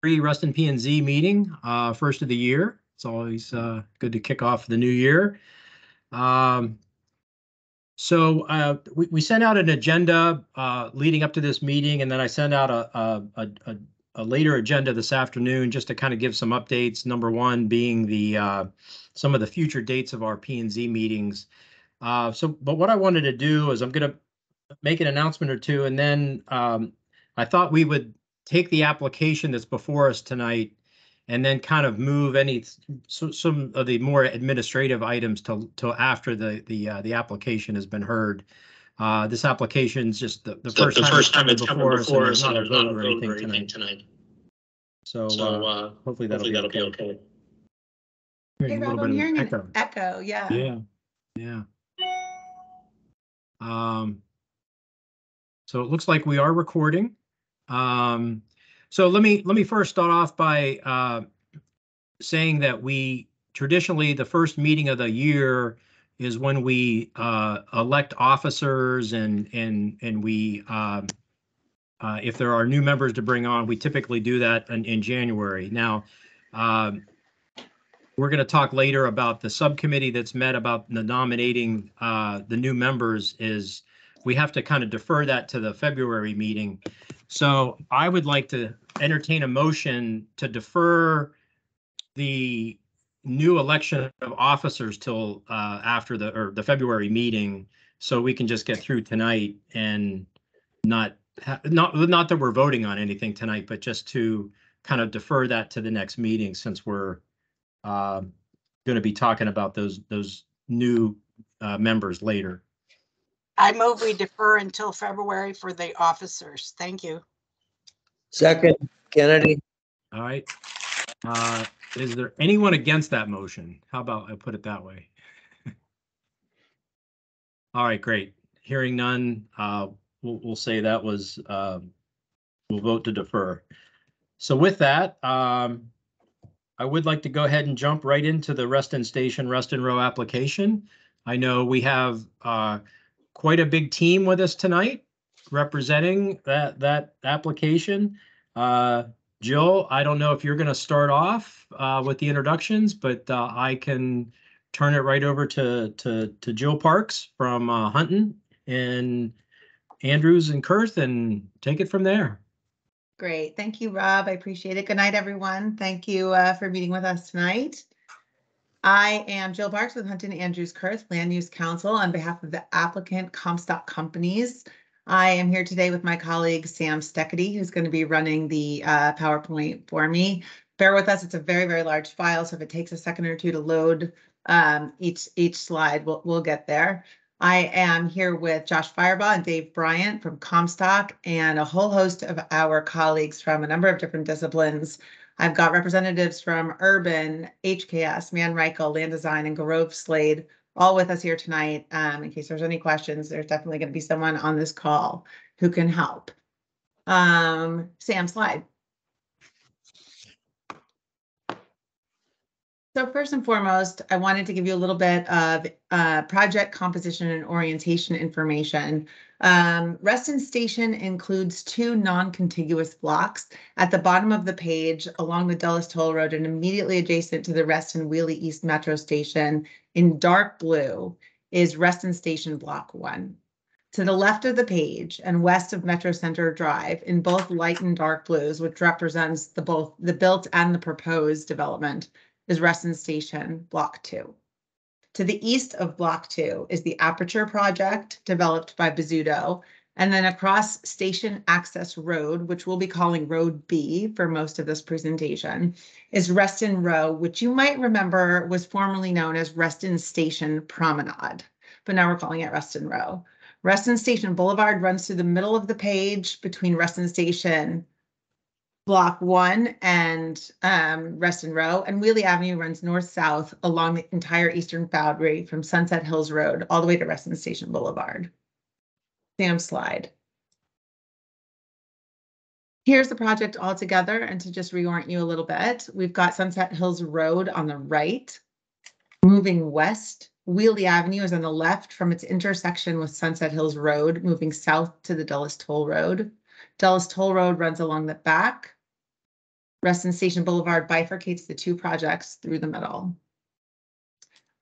Reston P&Z meeting, first of the year. It's always good to kick off the new year. So we sent out an agenda leading up to this meeting, and then I sent out a later agenda this afternoon just to kind of give some updates. Number one being the some of the future dates of our P&Z meetings. But what I wanted to do is I'm going to make an announcement or two, and then I thought we would take the application that's before us tonight and then kind of move some of the more administrative items to after the application has been heard. This application is just the first time it's coming before us, and there's not a vote or anything tonight. So hopefully that'll be okay. Hey, Rob, I'm hearing an echo. Yeah. So it looks like we are recording. So let me first start off by saying that we traditionally, the first meeting of the year is when we elect officers and we if there are new members to bring on, we typically do that in January. Now, we're going to talk later about the subcommittee that's met about the nominating the new members. We have to kind of defer that to the February meeting. So I would like to entertain a motion to defer the new election of officers till after the February meeting, so we can just get through tonight and not that we're voting on anything tonight, but just to kind of defer that to the next meeting, since we're going to be talking about those new members later. I move we defer until February for the officers. Thank you. Second, Kennedy. All right. Is there anyone against that motion? How about I put it that way? All right, great. Hearing none, we'll say that was, we'll vote to defer. So with that, I would like to go ahead and jump right into the Reston Station, Reston Row application. I know we have quite a big team with us tonight representing that application. Jill, I don't know if you're going to start off with the introductions, but I can turn it right over to Jill Parks from Hunton and Andrews and Kurth and take it from there. Great. Thank you, Rob. I appreciate it. Good night, everyone. Thank you for meeting with us tonight. I am Jill Parks with Hunton Andrews Kurth Land Use Council on behalf of the applicant Comstock Companies. I am here today with my colleague Sam Steckety, who's going to be running the PowerPoint for me. Bear with us, it's a very, very large file, so if it takes a second or two to load each slide, we'll get there. I am here with Josh Firebaugh and Dave Bryant from Comstock and a whole host of our colleagues from a number of different disciplines. I've got representatives from Urban, HKS, Man Reichel, Land Design, and Garove Slade all with us here tonight. In case there's any questions, there's definitely going to be someone on this call who can help. Sam, slide. So first and foremost, I wanted to give you a little bit of project composition and orientation information. Reston Station includes two non-contiguous blocks. At the bottom of the page along the Dulles Toll Road and immediately adjacent to the Reston Wheelie East Metro Station in dark blue is Reston Station Block 1. To the left of the page and west of Metro Center Drive in both light and dark blues, which represents both the built and the proposed development, is Reston Station Block 2. To the east of Block 2 is the Aperture Project developed by Bizzuto, and then across Station Access Road, which we'll be calling Road B for most of this presentation, is Reston Row, which you might remember was formerly known as Reston Station Promenade, but now we're calling it Reston Row. Reston Station Boulevard runs through the middle of the page between Reston Station Block 1 and Reston Row, and Wheelie Avenue runs north-south along the entire eastern boundary from Sunset Hills Road all the way to Reston Station Boulevard. Sam, slide. Here's the project all together, and to just reorient you a little bit, we've got Sunset Hills Road on the right. Moving west, Wheelie Avenue is on the left from its intersection with Sunset Hills Road, moving south to the Dulles Toll Road. Dulles Toll Road runs along the back. Reston Station Boulevard bifurcates the two projects through the middle.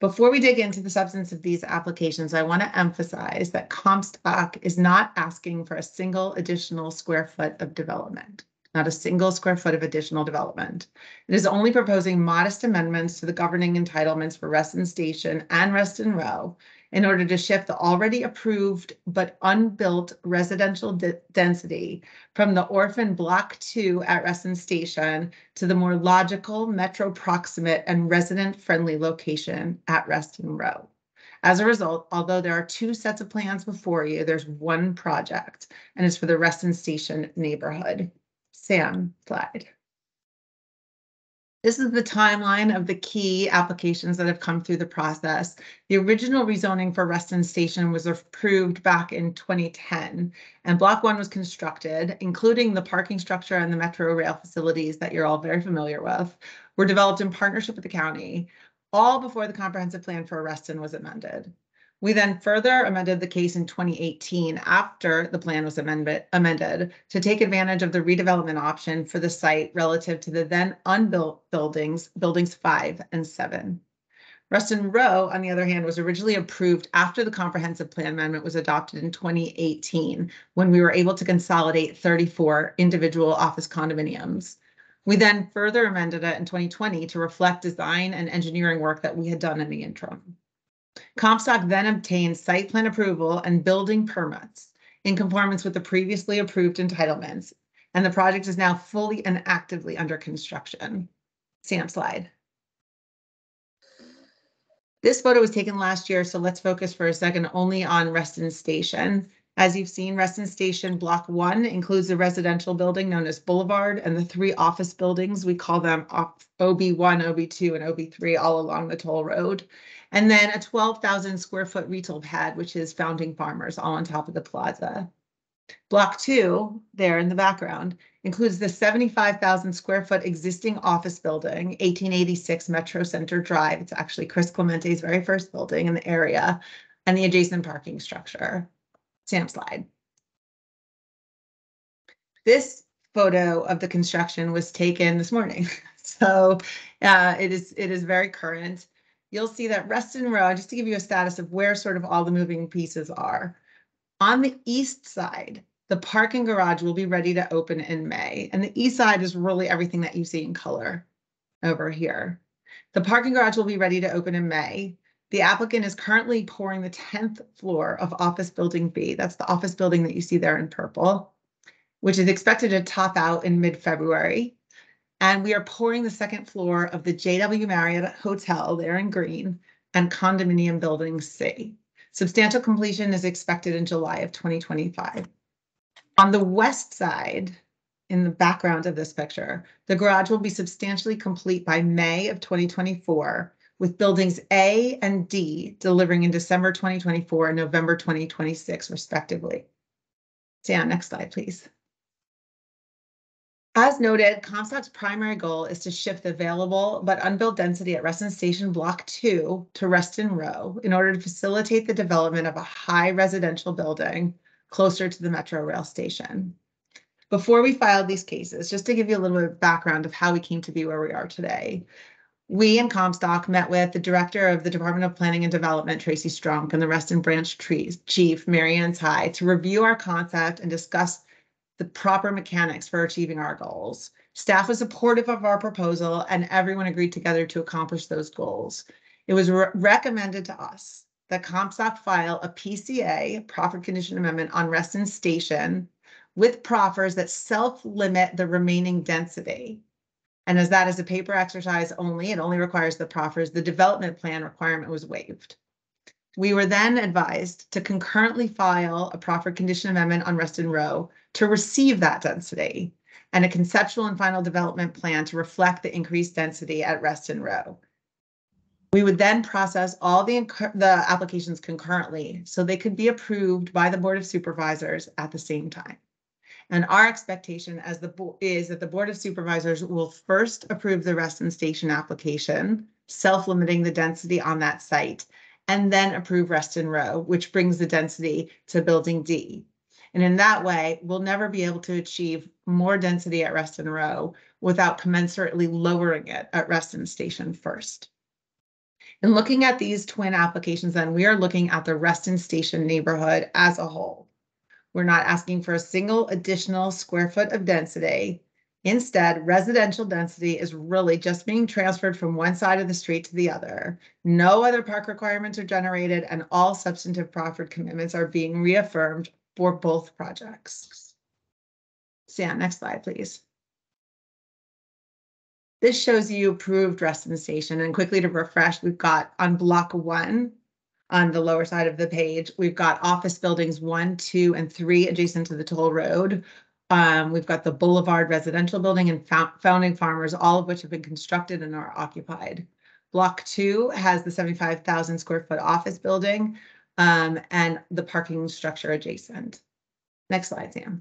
Before we dig into the substance of these applications, I want to emphasize that Comstock is not asking for a single additional square foot of development, not a single square foot of additional development. It is only proposing modest amendments to the governing entitlements for Reston Station and Reston Row in order to shift the already approved but unbuilt residential density from the orphan Block 2 at Reston Station to the more logical, metro proximate, and resident-friendly location at Reston Row. As a result, although there are two sets of plans before you, there's one project, and it's for the Reston Station neighborhood. Sam, slide. This is the timeline of the key applications that have come through the process. The original rezoning for Reston Station was approved back in 2010, and Block 1 was constructed, including the parking structure and the metro rail facilities that you're all very familiar with, were developed in partnership with the county, all before the comprehensive plan for Reston was amended. We then further amended the case in 2018 after the plan was amended to take advantage of the redevelopment option for the site relative to the then unbuilt buildings 5 and 7. Reston Row, on the other hand, was originally approved after the comprehensive plan amendment was adopted in 2018, when we were able to consolidate 34 individual office condominiums. We then further amended it in 2020 to reflect design and engineering work that we had done in the interim. Comstock then obtained site plan approval and building permits in conformance with the previously approved entitlements, and the project is now fully and actively under construction. Sam, slide. This photo was taken last year, so let's focus for a second only on Reston Station. As you've seen, Reston Station Block 1 includes the residential building known as Boulevard and the 3 office buildings. We call them OB1, OB2, and OB3 all along the toll road. And then a 12,000 square foot retail pad, which is Founding Farmers, all on top of the plaza. Block 2, there in the background, includes the 75,000 square foot existing office building, 1886 Metro Center Drive. It's actually Chris Clemente's very first building in the area, and the adjacent parking structure. Sam, slide. This photo of the construction was taken this morning, so it is very current. You'll see that Reston Row, just to give you a status of where sort of all the moving pieces are. On the east side, the parking garage will be ready to open in May, and the east side is really everything that you see in color over here. The parking garage will be ready to open in May. The applicant is currently pouring the 10th floor of Office Building B. That's the office building that you see there in purple, which is expected to top out in mid-February. And we are pouring the 2nd floor of the JW Marriott Hotel there in green and condominium building C. Substantial completion is expected in July of 2025. On the west side, in the background of this picture, the garage will be substantially complete by May of 2024, with buildings A and D delivering in December 2024 and November 2026, respectively. Sam, next slide, please. As noted, Comstock's primary goal is to shift the available but unbuilt density at Reston Station Block 2 to Reston Row in order to facilitate the development of a high residential building closer to the Metro Rail station. Before we filed these cases, just to give you a little bit of background of how we came to be where we are today, we in Comstock met with the director of the Department of Planning and Development, Tracy Strunk, and the Reston Branch Chief, Marianne Ty, to review our concept and discuss the proper mechanics for achieving our goals. Staff was supportive of our proposal, and everyone agreed together to accomplish those goals. It was recommended to us that Comstock file a PCA, proffered condition amendment, on Reston Station with proffers that self-limit the remaining density. And as that is a paper exercise only, it only requires the proffers, the development plan requirement was waived. We were then advised to concurrently file a proffered condition amendment on Reston Row to receive that density and a conceptual and final development plan to reflect the increased density at Reston Row. We would then process all the applications concurrently so they could be approved by the Board of Supervisors at the same time. And our expectation is that the Board of Supervisors will first approve the Reston Station application, self-limiting the density on that site, and then approve Reston Row, which brings the density to Building D. And in that way, we'll never be able to achieve more density at Reston Row without commensurately lowering it at Reston Station first. And looking at these twin applications, then we are looking at the Reston Station neighborhood as a whole. We're not asking for a single additional square foot of density. Instead, residential density is really just being transferred from one side of the street to the other. No other park requirements are generated, and all substantive proffered commitments are being reaffirmed for both projects. Sam, next slide, please. This shows you approved Reston Station, and quickly to refresh, we've got on block 1 on the lower side of the page, we've got office buildings 1, 2, and 3 adjacent to the toll road. We've got the Boulevard residential building and Founding Farmers, all of which have been constructed and are occupied. Block 2 has the 75,000 square foot office building and the parking structure adjacent. Next slide, Sam.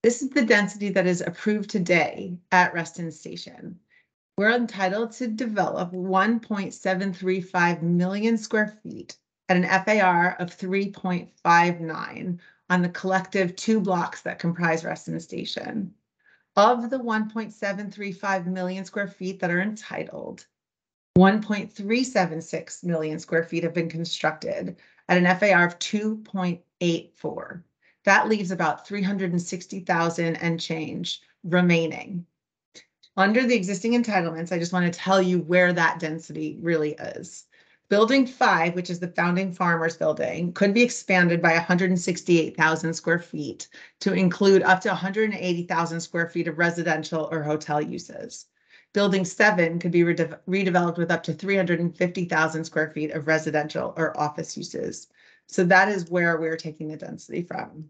This is the density that is approved today at Reston Station. We're entitled to develop 1.735 million square feet at an FAR of 3.59 on the collective 2 blocks that comprise Reston Station. Of the 1.735 million square feet that are entitled, 1.376 million square feet have been constructed at an FAR of 2.84. That leaves about 360,000 and change remaining. Under the existing entitlements, I just want to tell you where that density really is. Building 5, which is the Founding Farmers building, could be expanded by 168,000 square feet to include up to 180,000 square feet of residential or hotel uses. Building 7 could be redeveloped with up to 350,000 square feet of residential or office uses. So that is where we're taking the density from.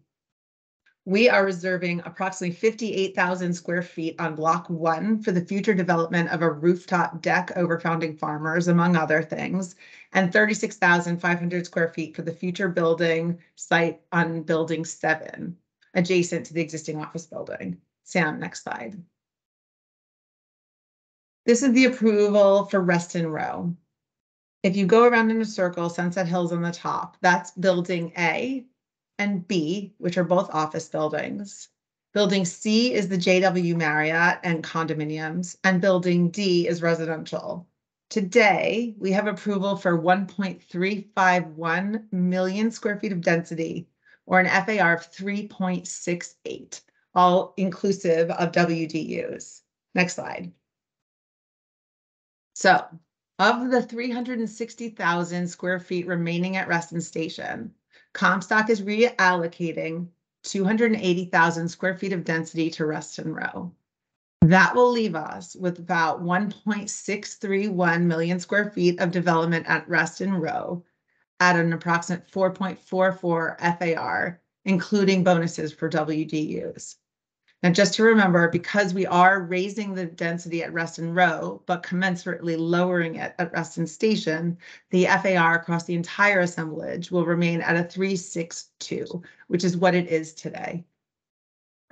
We are reserving approximately 58,000 square feet on block 1 for the future development of a rooftop deck over Founding Farmers, among other things, and 36,500 square feet for the future building site on building 7, adjacent to the existing office building. Sam, next slide. This is the approval for Reston Row. If you go around in a circle, Sunset Hills on the top, that's building A and B, which are both office buildings. Building C is the JW Marriott and condominiums, and building D is residential. Today, we have approval for 1.351 million square feet of density, or an FAR of 3.68, all inclusive of WDUs. Next slide. So, of the 360,000 square feet remaining at Reston Station, Comstock is reallocating 280,000 square feet of density to Reston Row. That will leave us with about 1.631 million square feet of development at Reston Row at an approximate 4.44 FAR, including bonuses for WDUs. Now, just to remember, because we are raising the density at Reston Row, but commensurately lowering it at Reston Station, the FAR across the entire assemblage will remain at a 362, which is what it is today.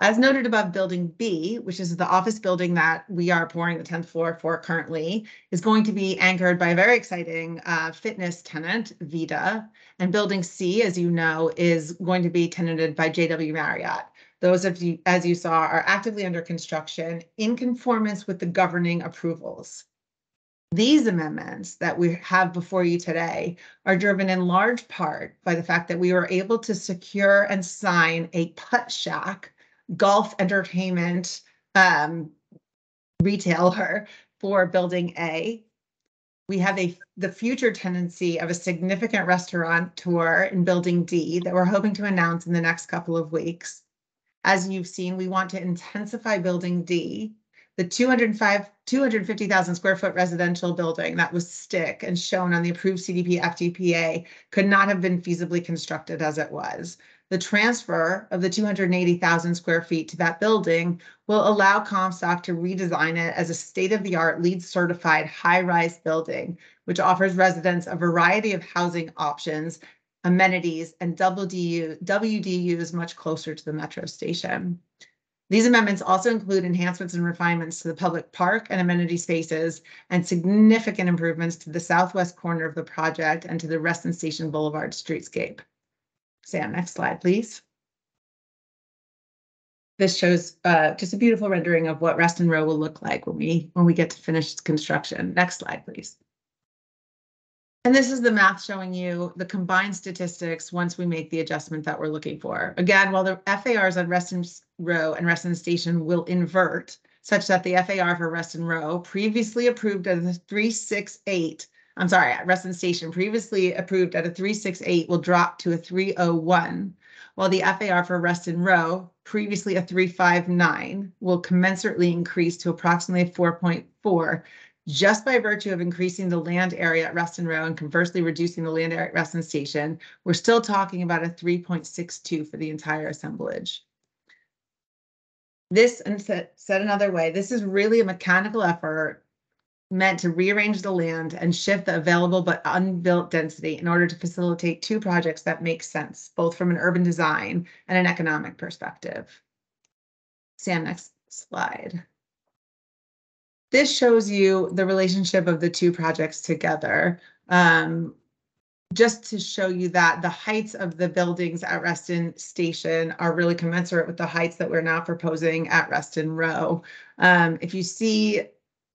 As noted above, building B, which is the office building that we are pouring the 10th floor for currently, is going to be anchored by a very exciting fitness tenant, Vita. And building C, as you know, is going to be tenanted by JW Marriott. Those of you, as you saw, are actively under construction in conformance with the governing approvals. These amendments that we have before you today are driven in large part by the fact that we were able to secure and sign a Putt Shack golf entertainment retailer for building A. We have the future tenancy of a significant restaurateur in building D that we're hoping to announce in the next couple of weeks. As you've seen, we want to intensify building D. The 250,000 square foot residential building that was stick and shown on the approved CDP FDPA could not have been feasibly constructed as it was. The transfer of the 280,000 square feet to that building will allow Comstock to redesign it as a state-of-the-art LEED certified high-rise building, which offers residents a variety of housing options, amenities, and WDUs much closer to the metro station. These amendments also include enhancements and refinements to the public park and amenity spaces and significant improvements to the southwest corner of the project and to the Reston Station Boulevard streetscape. Sam, next slide, please. This shows just a beautiful rendering of what Reston Row will look like when we get to finish construction. Next slide, please. And this is the math showing you the combined statistics once we make the adjustment that we're looking for. Again, while the FARs on Reston Row and Reston Station will invert, such that the FAR for Reston Row previously approved at a 368, I'm sorry, at Reston Station previously approved at a 368 will drop to a 301, while the FAR for Reston Row, previously a 359, will commensurately increase to approximately 4.4, just by virtue of increasing the land area at Reston Row and conversely reducing the land area at Reston Station. We're still talking about a 3.62 for the entire assemblage. This, and said another way, this is really a mechanical effort meant to rearrange the land and shift the available but unbuilt density in order to facilitate two projects that make sense, both from an urban design and an economic perspective. Sam, next slide. This shows you the relationship of the two projects together. Just to show you that the heights of the buildings at Reston Station are really commensurate with the heights that we're now proposing at Reston Row. If you see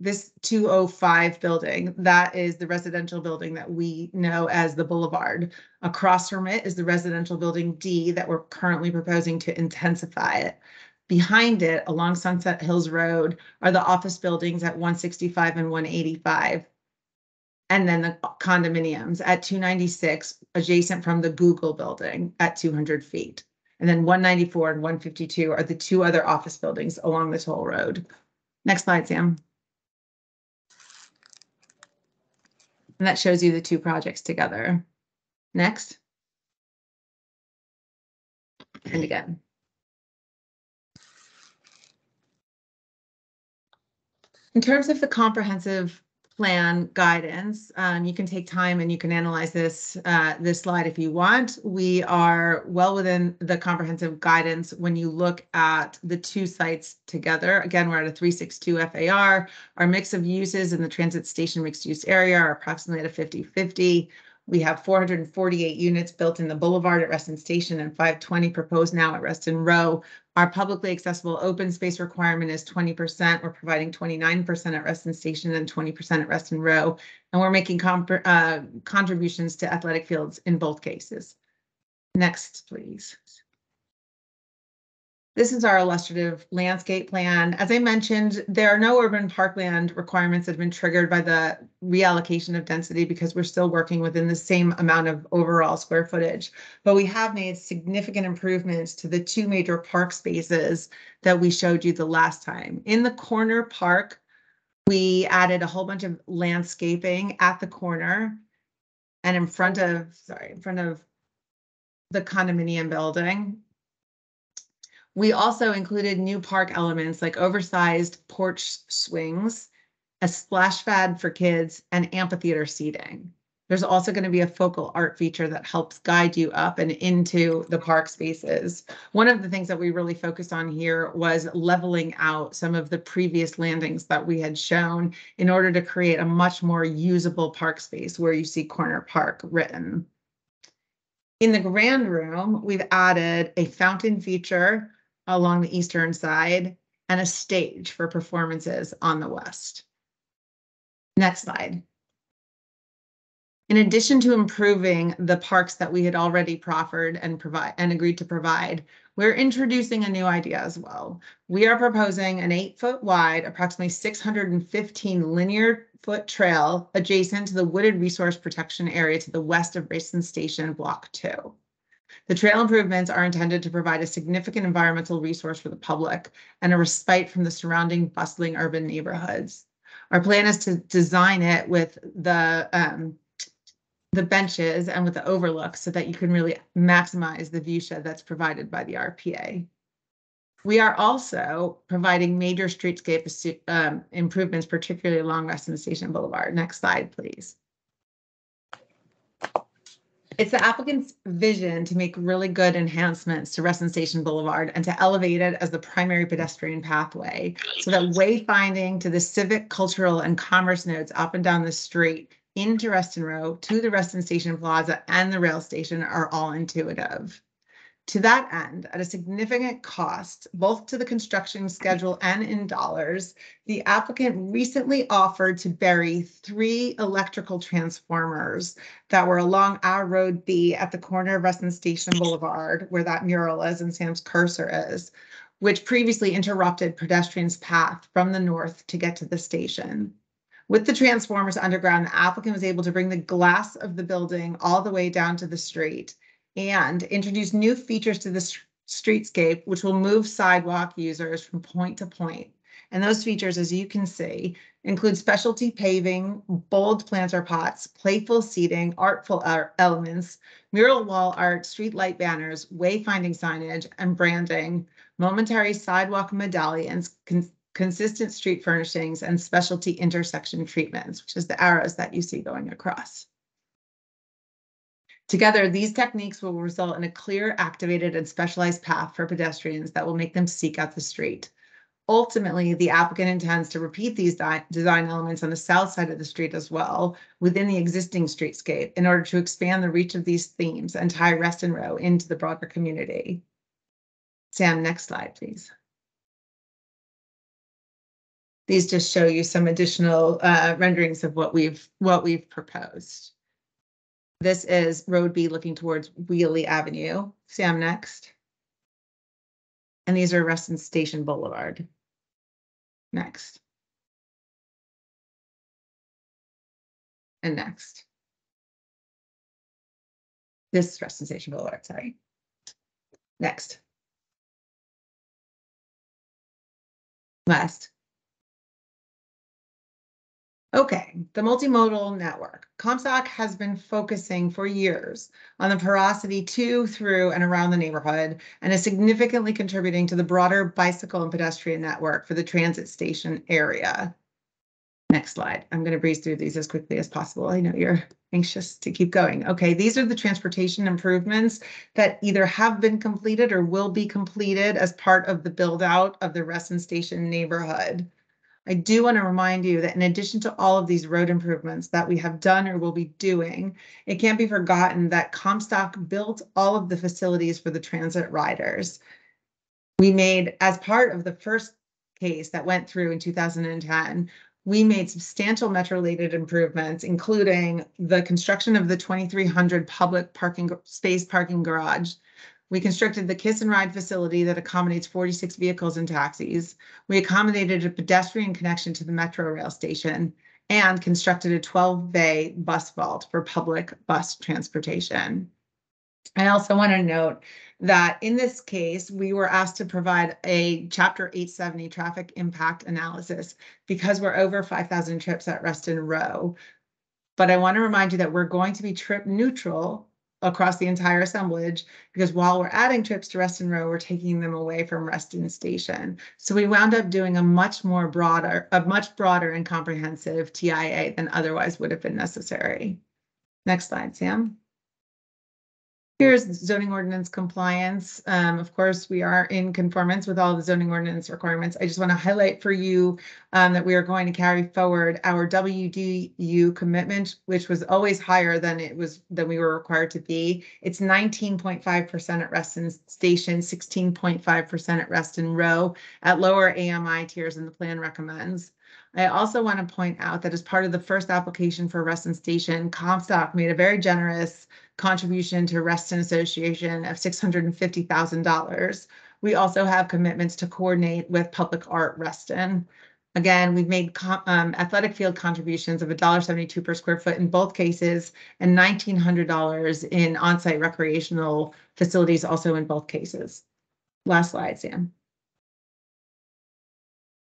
this 205 building, that is the residential building that we know as the Boulevard. Across from it is the residential building D that we're currently proposing to intensify it. Behind it, along Sunset Hills Road, are the office buildings at 165 and 185. And then the condominiums at 296, adjacent from the Google building at 200 feet. And then 194 and 152 are the two other office buildings along the toll road. Next slide, Sam. And that shows you the two projects together. Next. And again. In terms of the comprehensive plan guidance, you can take time and you can analyze this slide if you want. We are well within the comprehensive guidance when you look at the two sites together. Again, we're at a 362 FAR. Our mix of uses in the transit station mixed use area are approximately at a 50-50. We have 448 units built in the Boulevard at Reston Station and 520 proposed now at Reston Row. Our publicly accessible open space requirement is 20%. We're providing 29% at Reston Station and 20% at Reston Row. And we're making contributions to athletic fields in both cases. Next, please. This is our illustrative landscape plan. As I mentioned, there are no urban parkland requirements that have been triggered by the reallocation of density because we're still working within the same amount of overall square footage. But we have made significant improvements to the two major park spaces that we showed you the last time. In the corner park, we added a whole bunch of landscaping at the corner and in front of the condominium building. We also included new park elements like oversized porch swings, a splash pad for kids, and amphitheater seating. There's also going to be a focal art feature that helps guide you up and into the park spaces. One of the things that we really focused on here was leveling out some of the previous landings that we had shown in order to create a much more usable park space where you see corner park written. In the grand room, we've added a fountain feature along the eastern side and a stage for performances on the west. Next slide. In addition to improving the parks that we had already proffered and agreed to provide, we're introducing a new idea as well. We are proposing an 8-foot wide, approximately 615 linear foot trail adjacent to the wooded resource protection area to the west of Reston Station Block 2. The trail improvements are intended to provide a significant environmental resource for the public and a respite from the surrounding bustling urban neighborhoods. Our plan is to design it with the benches and with the overlook so that you can really maximize the view shed that's provided by the RPA. We are also providing major streetscape improvements, particularly along Reston Station Boulevard. Next slide, please. It's the applicant's vision to make really good enhancements to Reston Station Boulevard and to elevate it as the primary pedestrian pathway so that wayfinding to the civic, cultural, and commerce nodes up and down the street into Reston Row, to the Reston Station Plaza and the rail station are all intuitive. To that end, at a significant cost, both to the construction schedule and in dollars, the applicant recently offered to bury 3 electrical transformers that were along our Road B at the corner of Reston Station Boulevard, where that mural is and Sam's cursor is, which previously interrupted pedestrians' path from the north to get to the station. With the transformers underground, the applicant was able to bring the glass of the building all the way down to the street and introduce new features to the streetscape, which will move sidewalk users from point to point. And those features, as you can see, include specialty paving, bold planter pots, playful seating, artful elements, mural wall art, street light banners, wayfinding signage, and branding, momentary sidewalk medallions, consistent street furnishings, and specialty intersection treatments, which is the arrows that you see going across. Together, these techniques will result in a clear, activated, and specialized path for pedestrians that will make them seek out the street. Ultimately, the applicant intends to repeat these design elements on the south side of the street as well within the existing streetscape in order to expand the reach of these themes and tie Reston Row into the broader community. Sam, next slide, please. These just show you some additional renderings of what we've proposed. This is Road B looking towards Wheelie Avenue. Sam, next. And these are Reston Station Boulevard. Next. And next. This is Reston Station Boulevard, sorry. Next. Last. Okay, the multimodal network. Comstock has been focusing for years on the porosity to, through, and around the neighborhood, and is significantly contributing to the broader bicycle and pedestrian network for the transit station area. Next slide. I'm going to breeze through these as quickly as possible. I know you're anxious to keep going. Okay, these are the transportation improvements that either have been completed or will be completed as part of the build out of the Reston Station neighborhood. I do want to remind you that in addition to all of these road improvements that we have done or will be doing, it can't be forgotten that Comstock built all of the facilities for the transit riders. We made, as part of the first case that went through in 2010, we made substantial metro-related improvements, including the construction of the 2,300 public parking garage. We constructed the Kiss and Ride facility that accommodates 46 vehicles and taxis. We accommodated a pedestrian connection to the Metro rail station and constructed a 12-bay bus vault for public bus transportation. I also want to note that in this case, we were asked to provide a Chapter 870 traffic impact analysis because we're over 5,000 trips at Reston Row. But I want to remind you that we're going to be trip neutral across the entire assemblage, because while we're adding trips to Reston Row, we're taking them away from Reston Station. So we wound up doing a much broader and comprehensive TIA than otherwise would have been necessary. Next slide, Sam. Here's zoning ordinance compliance. Of course, we are in conformance with all the zoning ordinance requirements. I just want to highlight for you that we are going to carry forward our WDU commitment, which was always higher than we were required to be. It's 19.5% at Reston Station, 16.5% at Reston Row, at lower AMI tiers than the plan recommends. I also want to point out that as part of the first application for Reston Station, Comstock made a very generous contribution to Reston Association of $650,000. We also have commitments to coordinate with Public Art Reston. Again, we've made athletic field contributions of $1.72 per square foot in both cases and $1,900 in on-site recreational facilities also in both cases. Last slide, Sam.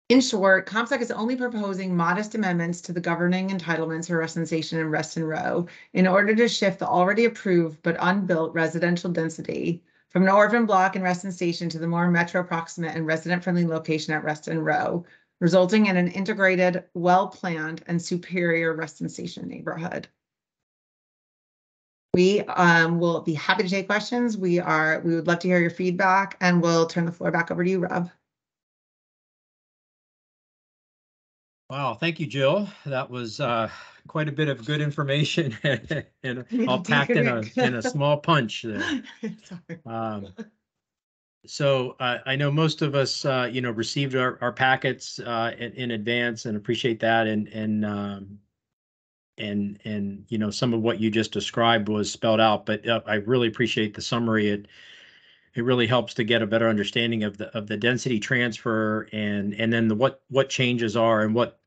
In short, Comstock is only proposing modest amendments to the governing entitlements for Reston Station and Reston Row in order to shift the already approved but unbuilt residential density from an orphan block in Reston Station to the more metro proximate and resident-friendly location at Reston Row, resulting in an integrated, well-planned, and superior Reston Station neighborhood. We will be happy to take questions. We would love to hear your feedback, and we'll turn the floor back over to you, Rob. Wow, thank you, Jill. That was quite a bit of good information and all packed in a small punch there. So I know most of us, received our packets in advance and appreciate that. And some of what you just described was spelled out, but I really appreciate the summary. It really helps to get a better understanding of the density transfer and then what changes are and what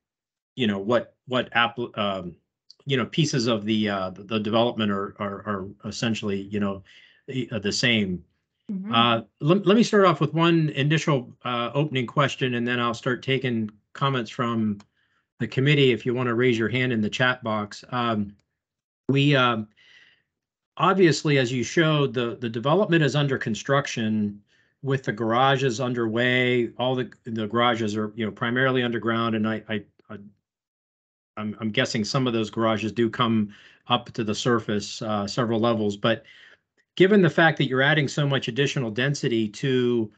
pieces of the development are essentially the same. Let me start off with one initial opening question, and then I'll start taking comments from the committee if you want to raise your hand in the chat box. We obviously, as you showed, the development is under construction with the garages underway. All the garages are primarily underground, and I'm guessing some of those garages do come up to the surface several levels. But given the fact that you're adding so much additional density to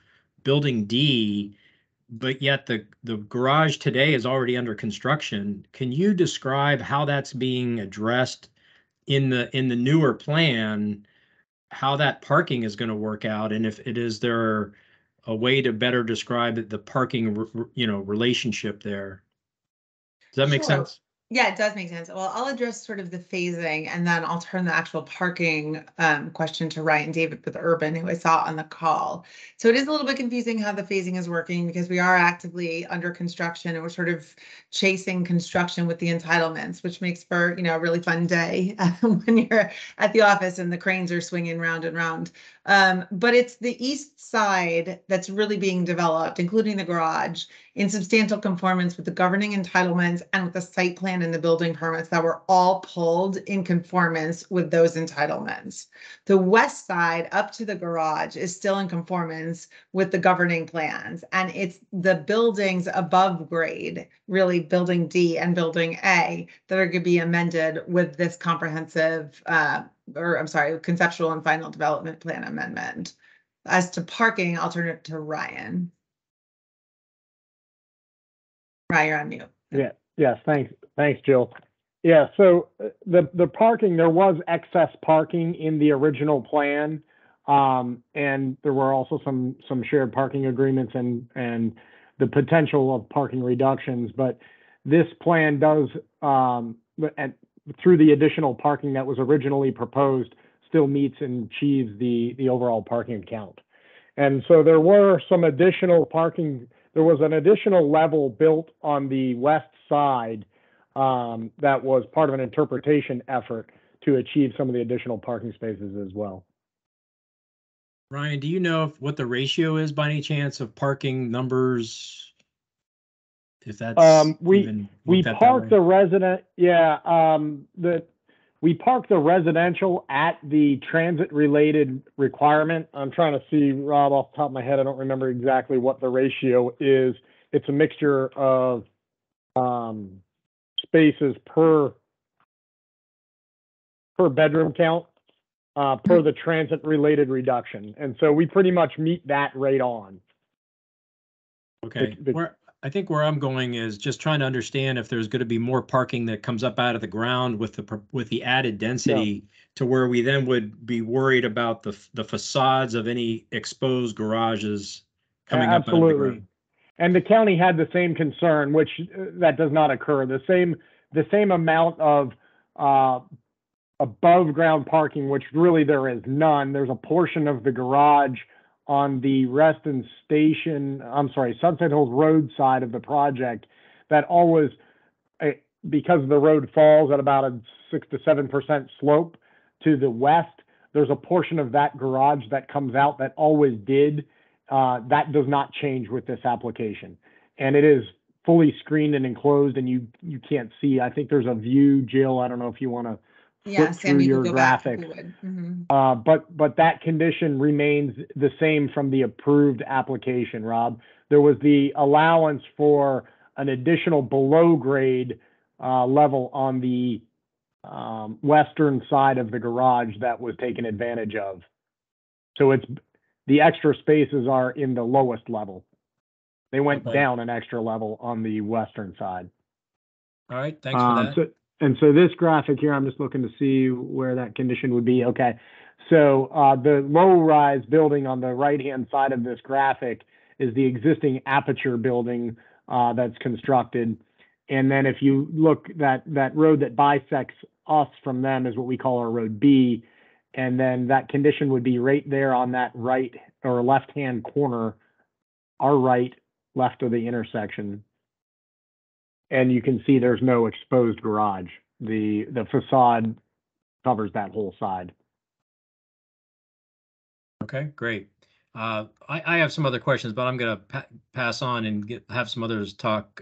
building D, but yet the garage today is already under construction, can you describe how that's being addressed in the newer plan, how that parking is going to work out, and if it is there a way to better describe the parking relationship there? Does that make Sure. sense? Yeah, it does make sense. Well, I'll address sort of the phasing and then I'll turn the actual parking question to Ryan David with Urban, who I saw on the call. So it is a little bit confusing how the phasing is working because we are actively under construction and we're sort of chasing construction with the entitlements, which makes for, a really fun day when you're at the office and the cranes are swinging round and round. But it's the east side that's really being developed, including the garage, in substantial conformance with the governing entitlements and with the site plan and the building permits that were all pulled in conformance with those entitlements. The west side up to the garage is still in conformance with the governing plans, and it's the buildings above grade, really building D and building A, that are going to be amended with this comprehensive conceptual and final development plan amendment. As to parking, I'll turn it to Ryan. Ryan, you're on mute. Yeah. Yes. Thanks, Jill. Yeah. So the parking, there was excess parking in the original plan, and there were also some shared parking agreements and the potential of parking reductions. But this plan does, through the additional parking that was originally proposed, still meets and achieves the overall parking count. And so there were some additional parking. There was an additional level built on the west side that was part of an interpretation effort to achieve some of the additional parking spaces as well. Ryan, do you know what the ratio is by any chance of parking numbers? If that's we park the resident, we park the residential at the transit related requirement. I'm trying to see, Rob, off the top of my head, I don't remember exactly what the ratio is. It's a mixture of spaces per bedroom count per the transit related reduction. And so we pretty much meet that right on. Okay. I think where I'm going is just trying to understand if there's going to be more parking that comes up out of the ground with the added density to where we then would be worried about the facades of any exposed garages coming up out of the ground. And the county had the same concern, which that does not occur. The same amount of above ground parking, which really there is none. There's a portion of the garage on the Reston Sunset Hills Road side of the project that always, because the road falls at about a 6 to 7% slope to the west, there's a portion of that garage that comes out that always did. That does not change with this application. And it is fully screened and enclosed, and you can't see. I think there's a view, Jill. I don't know if you want to flip through your graphics. But that condition remains the same from the approved application, Rob. There was the allowance for an additional below grade level on the western side of the garage that was taken advantage of. So it's the extra spaces are in the lowest level. They went down an extra level on the western side. All right, thanks for that. And so this graphic here, I'm just looking to see where that condition would be. Okay. So the low-rise building on the right-hand side of this graphic is the existing Aperture building that's constructed. And then if you look, that road that bisects us from them is what we call our road B. And then that condition would be right there on that right or left-hand corner, our right, left of the intersection. And you can see there's no exposed garage. The facade covers that whole side. Okay, great. I have some other questions, but I'm going to pass on and have some others talk.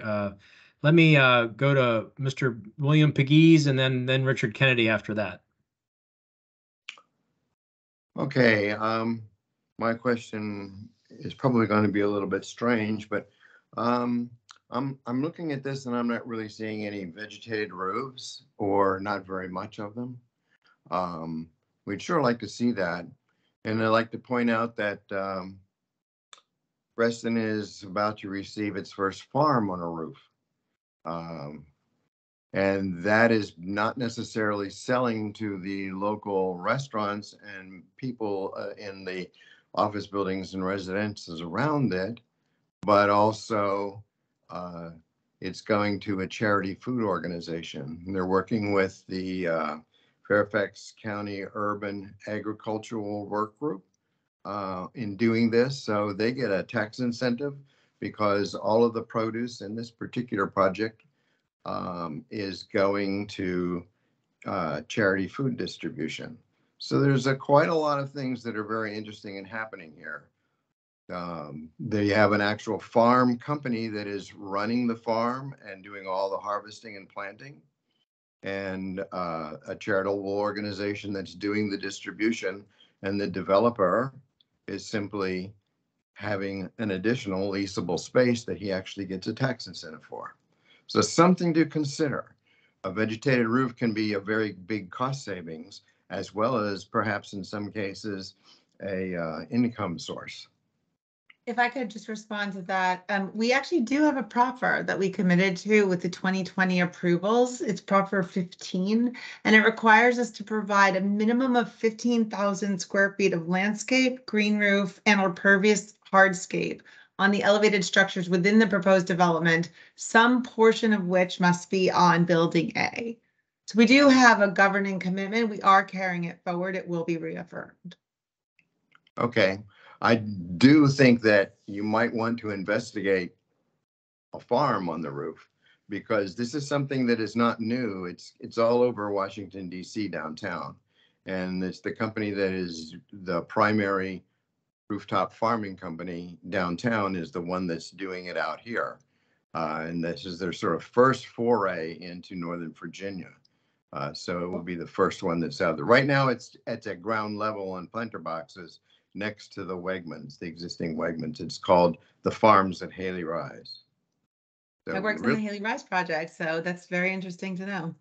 Let me go to Mr. William Pegues and then Richard Kennedy after that. Okay, my question is probably going to be a little bit strange, but I'm looking at this and I'm not really seeing any vegetated roofs, or not very much of them. We'd sure like to see that. And I'd like to point out that Reston is about to receive its first farm on a roof. And that is not necessarily selling to the local restaurants and people in the office buildings and residences around it, but also it's going to a charity food organization. And they're working with the Fairfax County Urban Agricultural Work Group in doing this. So they get a tax incentive because all of the produce in this particular project is going to charity food distribution. So there's quite a lot of things that are very interesting and happening here. They have an actual farm company that is running the farm and doing all the harvesting and planting, and a charitable organization that's doing the distribution, and the developer is simply having an additional leasable space that he actually gets a tax incentive for. So something to consider. A vegetated roof can be a very big cost savings, as well as perhaps in some cases a income source. If I could just respond to that, we actually do have a proffer that we committed to with the 2020 approvals. It's proffer 15, and it requires us to provide a minimum of 15,000 square feet of landscape, green roof, and or pervious hardscape on the elevated structures within the proposed development, some portion of which must be on building A. So we do have a governing commitment. We are carrying it forward. It will be reaffirmed. Okay. I do think that you might want to investigate a farm on the roof, because this is something that is not new. It's all over Washington, D.C. downtown. And it's the company that is the primary rooftop farming company downtown is the one that's doing it out here. And this is their sort of first foray into Northern Virginia. So it will be the first one that's out there. Right now it's at ground level on planter boxes next to the Wegmans, the existing Wegmans. It's called the Farms at Haley Rise. So I worked on the Haley Rise project, so that's very interesting to know.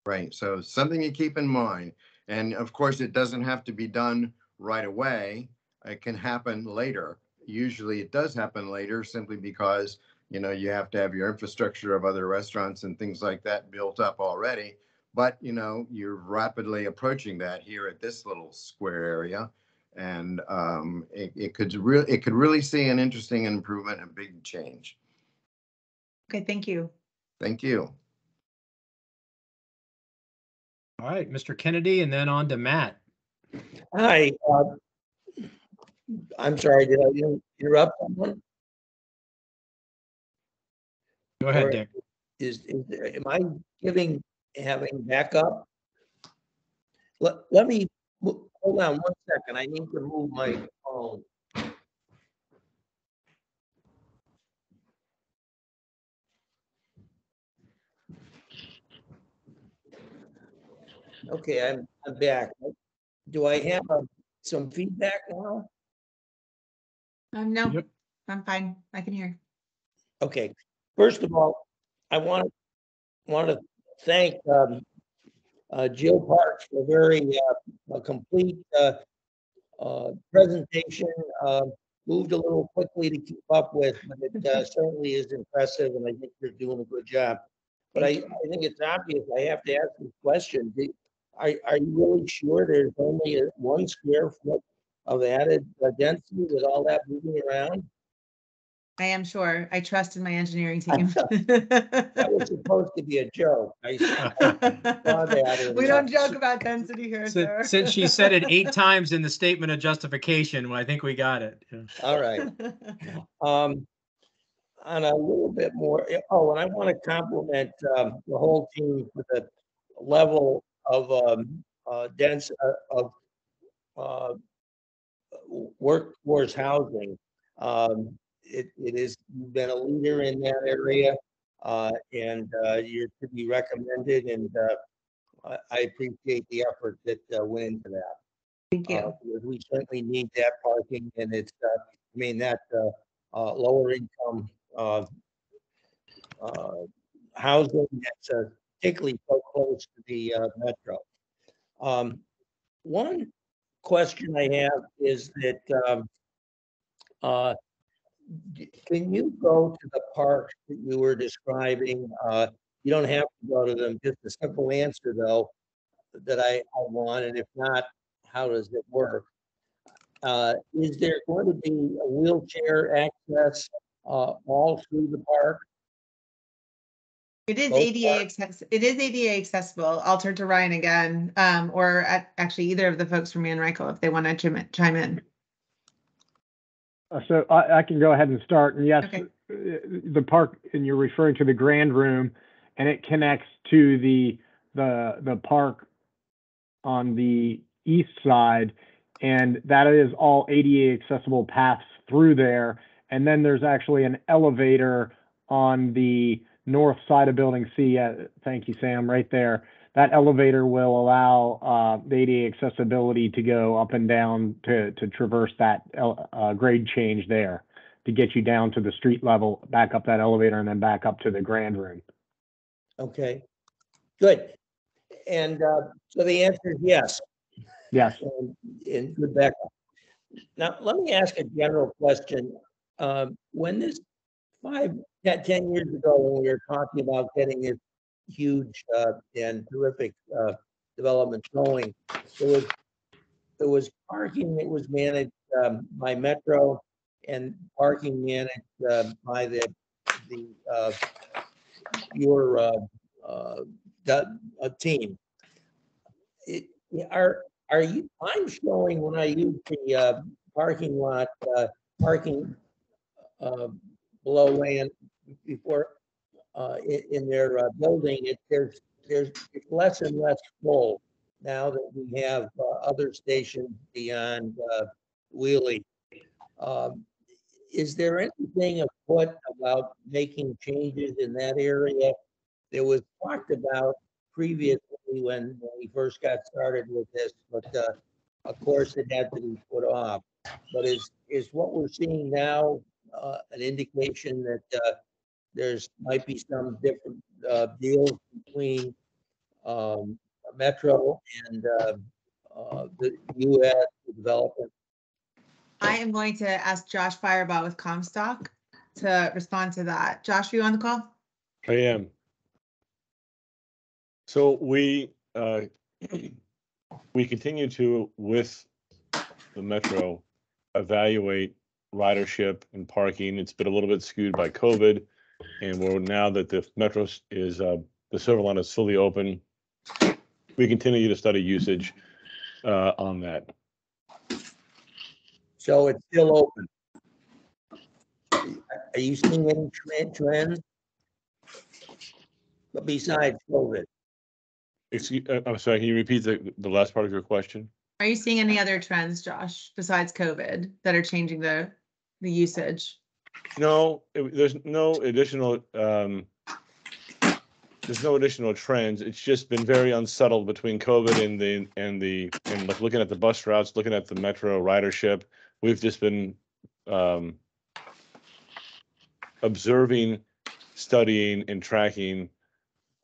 Right, so something to keep in mind. And of course, it doesn't have to be done right away. It can happen later. Usually it does happen later simply because, you know, you have to have your infrastructure of other restaurants and things like that built up already. But, you know, you're rapidly approaching that here at this little square area. And it could really see an interesting improvement and big change. Okay, thank you. Thank you. All right, Mr. Kennedy, and then on to Matt. Hi, I'm sorry, did I interrupt someone? Go ahead, Or Dick. am I having backup? Let me, hold on 1 second. I need to move my phone. Okay, I'm back. Do I have some feedback now? No, Yep. I'm fine. I can hear. Okay, first of all, I want to thank Jill Parks for a very complete presentation. Moved a little quickly to keep up with, but it certainly is impressive, and I think you're doing a good job. But I think it's obvious. I have to ask this question. Are you really sure there's only 1 square foot of added density with all that moving around? I am sure. I trust in my engineering team. That was supposed to be a joke. I saw that. We don't joke about density here, sir. Since she said it 8 times in the statement of justification, well, I think we got it. Yeah. All right. On a little bit more, and I want to compliment the whole team for the level of workforce housing. It is, you've been a leader in that area, and you're to be recommended, and I appreciate the effort that went into that. Thank you. Because we certainly need that parking, and it's, that lower income housing that's particularly so close to the metro. One question I have is that can you go to the parks that you were describing? You don't have to go to them. Just a simple answer, though, that I want, and if not, how does it work? Is there going to be a wheelchair access all through the park? It is Both It is ADA accessible. I'll turn to Ryan again, or actually either of the folks from Manrico if they want to chime in. So I can go ahead and start. And yes, Okay. The park, and you're referring to the Grand Room, and it connects to the park on the east side, and that is all ADA accessible paths through there. And then there's actually an elevator on the north side of Building C. Thank you, Sam. Right there. That elevator will allow the ADA accessibility to go up and down to traverse that grade change there to get you down to the street level, back up that elevator, and then back up to the Grand Room. Okay, good. And so the answer is yes. Yes. And good backup. Now, let me ask a general question. When this 10 years ago, when we were talking about getting this huge and terrific development going, there was parking that was managed by Metro and parking managed by your team. Are you? I'm showing when I use the parking lot parking below land before in their building. There's it's less and less full now that we have other stations beyond Wheelie. Is there anything afoot about making changes in that area? There was talked about previously when we first got started with this, but of course it had to be put off. But is what we're seeing now an indication that there's might be some different deals between Metro and the U.S. development? I am going to ask Josh Firebaugh with Comstock to respond to that. Josh, are you on the call? I am. So we continue to, with the Metro, evaluate ridership and parking. It's been a little bit skewed by COVID, and we're now that the Metro is the Silver Line is fully open, we continue to study usage on that. So it's still open. Are you seeing any trends? But besides COVID? I'm sorry, can you repeat the last part of your question? Are you seeing any other trends, Josh, besides COVID that are changing the usage? No, there's no additional trends. It's just been very unsettled between COVID and like looking at the bus routes, looking at the Metro ridership. We've just been observing, studying, and tracking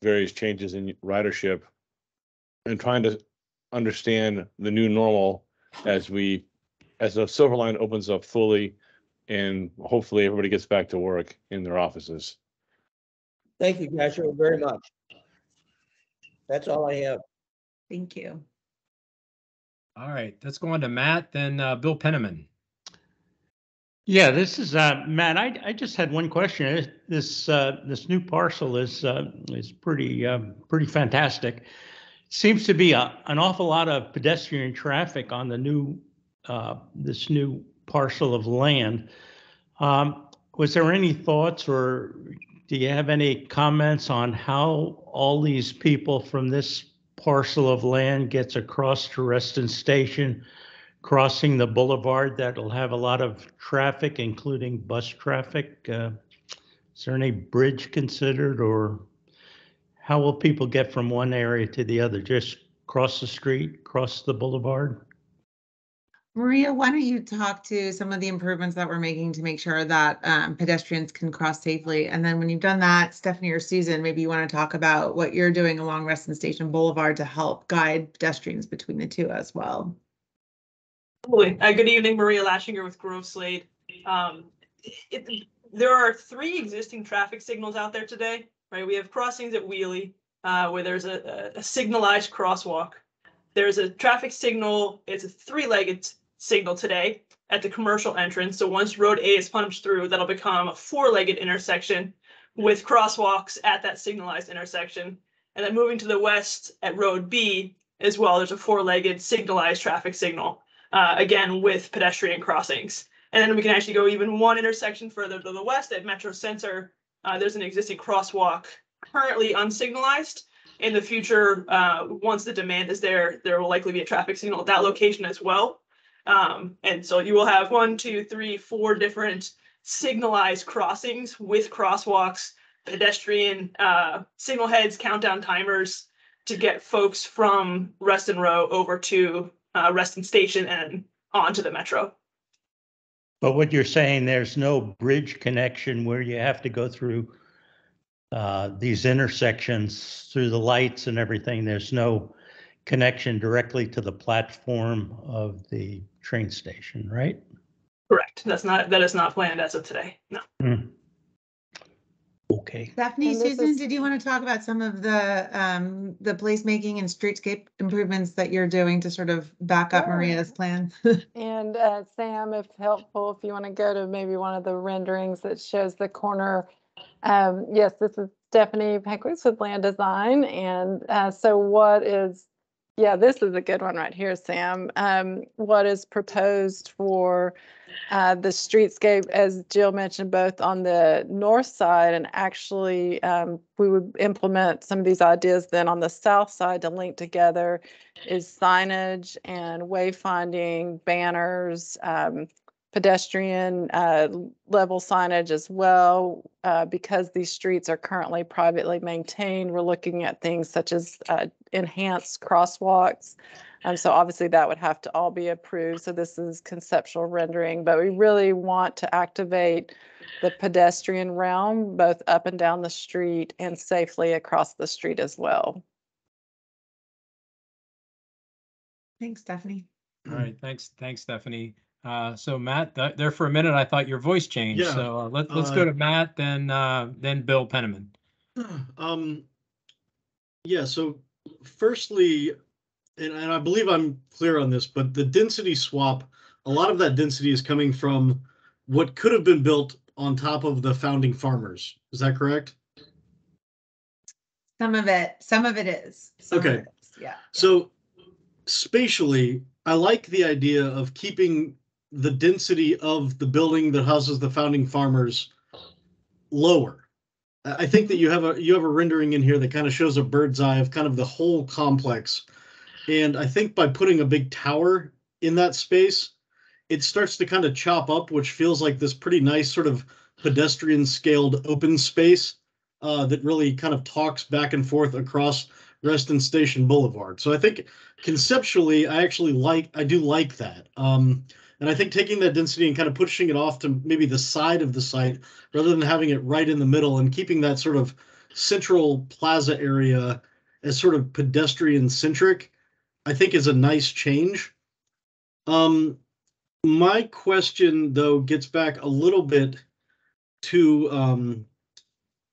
various changes in ridership and trying to understand the new normal as the Silver Line opens up fully and hopefully everybody gets back to work in their offices. Thank you, Joshua, very much. That's all I have. Thank you. All right, let's go on to Matt, then Bill Penniman. Yeah, this is Matt. I just had one question. This new parcel is pretty fantastic. Seems to be an awful lot of pedestrian traffic on the new this new parcel of land. Was there any thoughts, or do you have any comments on how all these people from this parcel of land gets across to Reston Station, crossing the boulevard that'll have a lot of traffic, including bus traffic? Is there any bridge considered, or how will people get from one area to the other? Just cross the street, cross the boulevard? Maria, why don't you talk to some of the improvements that we're making to make sure that pedestrians can cross safely? And then when you've done that, Stephanie or Susan, maybe you want to talk about what you're doing along Reston Station Boulevard to help guide pedestrians between the two as well. Good evening, Maria Lashinger with Grove Slade. There are 3 existing traffic signals out there today, right? We have crossings at Wheelie, where there's a signalized crosswalk. There's a traffic signal, it's a 3-legged signal today at the commercial entrance. So once road A is punched through, that'll become a 4-legged intersection with crosswalks at that signalized intersection. And then moving to the west at road B as well, there's a 4-legged signalized traffic signal. Again, with pedestrian crossings. And then we can actually go even one intersection further to the west at Metro Center. There's an existing crosswalk currently unsignalized. In the future, once the demand is there, there will likely be a traffic signal at that location as well. And so you will have 1, 2, 3, 4 different signalized crossings with crosswalks, pedestrian signal heads, countdown timers to get folks from Reston Row over to Reston Station and onto the Metro. But what you're saying, there's no bridge connection where you have to go through these intersections through the lights and everything. There's no connection directly to the platform of the train station, right? Correct. That is not planned as of today. No. Okay. Stephanie, Susan, did you want to talk about some of the placemaking and streetscape improvements that you're doing to sort of back up Maria's plan? And Sam, if helpful, if you want to go to maybe one of the renderings that shows the corner. Yes, this is Stephanie Peckwitz with Land Design. And so what is, this is a good one right here, Sam. What is proposed for the streetscape, as Jill mentioned, both on the north side, and actually we would implement some of these ideas then on the south side to link together, is signage and wayfinding, banners, pedestrian level signage as well. Because these streets are currently privately maintained, we're looking at things such as enhanced crosswalks. So obviously that would have to all be approved. So this is conceptual rendering, but we really want to activate the pedestrian realm, both up and down the street and safely across the street as well. Thanks, Stephanie. All right, thanks, Stephanie. So Matt, there for a minute, I thought your voice changed. Yeah. So let's go to Matt, then Bill Penniman. Yeah. So firstly, and I believe I'm clear on this, but the density swap, a lot of that density is coming from what could have been built on top of the founding farmers. Is that correct? Some of it is. Okay. Yeah. So spatially, I like the idea of keeping the density of the building that houses the founding farmers lower. I think that you have a rendering in here that kind of shows a bird's eye of kind of the whole complex. And I think by putting a big tower in that space, it starts to kind of chop up, which feels like this pretty nice sort of pedestrian scaled open space that really kind of talks back and forth across Reston Station Boulevard. So I think conceptually, I do like that. And I think taking that density and kind of pushing it off to maybe the side of the site rather than having it right in the middle, and keeping that sort of central plaza area as sort of pedestrian centric, I think is a nice change. My question, though, gets back a little bit to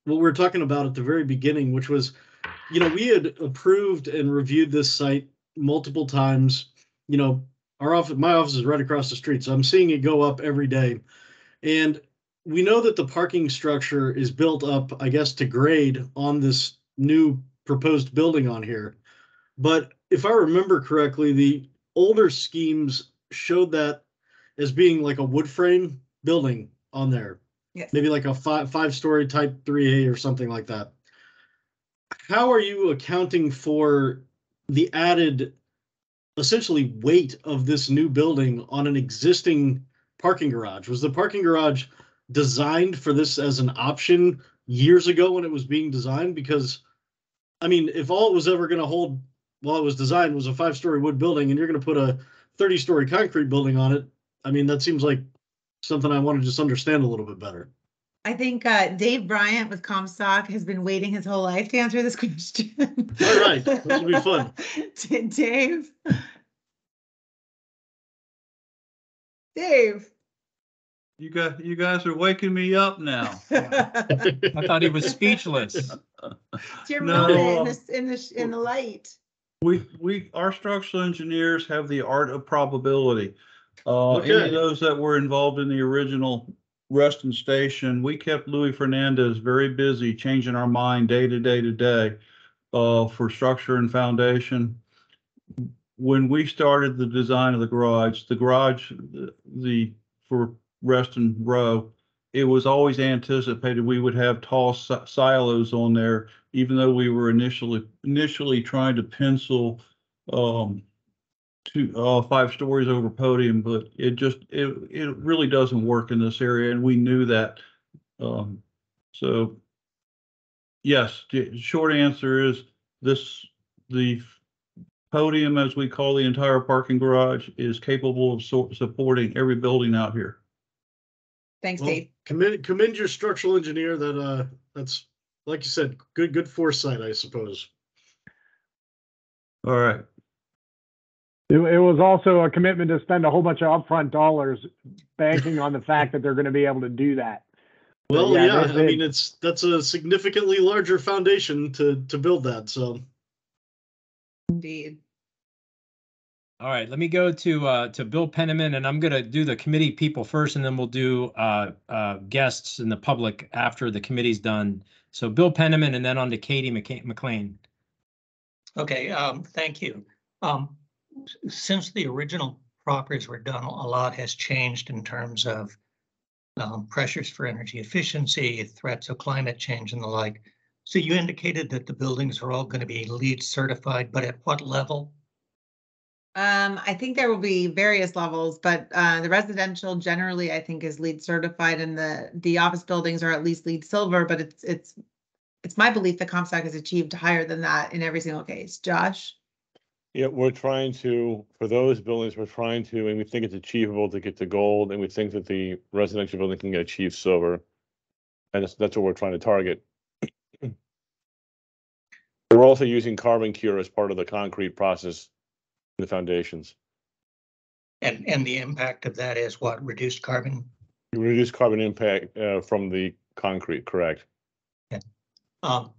what we were talking about at the very beginning, which was, we had approved and reviewed this site multiple times. My office is right across the street, so I'm seeing it go up every day. And we know that the parking structure is built up, I guess, to grade on this new proposed building on here. But if I remember correctly, the older schemes showed that as being like a wood frame building on there. Yes. Maybe like a five-story type 3A or something like that. How are you accounting for the added, essentially, weight of this new building on an existing parking garage? Was the parking garage designed for this as an option years ago when it was being designed? Because, I mean, if all it was ever going to hold while it was designed was a 5-story wood building and you're going to put a 30-story concrete building on it, I mean, that seems like something I want to just understand a little bit better. I think Dave Bryant with Comstock has been waiting his whole life to answer this question. All right, this will be fun. Dave. Dave. You guys are waking me up now. I thought he was speechless. It's your No, moment in the light. Our structural engineers have the art of probability. Okay. Any of those that were involved in the original Reston station, we kept Louis Fernandez very busy changing our mind day to day to day for structure and foundation. When we started the design of the garage for Reston Row, it was always anticipated we would have tall silos on there, even though we were initially trying to pencil 5 stories over podium, but it really doesn't work in this area, and we knew that. So yes, the short answer is the podium, as we call the entire parking garage, is capable of supporting every building out here. Thanks, Well, Dave. commend your structural engineer. That's, like you said, good foresight, I suppose. All right. It was also a commitment to spend a whole bunch of upfront dollars banking on the fact that they're going to be able to do that. Well, yeah, I mean, that's a significantly larger foundation to build that. So, Indeed. All right, let me go to Bill Penniman, and I'm going to do the committee people first, and then we'll do guests in the public after the committee's done. So Bill Penniman, and then on to Katie McLean. Okay, thank you. Since the original properties were done, a lot has changed in terms of pressures for energy efficiency, threats of climate change, and the like. So you indicated that the buildings are all going to be LEED certified, but at what level? I think there will be various levels, but the residential generally, I think, is LEED certified, and the office buildings are at least LEED silver. But it's my belief that Comstock has achieved higher than that in every single case. Josh? Yeah, we're trying to, for those buildings, and we think it's achievable to get to gold, and we think that the residential building can achieve silver. And that's what we're trying to target. We're also using carbon cure as part of the concrete process in the foundations. And the impact of that is what? Reduced carbon? Reduce carbon impact from the concrete, correct. Yeah. Well,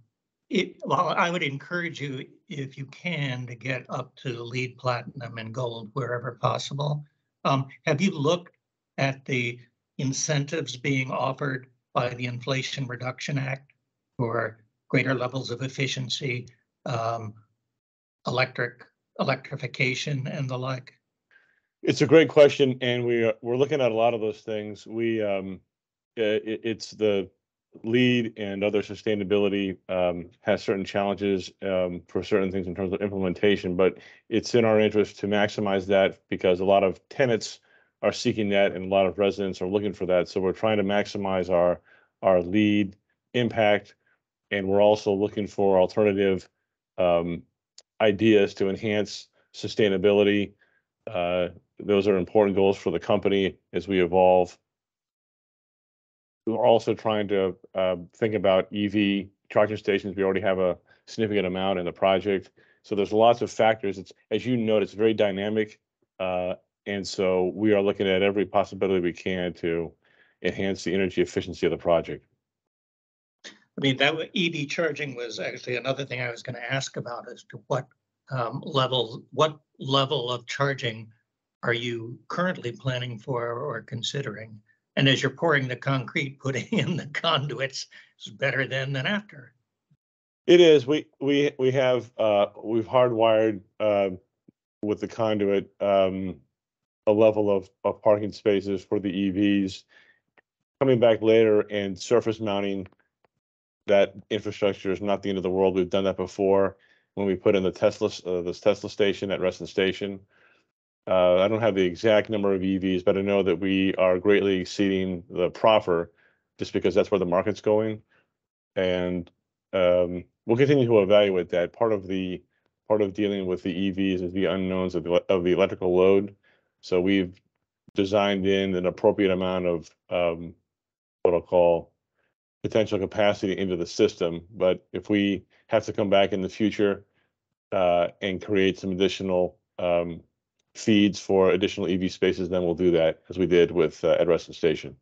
I would encourage you, if you can, to get up to LEED platinum and gold wherever possible. Have you looked at the incentives being offered by the Inflation Reduction Act for greater levels of efficiency, electrification, and the like? It's a great question, and we're looking at a lot of those things. It's the LEED and other sustainability has certain challenges for certain things in terms of implementation, but it's in our interest to maximize that because a lot of tenants are seeking that and a lot of residents are looking for that. So we're trying to maximize our LEED impact, and we're also looking for alternative ideas to enhance sustainability. Those are important goals for the company as we evolve. We're also trying to think about EV charging stations. We already have a significant amount in the project. So there's lots of factors. It's, as you note, it's very dynamic. And so we are looking at every possibility we can to enhance the energy efficiency of the project. I mean, EV charging was actually another thing I was going to ask about as to what level of charging are you currently planning for or considering? And as you're pouring the concrete, putting in the conduits is better then than after. It is. We have we've hardwired with the conduit a level of parking spaces for the EVs. Coming back later and surface mounting that infrastructure is not the end of the world. We've done that before when we put in the Tesla station at Reston Station. I don't have the exact number of EVs, but I know that we are greatly exceeding the proffer just because that's where the market's going. And we'll continue to evaluate that. Part of dealing with the EVs is the unknowns of the electrical load. So we've designed in an appropriate amount of what I'll call potential capacity into the system. But if we have to come back in the future and create some additional feeds for additional EV spaces, then we'll do that as we did with at Reston Station.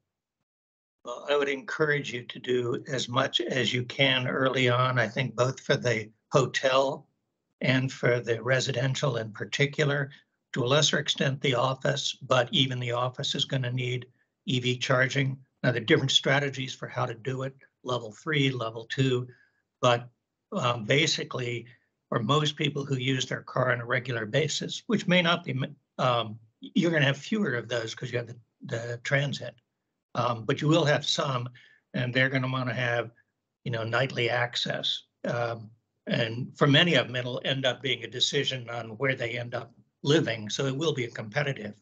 Well, I would encourage you to do as much as you can early on. I think both for the hotel and for the residential in particular, to a lesser extent the office, but even the office is going to need EV charging. Now, there are different strategies for how to do it, level 3, level 2, but basically, for most people who use their car on a regular basis, which may not be, you're going to have fewer of those because you have the transit, but you will have some, and they're going to want to have, nightly access. And for many of them, it'll end up being a decision on where they end up living. So it will be a competitive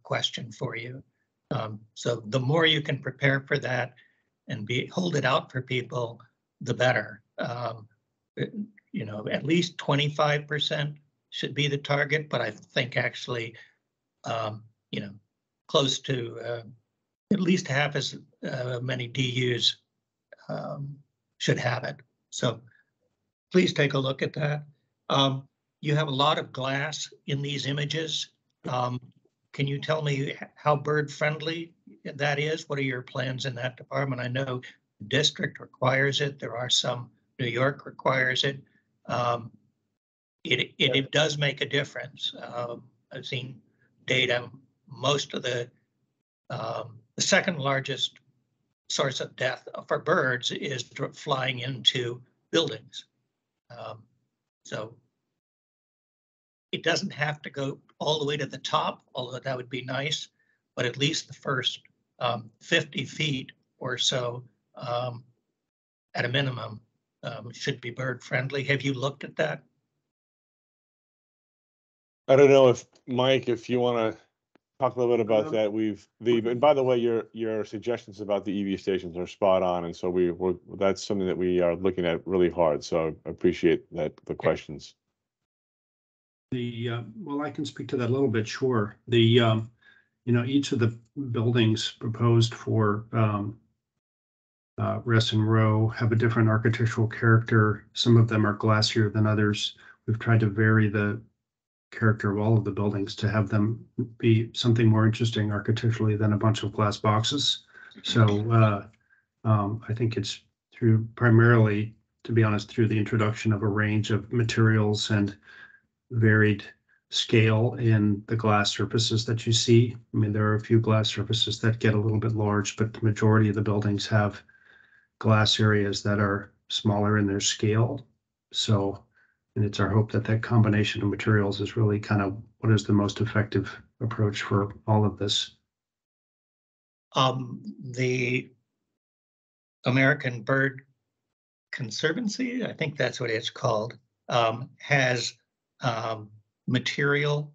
question for you. So the more you can prepare for that and hold it out for people, the better. At least 25% should be the target, but I think actually, close to at least half as many DUs should have it. So please take a look at that. You have a lot of glass in these images. Can you tell me how bird friendly that is? What are your plans in that department? I know the district requires it. There are some, New York requires it. It does make a difference. I've seen data. Most of the second largest source of death for birds is flying into buildings. So it doesn't have to go all the way to the top, although that would be nice, but at least the first 50 feet or so at a minimum should be bird friendly. Have you looked at that? I don't know if Mike, if you want to talk a little bit about that. And by the way, your suggestions about the EV stations are spot on, and so that's something that we are looking at really hard. So I appreciate the questions. Well, I can speak to that a little bit. Sure. Each of the buildings proposed for Reston Row have a different architectural character. Some of them are glassier than others. We've tried to vary the character of all of the buildings to have them be something more interesting architecturally than a bunch of glass boxes. So I think it's primarily, to be honest, through the introduction of a range of materials and varied scale in the glass surfaces that you see. I mean, there are a few glass surfaces that get a little bit large, but the majority of the buildings have glass areas that are smaller in their scale. So, and it's our hope that that combination of materials is really kind of what is the most effective approach for all of this. The American Bird Conservancy, I think that's what it's called, has material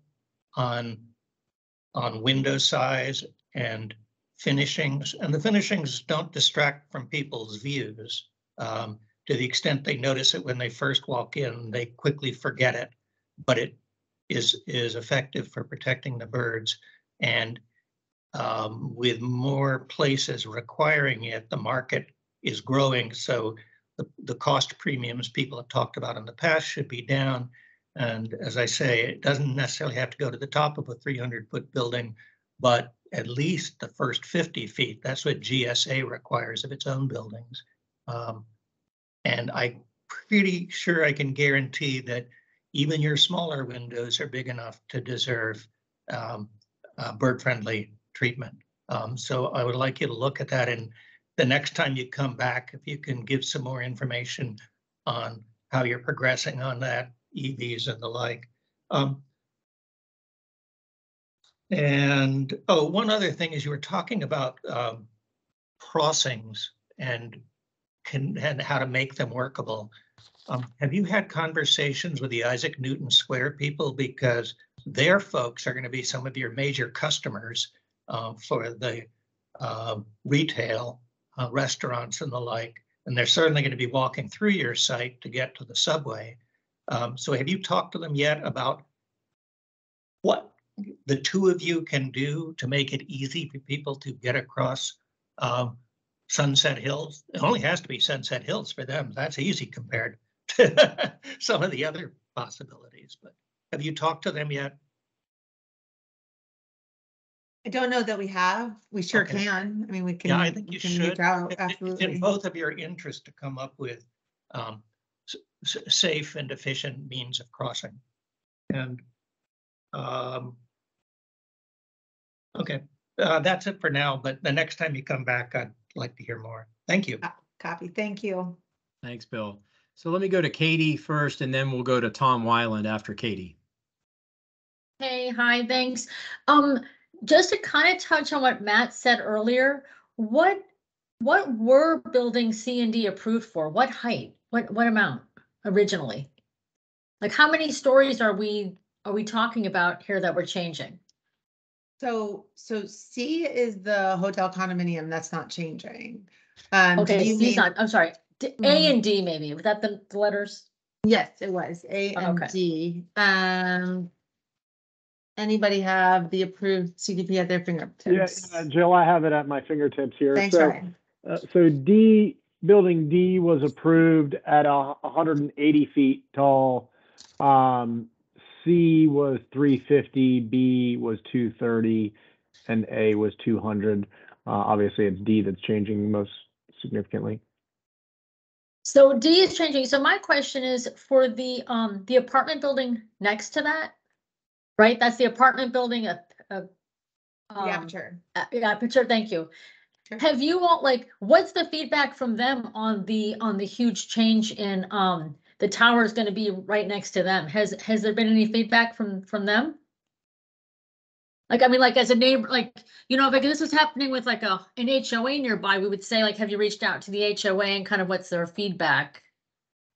on window size and finishings, and the finishings don't distract from people's views. To the extent they notice it when they first walk in, they quickly forget it, but it is effective for protecting the birds. And with more places requiring it, the market is growing. So the cost premiums people have talked about in the past should be down. And as I say, it doesn't necessarily have to go to the top of a 300-foot building, but at least the first 50 feet. That's what GSA requires of its own buildings. And I'm pretty sure I can guarantee that even your smaller windows are big enough to deserve bird-friendly treatment. So I would like you to look at that, and the next time you come back, if you can give some more information on how you're progressing on that, EVs and the like. And one other thing is you were talking about crossings and how to make them workable. Have you had conversations with the Isaac Newton Square people? Because their folks are going to be some of your major customers for the retail, restaurants and the like. And they're certainly going to be walking through your site to get to the subway. So have you talked to them yet about what the two of you can do to make it easy for people to get across Sunset Hills? It only has to be Sunset Hills for them. That's easy compared to some of the other possibilities. But have you talked to them yet? I don't know that we have. We sure Okay. can. I mean, we can. Yeah, I think you can should. reach out. It's Absolutely. in both of your interests to come up with safe and efficient means of crossing. And okay, that's it for now. But the next time you come back, I'd like to hear more. Thank you. Copy. Thank you. Thanks, Bill. So let me go to Katie first, and then we'll go to Tom Weiland after Katie. Hey, hi, thanks. Just to kind of touch on what Matt said earlier, what were buildings C and D approved for? What height? What amount originally? Like how many stories are we talking about here that we're changing? So C is the hotel condominium. That's not changing. Okay, C's not. I'm sorry. A and D maybe. Was that the letters? Yes, it was A and D. Anybody have the approved CDP at their fingertips? Yeah, Jill, I have it at my fingertips here. Thanks, so, Ryan. So building D was approved at 180 feet tall. C was 350, B was 230, and A was 200. Obviously, it's D that's changing most significantly. So D is changing. So my question is for the apartment building next to that, right? That's the apartment building. The Aperture. Aperture. Thank you. Sure. Have you all what's the feedback from them on the huge change in the tower is going to be right next to them? Has there been any feedback from them? Like, I mean, like as a neighbor, like, you know, if this was happening with like an HOA nearby, we would say like, have you reached out to the HOA and kind of what's their feedback?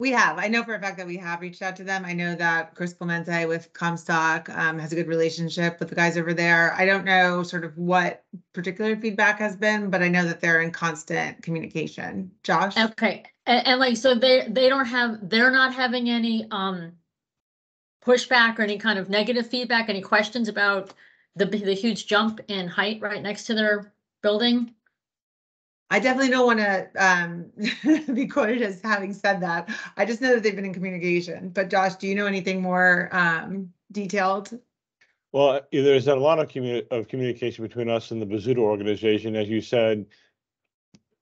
We have. I know for a fact that we have reached out to them. I know that Chris Clemente with Comstock has a good relationship with the guys over there. I don't know sort of what particular feedback has been, but I know that they're in constant communication. Josh? Okay. And like, so they're not having any pushback or any kind of negative feedback, any questions about the huge jump in height right next to their building? I definitely don't want to be quoted as having said that. I just know that they've been in communication. But Josh, do you know anything more detailed? Well, there's a lot of communication between us and the Bazzuto organization. As you said,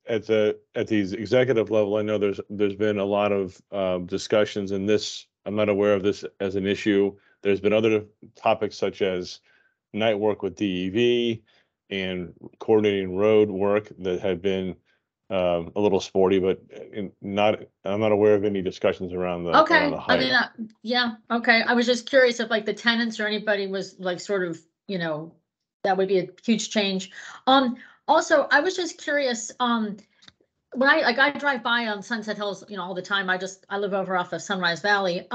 at the executive level, I know there's been a lot of discussions, and this, I'm not aware of this as an issue. There's been other topics such as night work with DEV and coordinating road work that have been a little sporty, but I'm not aware of any discussions around the okay. around the height. I mean, yeah, okay. I was just curious if like the tenants or anybody was like sort of, you know, that would be a huge change. Also, I was just curious, when I drive by on Sunset Hills, you know, all the time. I live over off of Sunrise Valley.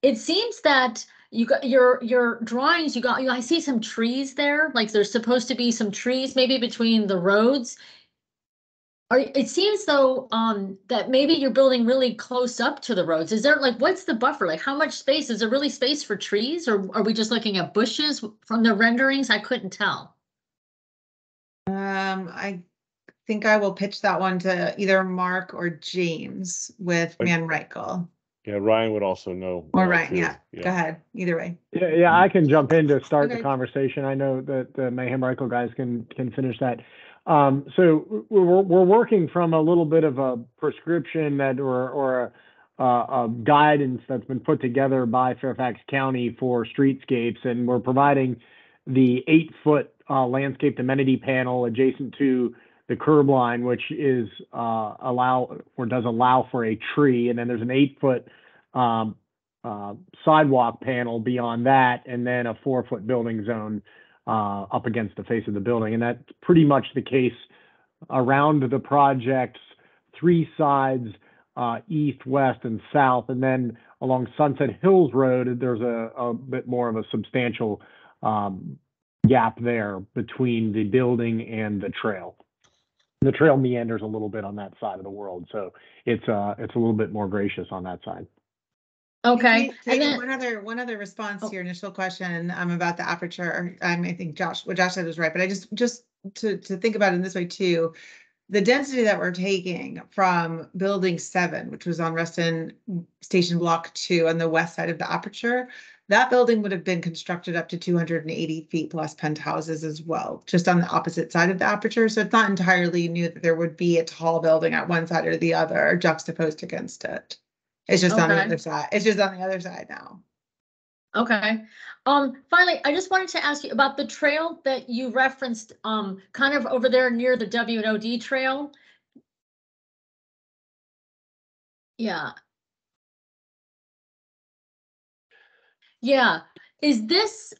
It seems that you got your drawings, I see some trees there, like there's supposed to be some trees maybe between the roads. It seems though that maybe you're building really close up to the roads. Is there like, what's the buffer? Like how much space? Is there really space for trees, or are we just looking at bushes from the renderings? I couldn't tell. I think I will pitch that one to either Mark or James with Man Reichel. Yeah, Ryan would also know. Or Ryan, yeah. Go ahead. Either way. Yeah, I can jump in to start the conversation. I know that the Mayhem Reichel guys can finish that. So we're working from a little bit of a prescription that or a guidance that's been put together by Fairfax County for streetscapes, and we're providing the 8-foot landscaped amenity panel adjacent to the curb line, which is does allow for a tree, and then there's an 8-foot sidewalk panel beyond that, and then a 4-foot building zone up against the face of the building. And that's pretty much the case around the project's 3 sides, east, west, and south. And then along Sunset Hills Road, there's a bit more of a substantial gap there between the building and the trail. The trail meanders a little bit on that side of the world, so it's a little bit more gracious on that side. Okay. Katie, And then, one other response to your initial question about the aperture. I think what Josh said was right, but I just to think about it in this way too. The density that we're taking from building 7, which was on Reston Station Block 2 on the west side of the aperture, that building would have been constructed up to 280 feet plus penthouses as well, just on the opposite side of the aperture. So it's not entirely new that there would be a tall building at one side or the other juxtaposed against it. It's just on the other side. It's just on the other side now. okay. Finally, I just wanted to ask you about the trail that you referenced, kind of over there near the W&OD trail. Yeah. Yeah. Is this,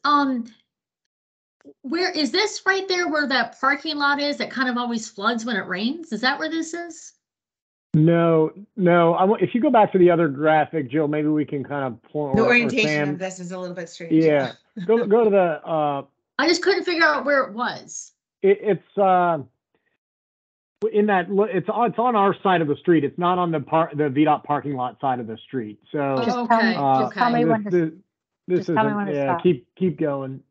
where is this right there where that parking lot is that kind of always floods when it rains? Is that where this is? No. If you go back to the other graphic, Jill, maybe we can kind of point. The orientation of this is a little bit strange. Yeah. go to the. I just couldn't figure out where it was. It's in that. It's on our side of the street. It's not on the VDOT parking lot side of the street. So Okay. Tell me when to. This is keep going.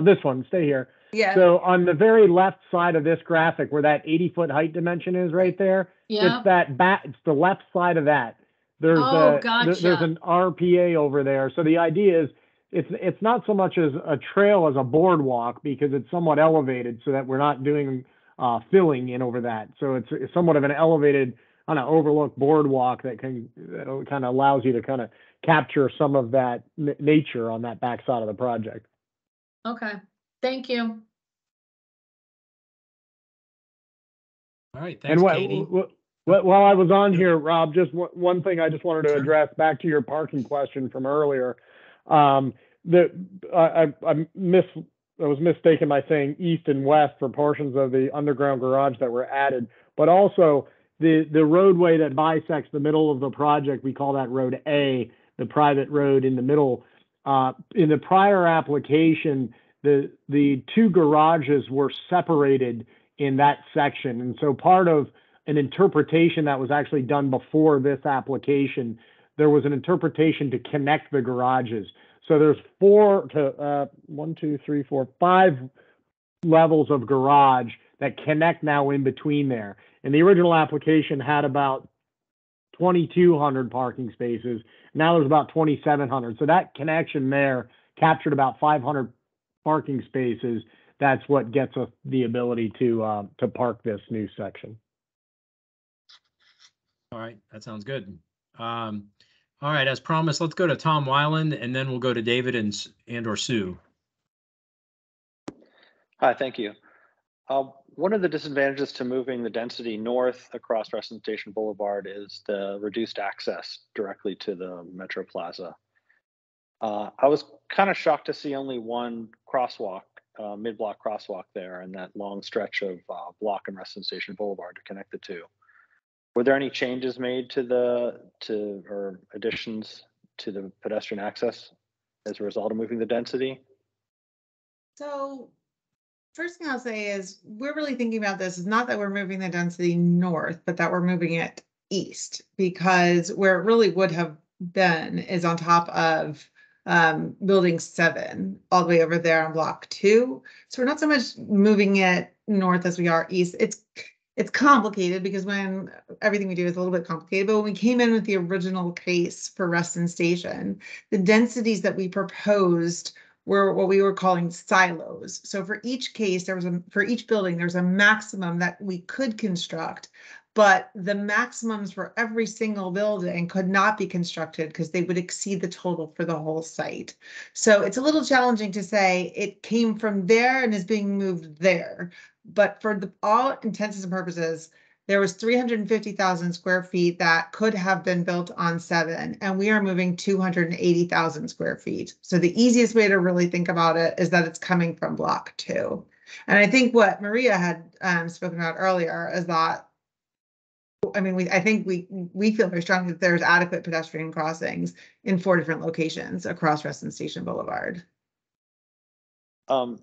This one, stay here. Yeah. So on the very left side of this graphic, where that 80-foot height dimension is right there, Yeah. it's the left side of that. There's gotcha. there's an RPA over there. So the idea is it's not so much as a trail as a boardwalk, because it's somewhat elevated, so that we're not doing filling in over that. So it's somewhat of an elevated kind of overlook boardwalk that kind of allows you to kind of capture some of that nature on that back side of the project. Okay. Thank you. All right, thanks, Katie. While I was on here, Rob, just one thing I just wanted to address back to your parking question from earlier. I was mistaken by saying east and west for portions of the underground garage that were added, but also the roadway that bisects the middle of the project, we call that Road A, the private road in the middle. In the prior application, the 2 garages were separated in that section. And so part of an interpretation that was actually done before this application, there was an interpretation to connect the garages. So there's 5 levels of garage that connect now in between there. And the original application had about 2,200 parking spaces. Now there's about 2,700. So that connection there captured about 500 parking spaces. That's what gets us the ability to park this new section. All right, that sounds good. All right, as promised, let's go to Tom Weiland, and then we'll go to David and or Sue. Hi, thank you. One of the disadvantages to moving the density north across Reston Station Boulevard is the reduced access directly to the Metro Plaza. I was kind of shocked to see only one crosswalk, mid-block crosswalk there, and that long stretch of block and Reston Station Boulevard to connect the two. Were there any changes made or additions to the pedestrian access as a result of moving the density? So first thing I'll say is we're really thinking about this is not that we're moving the density north, but that we're moving it east, because where it really would have been is on top of building 7 all the way over there on block 2. So we're not so much moving it north as we are east. It's complicated because when everything we do is a little bit complicated, but when we came in with the original case for Reston Station, the densities that we proposed were what we were calling silos. So for each case, for each building, there's a maximum that we could construct, but the maximums for every single building could not be constructed because they would exceed the total for the whole site. So it's a little challenging to say it came from there and is being moved there. But for all intents and purposes, there was 350,000 square feet that could have been built on 7, and we are moving 280,000 square feet. So the easiest way to really think about it is that it's coming from block 2. And I think what Maria had spoken about earlier is that, I mean, I think we feel very strongly that there's adequate pedestrian crossings in 4 different locations across Reston Station Boulevard. So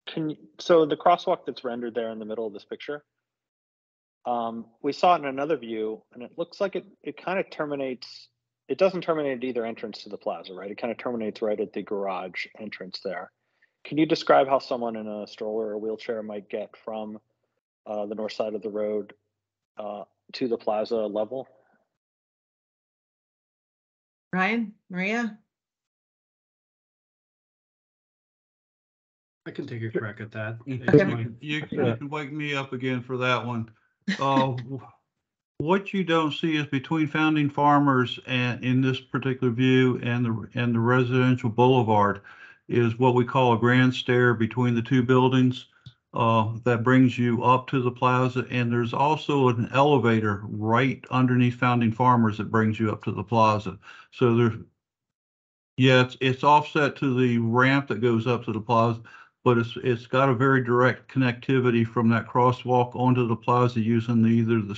the crosswalk that's rendered there in the middle of this picture, we saw it in another view, and it looks like it kind of terminates. It doesn't terminate at either entrance to the plaza, right? It kind of terminates right at the garage entrance there. Can you describe how someone in a stroller or wheelchair might get from the north side of the road to the plaza level? Ryan, Maria? I can take a crack at that. You can wake me up again for that one. What you don't see is between Founding Farmers and in this particular view and the residential boulevard is what we call a grand stair between the 2 buildings that brings you up to the plaza. And there's also an elevator right underneath Founding Farmers that brings you up to the plaza. So it's offset to the ramp that goes up to the plaza, but it's got a very direct connectivity from that crosswalk onto the plaza using either the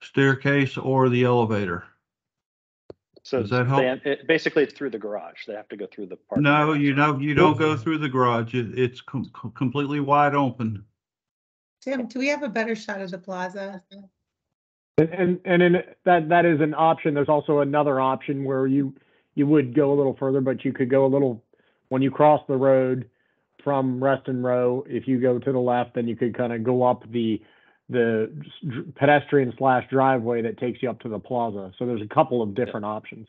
staircase or the elevator. So does that help? Basically, it's through the garage. They have to go through the parking. No, you don't go through the garage. It's completely wide open. Tim, do we have a better shot of the plaza? And in that is an option. There's also another option where you would go a little further, but you could go a little when you cross the road from Reston Row. If you go to the left, then you could kind of go up the pedestrian / driveway that takes you up to the plaza. So there's a couple of different options.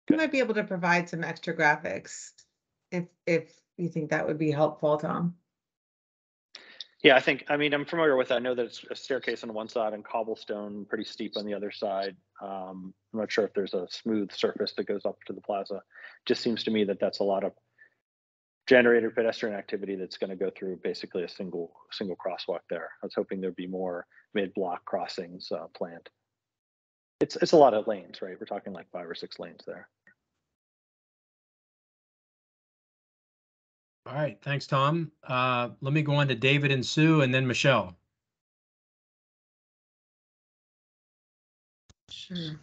You might be able to provide some extra graphics if you think that would be helpful, Tom. Yeah, I mean, I'm familiar with that. I know that it's a staircase on one side and cobblestone, pretty steep on the other side. I'm not sure if there's a smooth surface that goes up to the plaza. Just seems to me that that's a lot of generated pedestrian activity that's going to go through basically a single crosswalk there. I was hoping there'd be more mid-block crossings planned. It's a lot of lanes, right? We're talking like 5 or 6 lanes there. All right, thanks, Tom. Let me go on to David and Sue and then Michelle. Sure.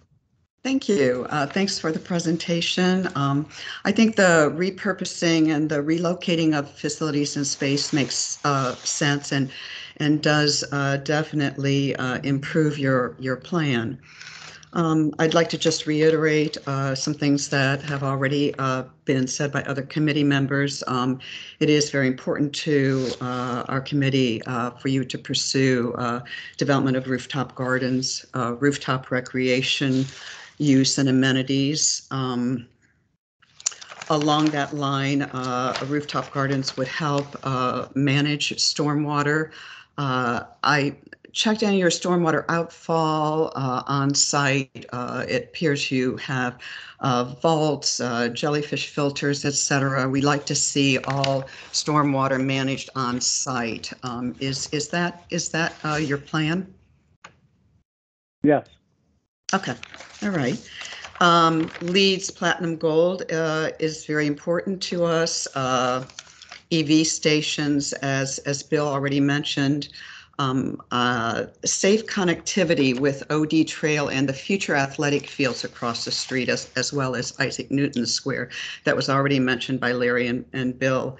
Thank you. Thanks for the presentation. I think the repurposing and the relocating of facilities and space makes sense and does definitely improve your plan. I'd like to just reiterate some things that have already been said by other committee members. It is very important to our committee for you to pursue development of rooftop gardens, rooftop recreation, use and amenities. Along that line, rooftop gardens would help manage stormwater. I checked on your stormwater outfall on site. It appears you have vaults, jellyfish filters, etc. We like to see all stormwater managed on site. Is that your plan? Yes. Okay. All right. LEED's Platinum Gold is very important to us. EV stations, as Bill already mentioned. Safe connectivity with OD Trail and the future athletic fields across the street, as well as Isaac Newton Square, that was already mentioned by Larry and Bill,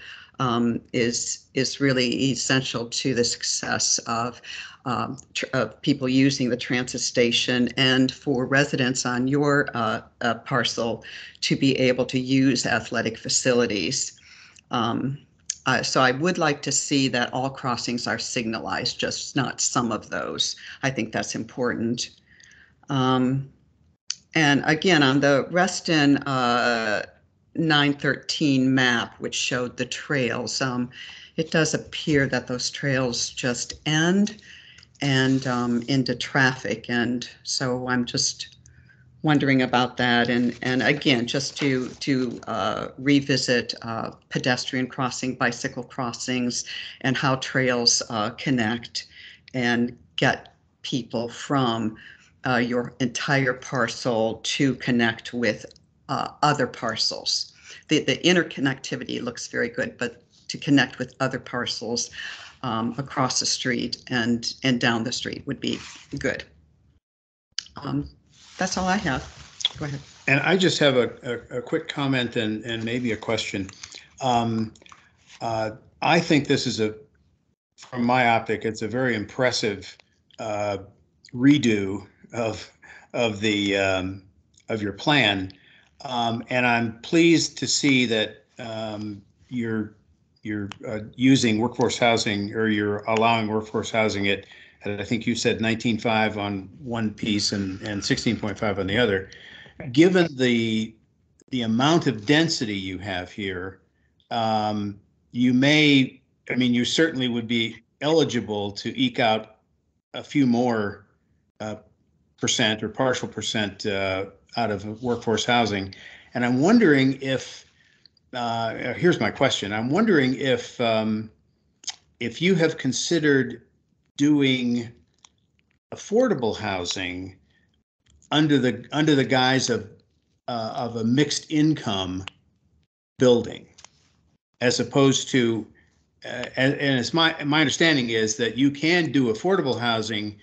is really essential to the success of people using the transit station and for residents on your parcel to be able to use athletic facilities. So I would like to see that all crossings are signalized, just not some of those. I think that's important. And again, on the Reston 913 map, which showed the trails, it does appear that those trails just end and into traffic. And so I'm just wondering about that. And again, just to revisit pedestrian crossing, bicycle crossings, and how trails connect and get people from your entire parcel to connect with other parcels. The interconnectivity looks very good, but to connect with other parcels across the street and down the street would be good. That's all I have. Go ahead. And I just have a quick comment and maybe a question. I think this is from my optic, it's a very impressive redo of your plan, and I'm pleased to see that you're using workforce housing, or you're allowing workforce housing at I think you said 19.5 on one piece and 16.5 on the other. Given the amount of density you have here, you certainly would be eligible to eke out a few more percent or partial percent out of workforce housing. And I'm wondering if, here's my question. I'm wondering if you have considered doing affordable housing under the guise of a mixed income building, as opposed to, and it's my understanding is that you can do affordable housing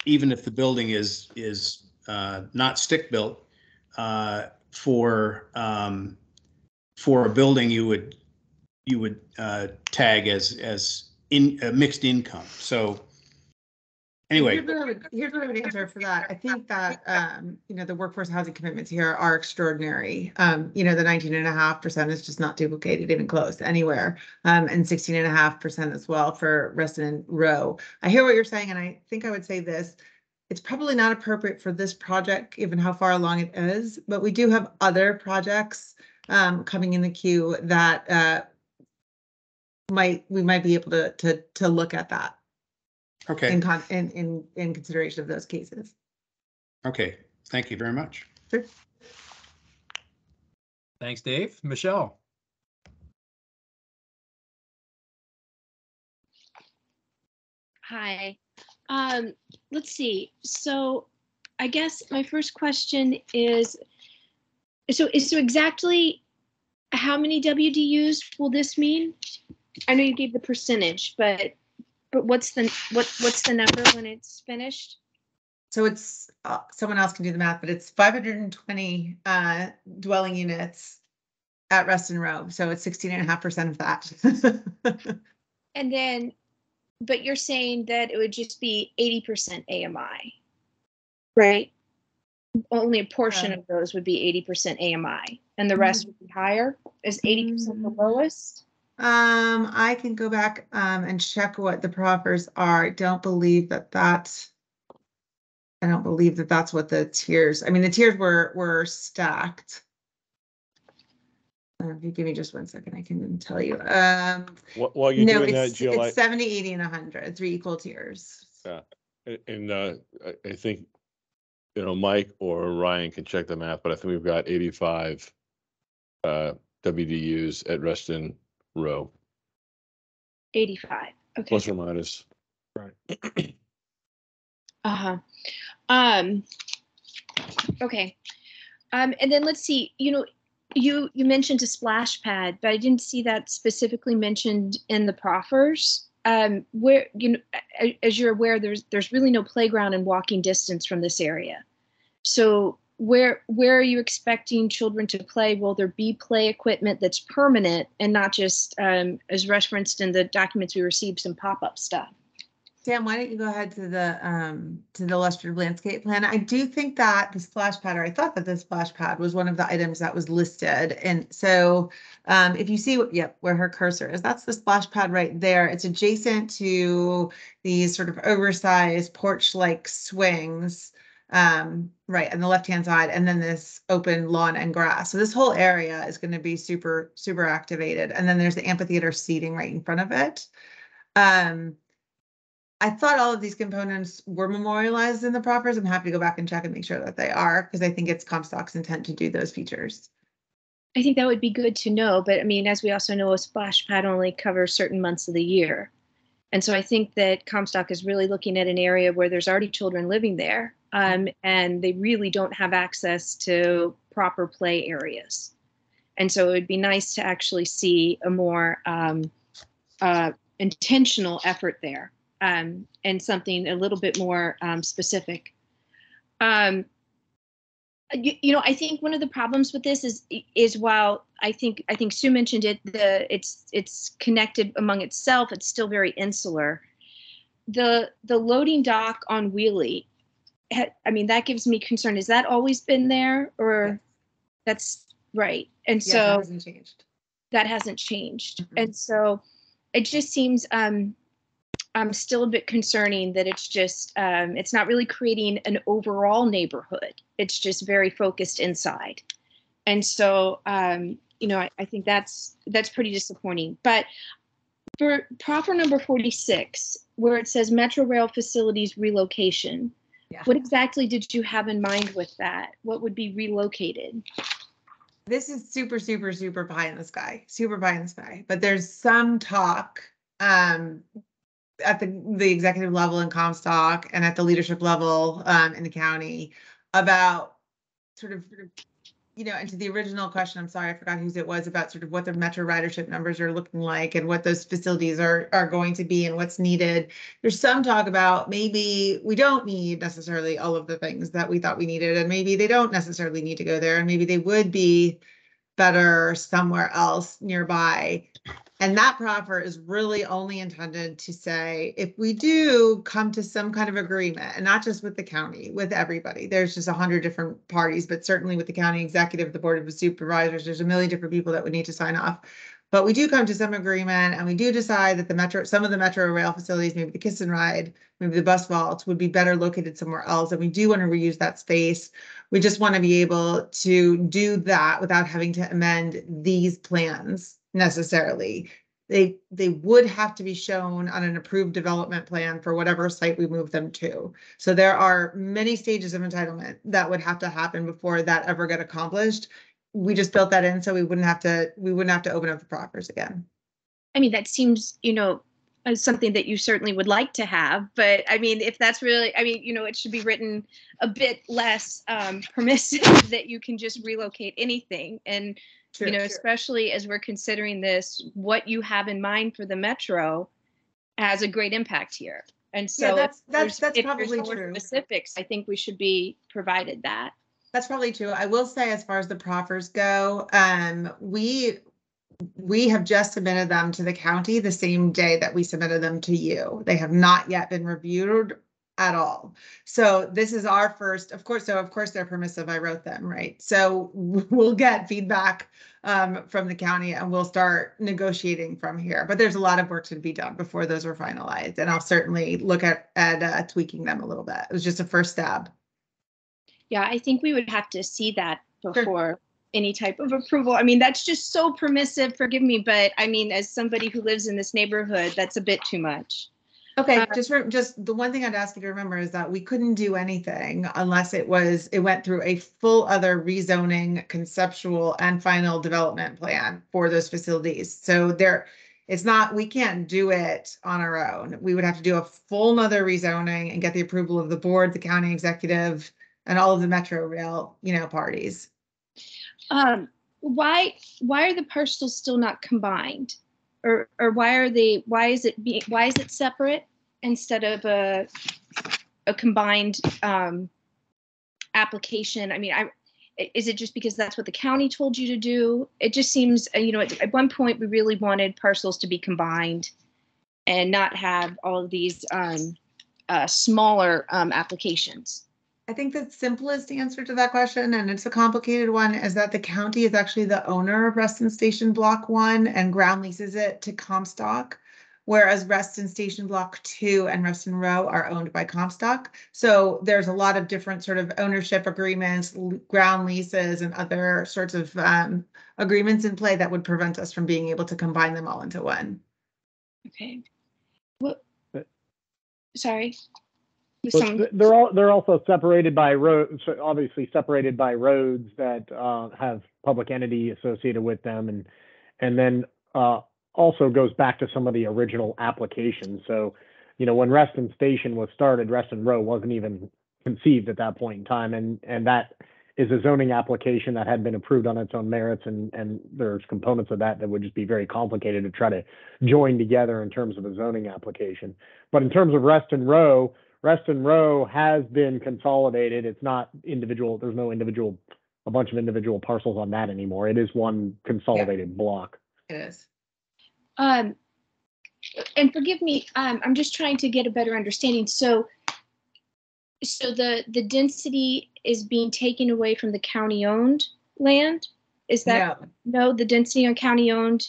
even if the building is not stick built, for a building you would tag as mixed income. So anyway, here's what I would answer for that. I think that the workforce housing commitments here are extraordinary. The 19.5% is just not duplicated even close anywhere, and 16.5% as well for Reston Row. I hear what you're saying, and I think I would say this: it's probably not appropriate for this project, given how far along it is. But we do have other projects coming in the queue that we might be able to look at that. Okay. In consideration of those cases. Okay, thank you very much. Sure. Thanks, Dave. Michelle. Hi. Let's see. So I guess my first question is, so exactly how many WDUs will this mean? I know you gave the percentage, but what's the number when it's finished? So it's someone else can do the math, but it's 520 dwelling units at Reston Row. So it's 16.5% of that. And then, but you're saying that it would just be 80% AMI, right? Only a portion of those would be 80% AMI, and the rest would be higher. Is 80% the lowest? I can go back and check what the proffers are. I don't believe that that's what the tiers. I mean, the tiers were stacked. If you give me just 1 second, I can tell you. While you're doing that, Jill, it's 70, 80, and 100, 3 equal tiers. Yeah, and I think Mike or Ryan can check the math, but I think we've got 85 WDUs at Reston Row. 85. Okay. Plus or minus. Right. Okay. And then let's see. You mentioned a splash pad, but I didn't see that specifically mentioned in the proffers. Where as you're aware, there's really no playground in walking distance from this area. So where are you expecting children to play? Will there be play equipment that's permanent and not just, as referenced in the documents we received, some pop-up stuff? Sam, why don't you go ahead to the illustrative landscape plan? I do think that the splash pad, or I thought that the splash pad was one of the items that was listed. And so if you see where her cursor is, that's the splash pad right there. It's adjacent to these sort of oversized porch-like swings. right on the left-hand side, and then this open lawn and grass. So this whole area is going to be super, super activated. And then there's the amphitheater seating right in front of it. I thought all of these components were memorialized in the proffers. I'm happy to go back and check and make sure that they are, because I think it's Comstock's intent to do those features. I think that would be good to know, but I mean, as we also know, a splash pad only covers certain months of the year. And so I think that Comstock is really looking at an area where there's already children living there, and they really don't have access to proper play areas. And so it would be nice to actually see a more intentional effort there, and something a little bit more specific. You know, I think one of the problems with this is while I think Sue mentioned it, it's connected among itself, it's still very insular. The loading dock on Wheelie, I mean, that gives me concern. Has that always been there, or? Yes. That's right. And so that hasn't changed. That hasn't changed. Mm-hmm. And so it just seems still a bit concerning that it's just, it's not really creating an overall neighborhood. It's just very focused inside. And so, you know, I think that's pretty disappointing. But for proffer number 46, where it says Metro Rail facilities relocation, what exactly did you have in mind with that? What would be relocated? This is super, super, super pie in the sky, super pie in the sky. But there's some talk at the executive level in Comstock and at the leadership level in the county about sort of, you know, and to the original question, I'm sorry, I forgot whose it was, about sort of what the metro ridership numbers are looking like and what those facilities are going to be and what's needed. There's some talk about maybe we don't need necessarily all of the things that we thought we needed, and maybe they don't necessarily need to go there, and maybe they would be better somewhere else nearby. And that proffer is really only intended to say, if we do come to some kind of agreement, and not just with the county, with everybody, there's just 100 different parties, but certainly with the county executive, the board of supervisors, there's a million different people that would need to sign off. But we do come to some agreement, and we do decide that some of the metro rail facilities, maybe the kiss and ride, maybe the bus vaults, would be better located somewhere else. And we do want to reuse that space. We just want to be able to do that without having to amend these plans necessarily. They would have to be shown on an approved development plan for whatever site we move them to. So there are many stages of entitlement that would have to happen before that ever got accomplished. We just built that in so we wouldn't have to open up the proffers again. I mean, that seems, you know, something that you certainly would like to have, but I mean, if that's really, I mean, you know, it should be written a bit less permissive that you can just relocate anything. And you know, especially as we're considering this, what you have in mind for the metro has a great impact here. And so that's probably true. Specifics, I think we should be provided that. That's probably true. I will say, as far as the proffers go, we have just submitted them to the county the same day that we submitted them to you. They have not yet been reviewed at all. So this is our first, of course they're permissive. I wrote them, right? So we'll get feedback from the county and we'll start negotiating from here. But there's a lot of work to be done before those are finalized. And I'll certainly look at tweaking them a little bit. It was just a first stab. Yeah, I think we would have to see that before any type of approval. I mean, that's just so permissive, forgive me, but I mean, as somebody who lives in this neighborhood, that's a bit too much. Okay, just the one thing I'd ask you to remember is that we couldn't do anything unless it went through a full other rezoning, conceptual, and final development plan for those facilities. So we can't do it on our own. We would have to do a full nother rezoning and get the approval of the board, the county executive, and all of the Metro Rail, you know, parties. Why are the parcels still not combined? Or why is it separate instead of a combined application? I mean, is it just because that's what the county told you to do? It just seems, you know, at one point we really wanted parcels to be combined and not have all of these smaller applications. I think the simplest answer to that question, and it's a complicated one, is that the county is actually the owner of Reston Station Block 1 and ground leases it to Comstock. whereas Reston Station Block 2 and Reston Row are owned by Comstock. So there's a lot of different sort of ownership agreements, ground leases, and other sorts of agreements in play that would prevent us from being able to combine them all into one. Okay. What? Sorry. But they're also separated by roads, obviously separated by roads that have public entity associated with them, and then also goes back to some of the original applications. So, you know, when Reston Station was started, Reston Row wasn't even conceived at that point in time, and that is a zoning application that had been approved on its own merits, and there's components of that would just be very complicated to try to join together in terms of a zoning application. But in terms of Reston Row has been consolidated. It's not individual. There's no individual, a bunch of individual parcels on that anymore. It is one consolidated block. It is. And forgive me, I'm just trying to get a better understanding. So the density is being taken away from the county-owned land? Is that no, the density on county-owned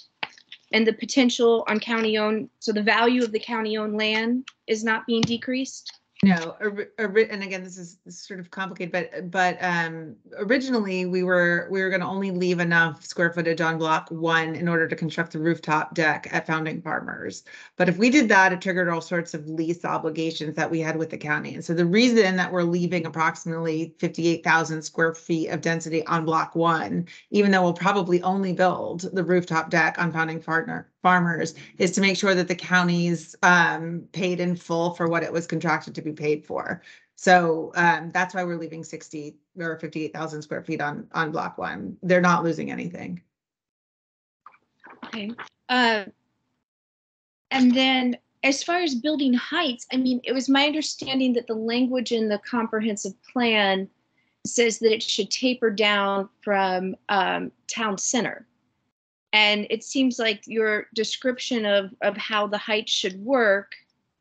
and the potential on county-owned, so the value of the county-owned land is not being decreased? No, and again, this is sort of complicated, but originally we were going to only leave enough square footage on block 1 in order to construct the rooftop deck at Founding Farmers. But if we did that, it triggered all sorts of lease obligations that we had with the county. And so the reason that we're leaving approximately 58,000 square feet of density on block 1, even though we'll probably only build the rooftop deck on Founding Farmers, is to make sure that the county's paid in full for what it was contracted to be paid for. So that's why we're leaving 60 or 58,000 square feet on block 1. They're not losing anything. Okay. And then as far as building heights, I mean, it was my understanding that the language in the comprehensive plan says that it should taper down from town center. And it seems like your description of how the height should work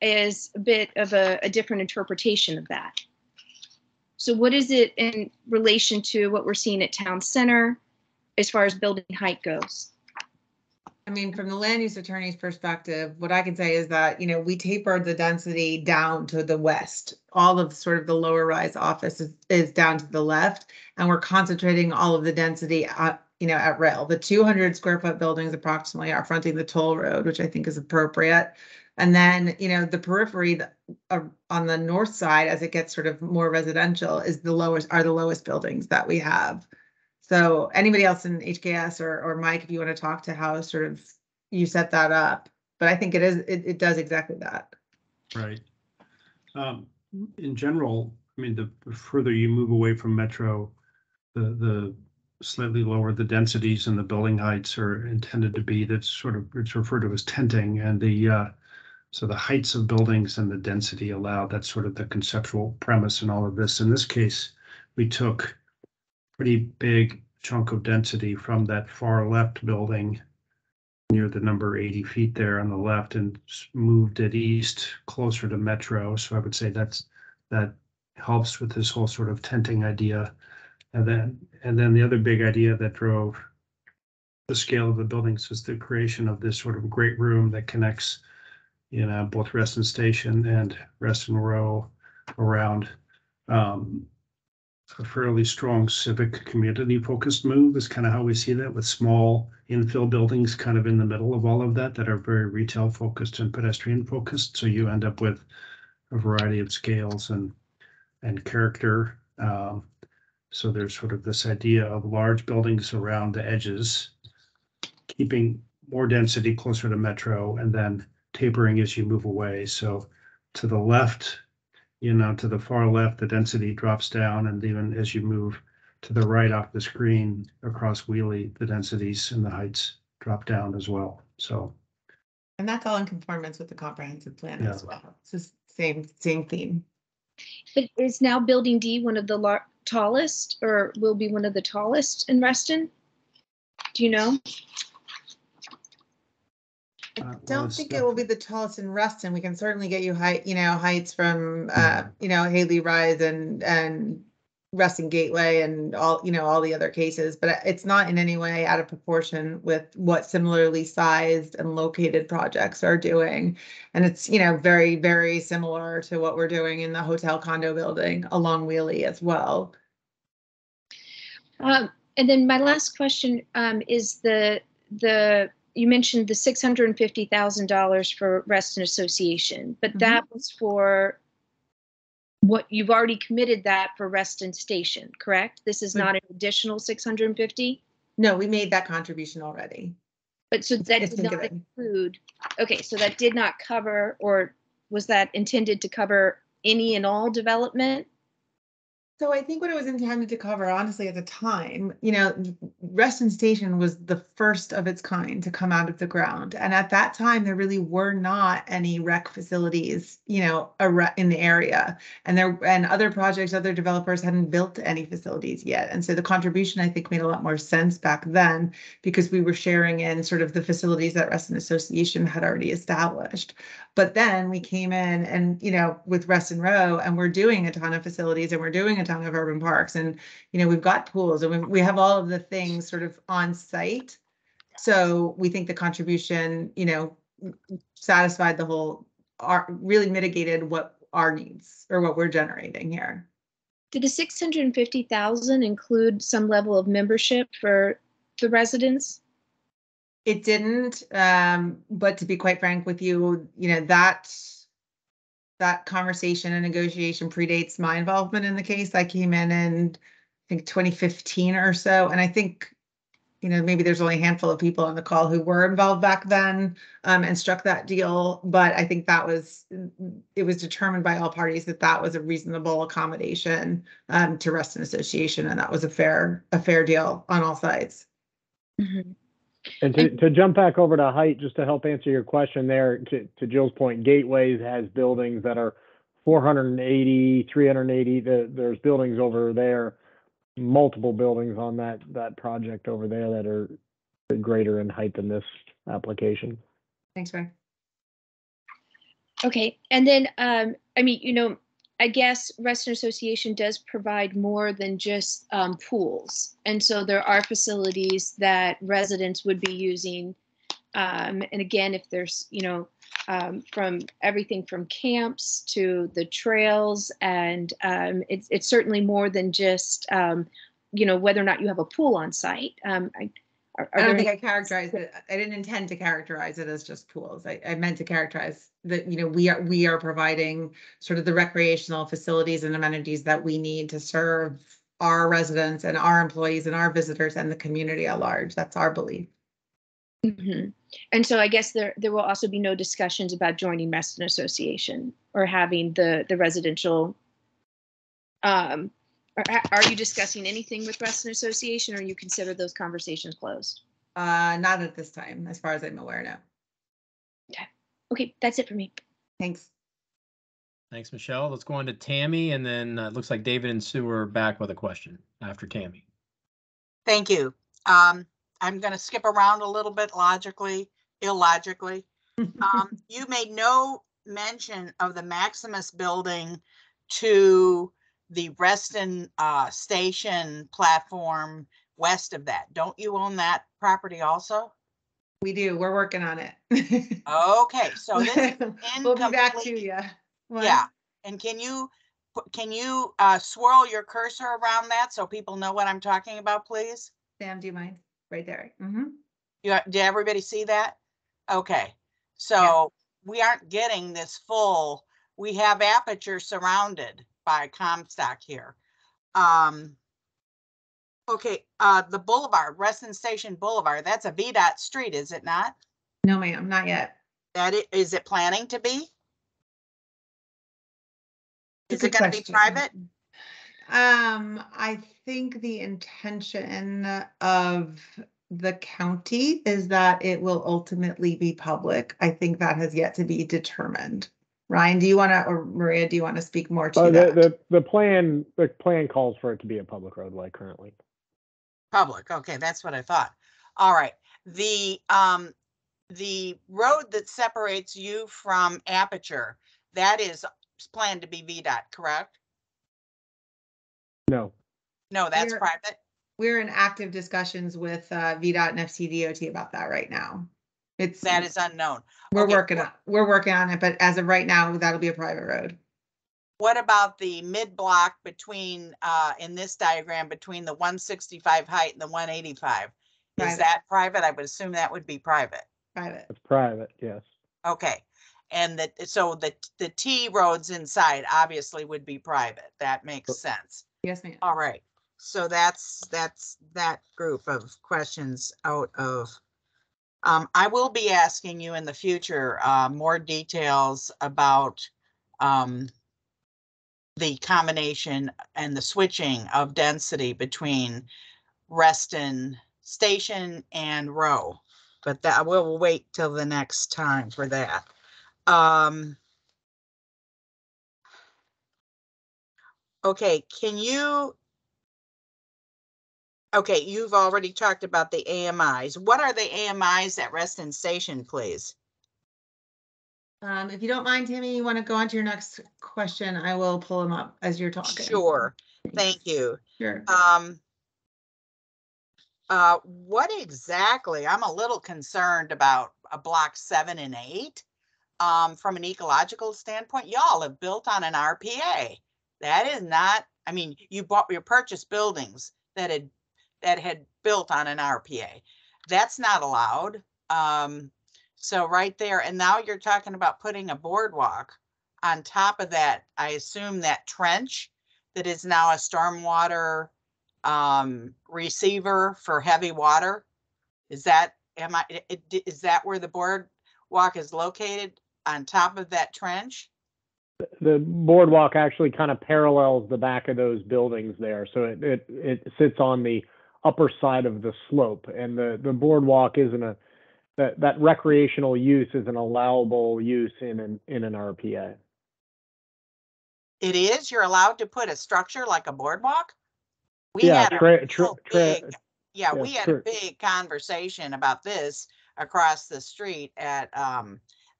is a bit of a different interpretation of that. So what is it in relation to what we're seeing at town center as far as building height goes? I mean, from the land use attorney's perspective, what I can say is that, you know, we tapered the density down to the west. All of sort of the lower rise office is down to the left, and we're concentrating all of the density at, you know, at rail. The 200 square foot buildings approximately are fronting the toll road, which I think is appropriate. And then, you know, the periphery on the north side, as it gets sort of more residential, are the lowest buildings that we have. So anybody else in HKS or Mike, if you want to talk to how sort of you set that up, but I think it does exactly that. Right. In general, I mean, the further you move away from metro, the slightly lower the densities and the building heights are intended to be. That's sort of, it's referred to as tenting, and so the heights of buildings and the density allowed. That's sort of the conceptual premise in all of this. In this case, we took pretty big chunk of density from that far left building near the number 80 feet there on the left and moved it east closer to metro. So I would say that helps with this whole sort of tenting idea. And then the other big idea that drove the scale of the buildings was the creation of this sort of great room that connects, you know, both Reston Station and Reston Row around a fairly strong civic community focused move is kind of how we see that, with small infill buildings kind of in the middle of all of that are very retail focused and pedestrian focused. So you end up with a variety of scales and character. So there's sort of this idea of large buildings around the edges, keeping more density closer to metro, and then tapering as you move away. So to the left, you know, to the far left, the density drops down, and even as you move to the right off the screen across Wheelie, the densities and the heights drop down as well. So, and that's all in conformance with the comprehensive plan Yeah. as well. It's the same theme. But is now Building D one of the tallest, or will be one of the tallest in Reston? Do you know? I don't think it will be the tallest in Reston. We can certainly get you heights from, you know, Haley Rise and Reston Gateway and all, all the other cases, but it's not in any way out of proportion with what similarly sized and located projects are doing. And it's, very, very similar to what we're doing in the hotel condo building along Wheelie as well. And then my last question is you mentioned the $650,000 for Reston Association, but that was for what you've already committed that for Reston Station, correct? This is not an additional 650? No, we made that contribution already. But so that did not include, okay, so that did not cover, or was that intended to cover any and all development? So I think what it was intended to cover, honestly, at the time, Reston Station was the first of its kind to come out of the ground. And at that time, there really were not any rec facilities, in the area. And other projects, other developers hadn't built any facilities yet. And so the contribution, I think, made a lot more sense back then because we were sharing in sort of the facilities that Reston Association had already established. But then we came in and, with Reston Row, and we're doing a ton of facilities and we're doing a ton of urban parks, and, we've got pools and we have all of the things sort of on site. So we think the contribution, satisfied the whole, really mitigated what our needs or what we're generating here. Did the 650,000 include some level of membership for the residents? It didn't, but to be quite frank with you, that conversation and negotiation predates my involvement in the case. I came in I think 2015 or so, and I think, maybe there's only a handful of people on the call who were involved back then and struck that deal. But I think it was determined by all parties that was a reasonable accommodation to Reston Association, and that was a fair deal on all sides. Mm-hmm. And to jump back over to height, just to help answer your question there, to Jill's point, Gateways has buildings that are 480, 380. There's buildings over there, multiple buildings on that project over there that are greater in height than this application. Thanks, Ray. Okay, and then, I guess Reston Association does provide more than just pools. And so there are facilities that residents would be using. And again, if there's, from everything from camps to the trails, and it's certainly more than just, whether or not you have a pool on site. I don't think I characterized it. I didn't intend to characterize it as just pools. I meant to characterize that, we are providing sort of the recreational facilities and amenities that we need to serve our residents and our employees and our visitors and the community at large. That's our belief. Mm-hmm. And so I guess there will also be no discussions about joining Reston Association or having the residential. Are you discussing anything with Reston Association, or you consider those conversations closed? Not at this time, as far as I'm aware now. Okay, that's it for me. Thanks. Thanks, Michelle. Let's go on to Tammy, and then it looks like David and Sue are back with a question after Tammy. Thank you. I'm going to skip around a little bit illogically. You made no mention of the Maximus building to the Reston Station platform west of that. Don't you own that property also? We do. We're working on it. Okay, so this is we'll be back to you. Yeah, and can you swirl your cursor around that so people know what I'm talking about, please? Sam, do you mind? Right there. Mm-hmm. Did everybody see that? Okay, so we aren't getting this full. We have aperture surrounded by Comstock here. Okay, the boulevard, Reston Station Boulevard, that's a VDOT street, is it not? No, ma'am, not yet. Is it planning to be? Is it going to be private? I think the intention of the county is that it will ultimately be public. I think that has yet to be determined. Ryan, do you want to, or Maria, do you want to speak more to that? The plan calls for it to be a public roadway currently. Public, okay, that's what I thought. All right, the road that separates you from Aperture, that is planned to be VDOT, correct? No. No, that's We're- private. We're in active discussions with VDOT and FCDOT about that right now. That is unknown. We're Okay, working on it, but as of right now, that'll be a private road. What about the mid-block between, in this diagram, between the 165 height and the 185? Is Private. that private? I would assume that would be private. Private. It's private, yes. Okay. And so the T roads inside obviously would be private. That makes sense. Yes, ma'am. All right. So that's that group of questions out of. I will be asking you in the future more details about the combination and the switching of density between Reston Station and Row, but that we'll wait till the next time for that. Okay, okay, you've already talked about the AMIs. What are the AMIs at Reston Station, please? If you don't mind, Tammy, you want to go on to your next question? I will pull them up as you're talking. Sure. Thank you. Sure. What exactly, I'm a little concerned about block 7 and 8. From an ecological standpoint, y'all have built on an RPA. That is not, I mean, you purchased buildings that had built on an RPA. That's not allowed. So right there, and now you're talking about putting a boardwalk on top of that. I assume that trench that is now a stormwater receiver for heavy water. Is that where the boardwalk is located, on top of that trench? The boardwalk actually kind of parallels the back of those buildings there. So it sits on the upper side of the slope, and the boardwalk isn't that recreational use is an allowable use in an RPA. It is? You're allowed to put a structure like a boardwalk? We Yeah, had a we had a big conversation about this across the street at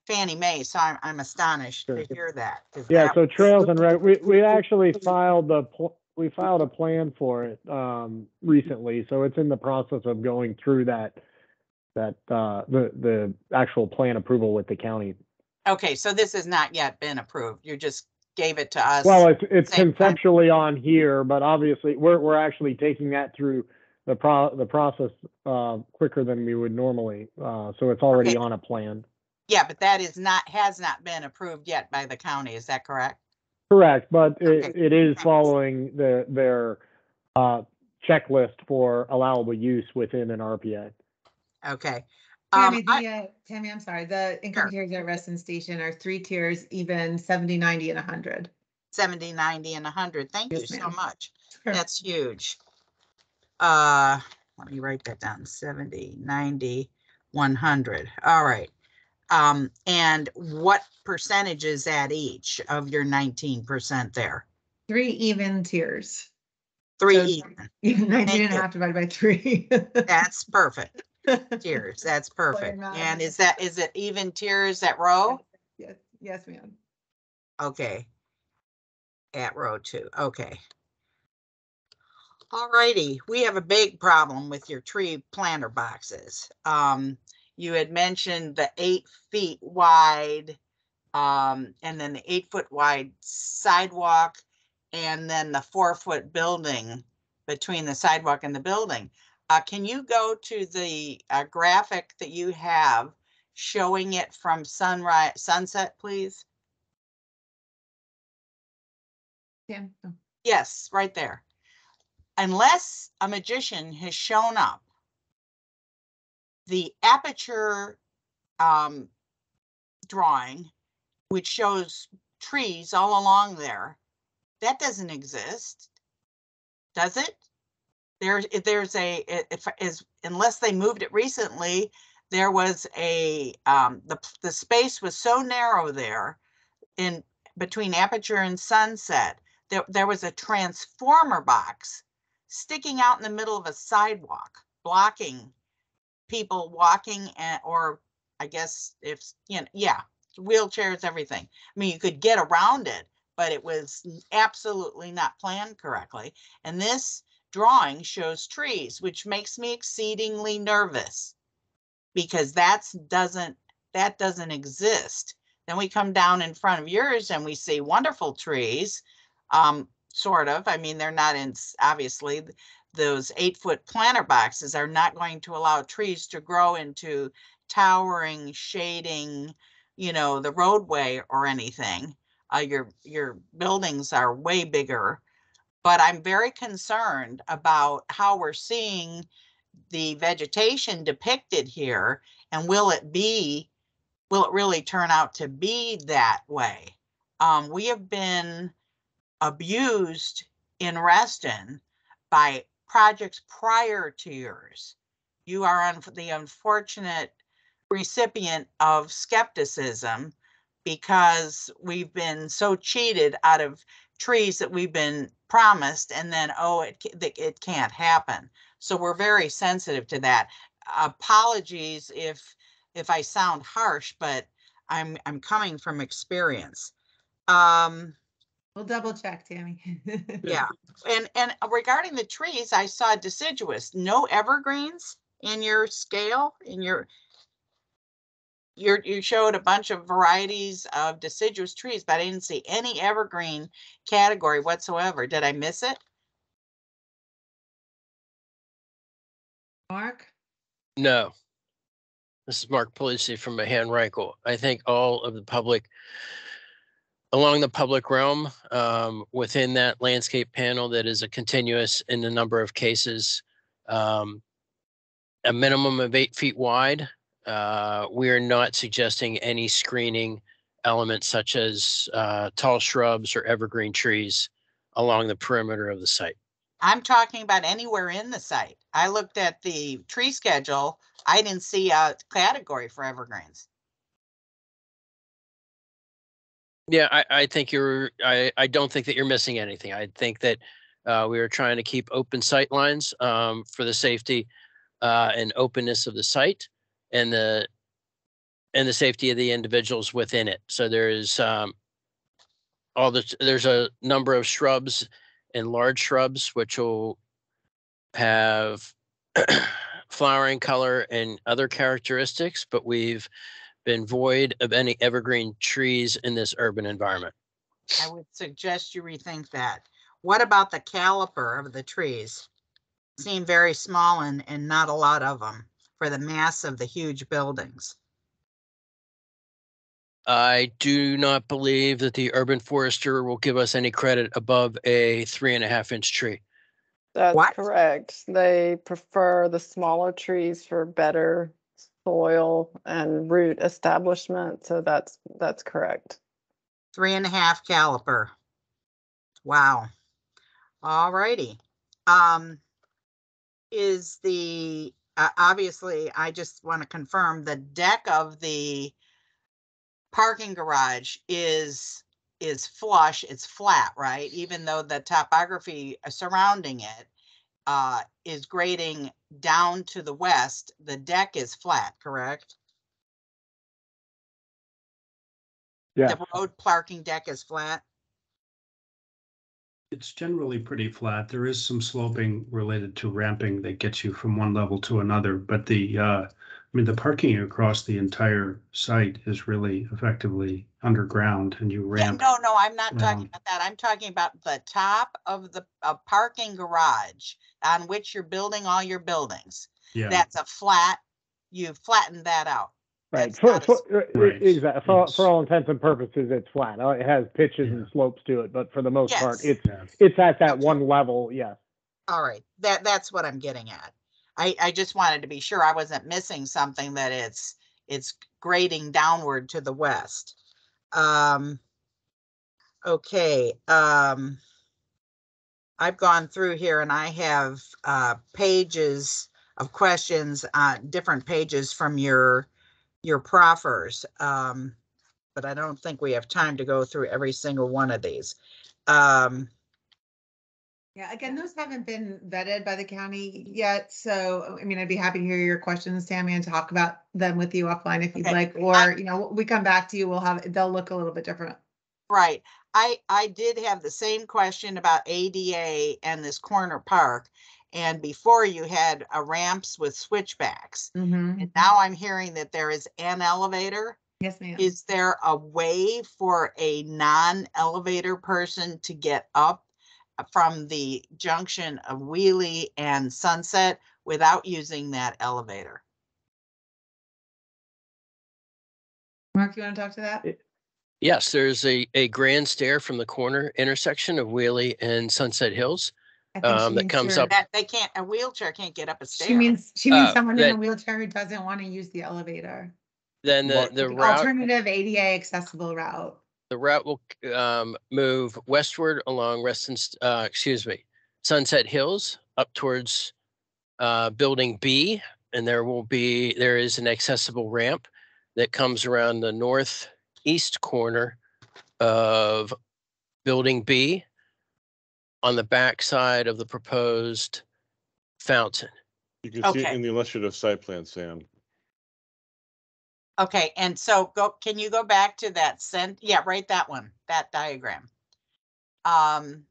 Fannie Mae, so I'm astonished to hear that. Yeah, so trails and we actually filed a plan for it recently, so it's in the process of going through the actual plan approval with the county. Okay, so this has not yet been approved. You just gave it to us. Well, it's conceptually on here, but obviously we're actually taking that through the process quicker than we would normally. So it's already on a plan. Yeah, but that has not been approved yet by the county. Is that correct? Correct, but it is following their checklist for allowable use within an RPA. Okay. Tammy, Tammy, I'm sorry. The income tiers at Reston Station are 3 tiers, even 70, 90, and 100. 70, 90, and 100. Thank you so much. Sure. That's huge. Let me write that down. 70, 90, 100. All right. And what percentages at each of your 19% there? 3 even tiers. 3 even. 19 and a half divided by 3. That's perfect. Tiers. That's perfect. And is it even tiers at Row? Yes, ma'am. Okay. At Row 2. Okay. All righty. We have a big problem with your tree planter boxes. You had mentioned the 8 feet wide, and then the 8 foot wide sidewalk, and then the 4 foot building between the sidewalk and the building. Can you go to the graphic that you have showing it from sunset, please? Yeah. Yes, right there. Unless a magician has shown up, the aperture drawing, which shows trees all along there, that doesn't exist, does it? Unless they moved it recently, there was the space was so narrow there in between Aperture and Sunset, there was a transformer box sticking out in the middle of a sidewalk, blocking people walking, or I guess wheelchairs, everything. I mean, you could get around it, but it was absolutely not planned correctly. And this drawing shows trees, which makes me exceedingly nervous because that doesn't exist. Then we come down in front of yours and we see wonderful trees, sort of. I mean, they're not in, obviously, those 8-foot planter boxes are not going to allow trees to grow into towering, shading, you know, the roadway or anything. Your buildings are way bigger, but I'm very concerned about how we're seeing the vegetation depicted here, and will it really turn out to be that way? We have been abused in Reston by projects prior to yours. You are the unfortunate recipient of skepticism because we've been so cheated out of trees that we've been promised, and then, oh, it can't happen. So we're very sensitive to that. Apologies if I sound harsh, but I'm coming from experience. We'll double check, Tammy. Yeah, and regarding the trees, I saw deciduous, no evergreens in your scale, in you showed a bunch of varieties of deciduous trees, but I didn't see any evergreen category whatsoever. Did I miss it? Mark? No. This is Mark Polisi from Mahan Reichel. I think all of the public, along the public realm, within that landscape panel that is a continuous in the number of cases, a minimum of 8 feet wide. We are not suggesting any screening elements such as tall shrubs or evergreen trees along the perimeter of the site. I'm talking about anywhere in the site. I looked at the tree schedule. I didn't see a category for evergreens. Yeah, I think I don't think that you're missing anything. I think that we are trying to keep open sight lines for the safety and openness of the site and the safety of the individuals within it. So there's there's a number of shrubs and large shrubs which will have flowering color and other characteristics, but we've been void of any evergreen trees in this urban environment. I would suggest you rethink that. What about the caliper of the trees? Seem very small and not a lot of them for the mass of the huge buildings. I do not believe that the urban forester will give us any credit above a 3.5-inch tree. That's correct. They prefer the smaller trees for better soil and root establishment. So that's correct. 3.5 caliper. Wow. All righty. Is the obviously, I just want to confirm the deck of the parking garage is flush, it's flat, right? Even though the topography surrounding it is grading down to the west, the deck is flat, correct? Yeah. The road parking deck is flat? It's generally pretty flat. There is some sloping related to ramping that gets you from one level to another, but the parking across the entire site is really effectively underground, and you ramp. Yeah, no, I'm not talking about that. I'm talking about the top of the parking garage on which you're building all your buildings. Yeah. That's a flat, you flattened that out. Right. Exactly. For all intents and purposes, it's flat. It has pitches and slopes to it, but for the most part, it's at that one level. Yes. All right. That's what I'm getting at. I just wanted to be sure I wasn't missing something, that it's grading downward to the west. Okay. I've gone through here and I have pages of questions on different pages from your proffers, but I don't think we have time to go through every single one of these. Yeah, again, those haven't been vetted by the county yet. So, I mean, I'd be happy to hear your questions, Tammy, and talk about them with you offline if you'd like, or, we come back to you, they'll look a little bit different. Right. I did have the same question about ADA and this corner park. And before you had ramps with switchbacks. And now I'm hearing that there is an elevator. Yes, ma'am. Is there a way for a non-elevator person to get up from the junction of Wheelie and Sunset without using that elevator? Mark, you want to talk to that? Yes, there's a grand stair from the corner intersection of Wheelie and Sunset Hills that comes up. That a wheelchair can't get up a stair. She means someone in a wheelchair who doesn't want to use the elevator. Then the route, alternative ADA accessible route. The route will move westward along Sunset Hills up towards Building B, and there is an accessible ramp that comes around the northeast corner of Building B on the back side of the proposed fountain. You can see it in the illustrative site plan, Sam. Okay, and so can you go back to that right, that one, that diagram. And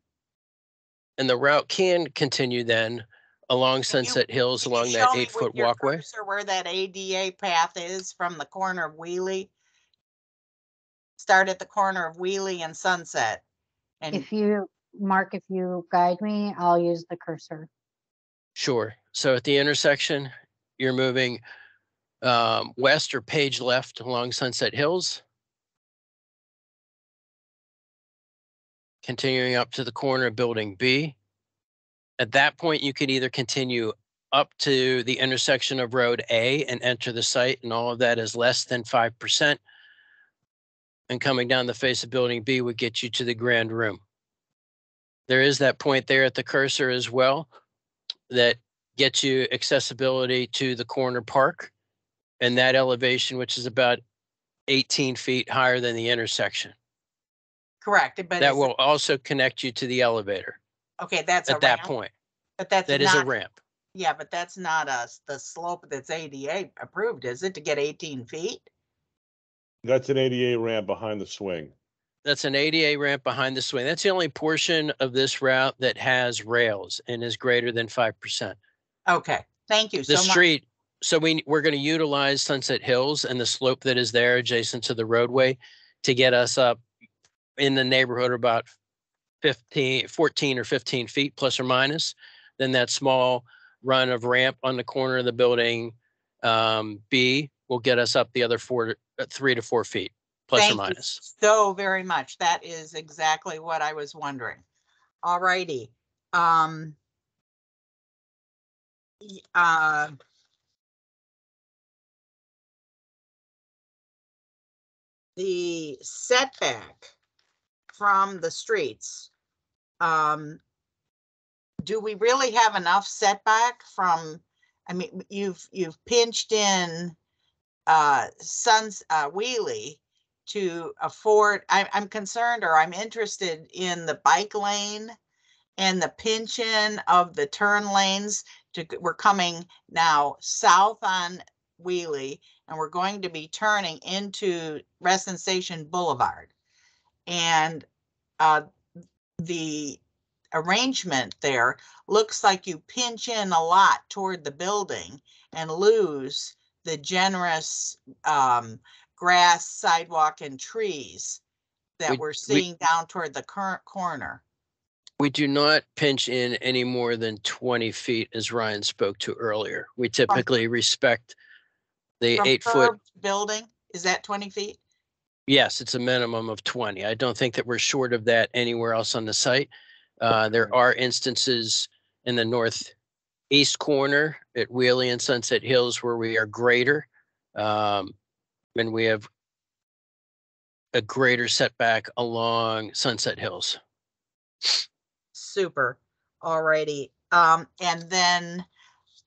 the route can continue then along Sunset Hills along that 8-foot walkway. Where that ADA path is from the corner of Wheelie. Start at the corner of Wheelie and Sunset. And if you guide me, I'll use the cursor. Sure. So at the intersection, you're moving west or page left along Sunset Hills. Continuing up to the corner of Building B. At that point, you could either continue up to the intersection of Road A and enter the site, and all of that is less than 5%. And coming down the face of Building B would get you to the grand room. There is that point there at the cursor as well that gets you accessibility to the corner park and that elevation, which is about 18 feet higher than the intersection. Correct. But that will also connect you to the elevator. Okay, that's at that point. But that is a ramp. Yeah, but that's not the slope that's ADA approved, is it, to get 18 feet? That's an ADA ramp behind the swing. That's an ADA ramp behind the swing. That's the only portion of this route that has rails and is greater than 5%. Okay, thank you so much. The street, so we're going to utilize Sunset Hills and the slope that is there adjacent to the roadway to get us up in the neighborhood of about 14 or 15 feet plus or minus. Then that small run of ramp on the corner of the building B will get us up the other 3 to 4 feet plus or minus. Thank you so very much. That is exactly what I was wondering. All righty. The setback from the streets, do we really have enough setback from, I mean, you've pinched in Wheelie to afford, I'm concerned, or I'm interested in the bike lane and the pinch in of the turn lanes. We're coming now south on Wheelie and we're going to be turning into Reston Station Boulevard. And the arrangement there looks like you pinch in a lot toward the building and lose the generous grass, sidewalk, and trees that we're seeing down toward the current corner. We do not pinch in any more than 20 feet, as Ryan spoke to earlier. We typically respect the 8-foot building. Is that 20 feet? Yes, it's a minimum of 20. I don't think that we're short of that anywhere else on the site. There are instances in the northeast corner at Wheelie and Sunset Hills where we are greater, and we have a greater setback along Sunset Hills. Super. All righty. And then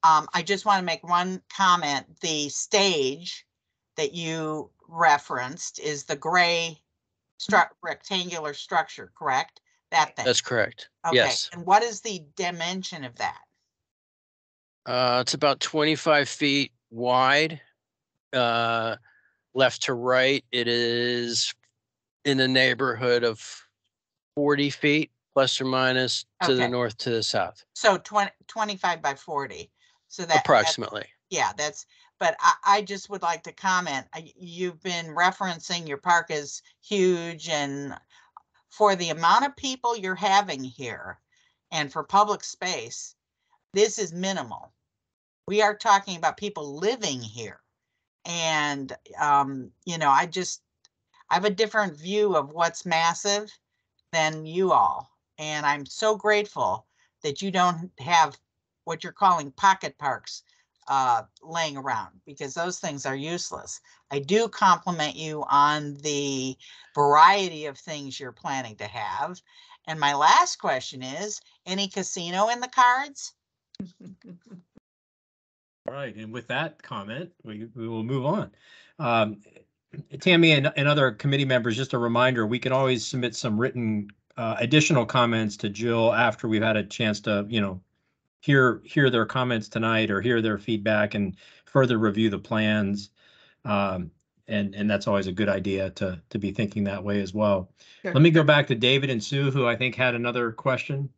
I just want to make one comment. The stage that you referenced is the gray rectangular structure, correct? That thing. That's correct. Okay. Yes. And what is the dimension of that? It's about 25 feet wide. Left to right, it is in the neighborhood of 40 feet plus or minus to the Okay. north to the south, So 25 by 40. So that approximately. yeah, but I just would like to comment. You've been referencing your park is huge, and for the amount of people you're having here and for public space, this is minimal. We are talking about people living here. And, you know, I have a different view of what's massive than you all. And I'm so grateful that you don't have what you're calling pocket parks laying around, because those things are useless. I do compliment you on the variety of things you're planning to have. And my last question is, any casino in the cards? All right, and with that comment, we will move on. Tammy and other committee members, just a reminder, we can always submit some written additional comments to Jill after we've had a chance to, you know, hear their comments tonight or hear their feedback and further review the plans. And that's always a good idea to be thinking that way as well. Sure. Let me go back to David and Sue, who I think had another question.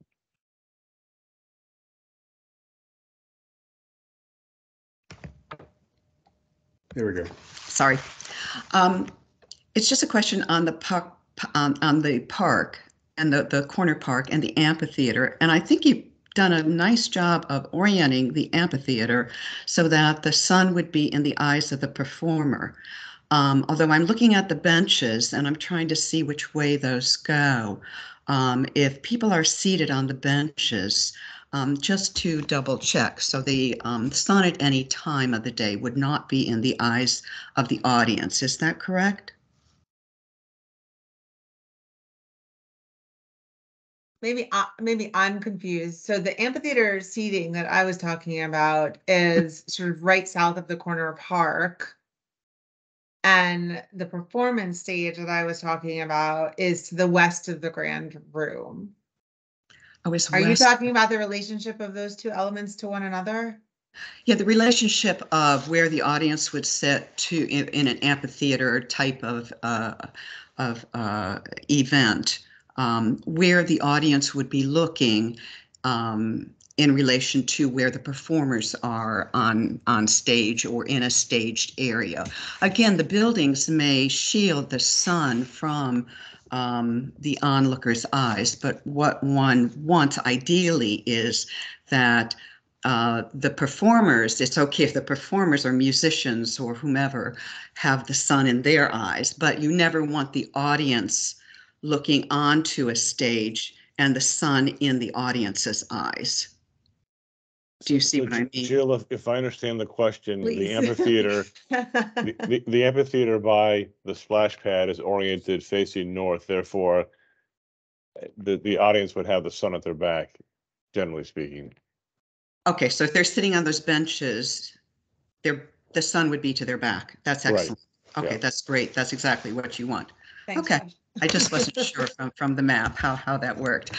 There we go. Sorry. It's just a question on the park, on the park and the corner park and the amphitheater. And I think you've done a nice job of orienting the amphitheater so that the sun would be in the eyes of the performer. Although I'm looking at the benches and I'm trying to see which way those go. If people are seated on the benches, just to double check. So the sun at any time of the day would not be in the eyes of the audience. Is that correct? Maybe I'm confused. So the amphitheater seating that I was talking about is sort of right south of the corner park. And the performance stage that I was talking about is to the west of the grand room. Oh, it's Are you west. talking about the relationship of those two elements to one another? Yeah, the relationship of where the audience would sit to in an amphitheater type of event, where the audience would be looking in relation to where the performers are on stage or in a staged area. Again, the buildings may shield the sun from the onlooker's eyes, but what one wants ideally is that the performers, it's okay if the performers or musicians or whomever have the sun in their eyes, but you never want the audience looking onto a stage and the sun in the audience's eyes. Do you see what I mean? Jill, if I understand the question, Please. the amphitheater, the amphitheater by the splash pad is oriented facing north. Therefore, the audience would have the sun at their back, generally speaking. Okay, so if they're sitting on those benches, the sun would be to their back. That's excellent. Right. Okay, Yeah. That's great. That's exactly what you want. Thanks, Okay, Josh. I just wasn't sure from the map how that worked.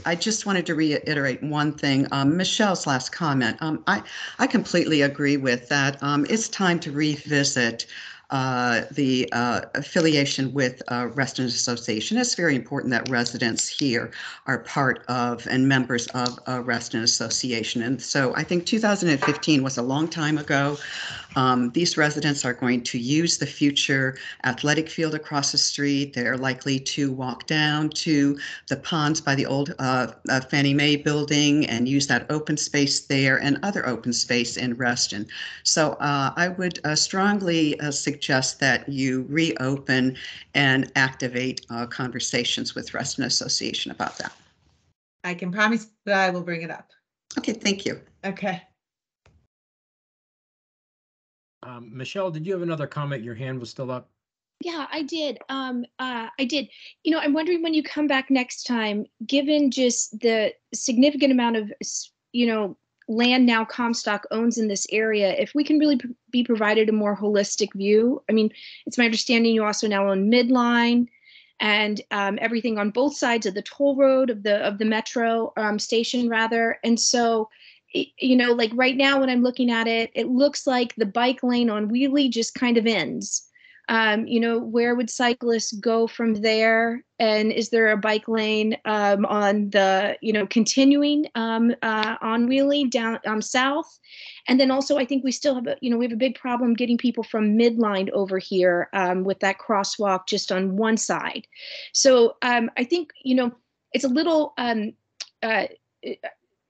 I just wanted to reiterate one thing. Michelle's last comment. I completely agree with that. It's time to revisit the affiliation with Reston Association. It's very important that residents here are part of and members of Reston Association. And so I think 2015 was a long time ago. These residents are going to use the future athletic field across the street. They're likely to walk down to the ponds by the old Fannie Mae building and use that open space there and other open space in Reston. So I would strongly suggest that you reopen and activate conversations with Reston Association about that. I can promise that I will bring it up. Okay, thank you. Okay. Michelle, did you have another comment? Your hand was still up. Yeah, I did. I did. You know, I'm wondering when you come back next time, given just the significant amount of, you know, land now Comstock owns in this area, if we can really be provided a more holistic view. I mean, it's my understanding you also now own Midline and everything on both sides of the toll road of the metro station rather. And so, you know, like right now when I'm looking at it, it looks like the bike lane on Wheelie just kind of ends. Where would cyclists go from there? And is there a bike lane on the, continuing on Wheelie down south? And then also, I think we still have we have a big problem getting people from Midline over here with that crosswalk just on one side. So I think, it's a little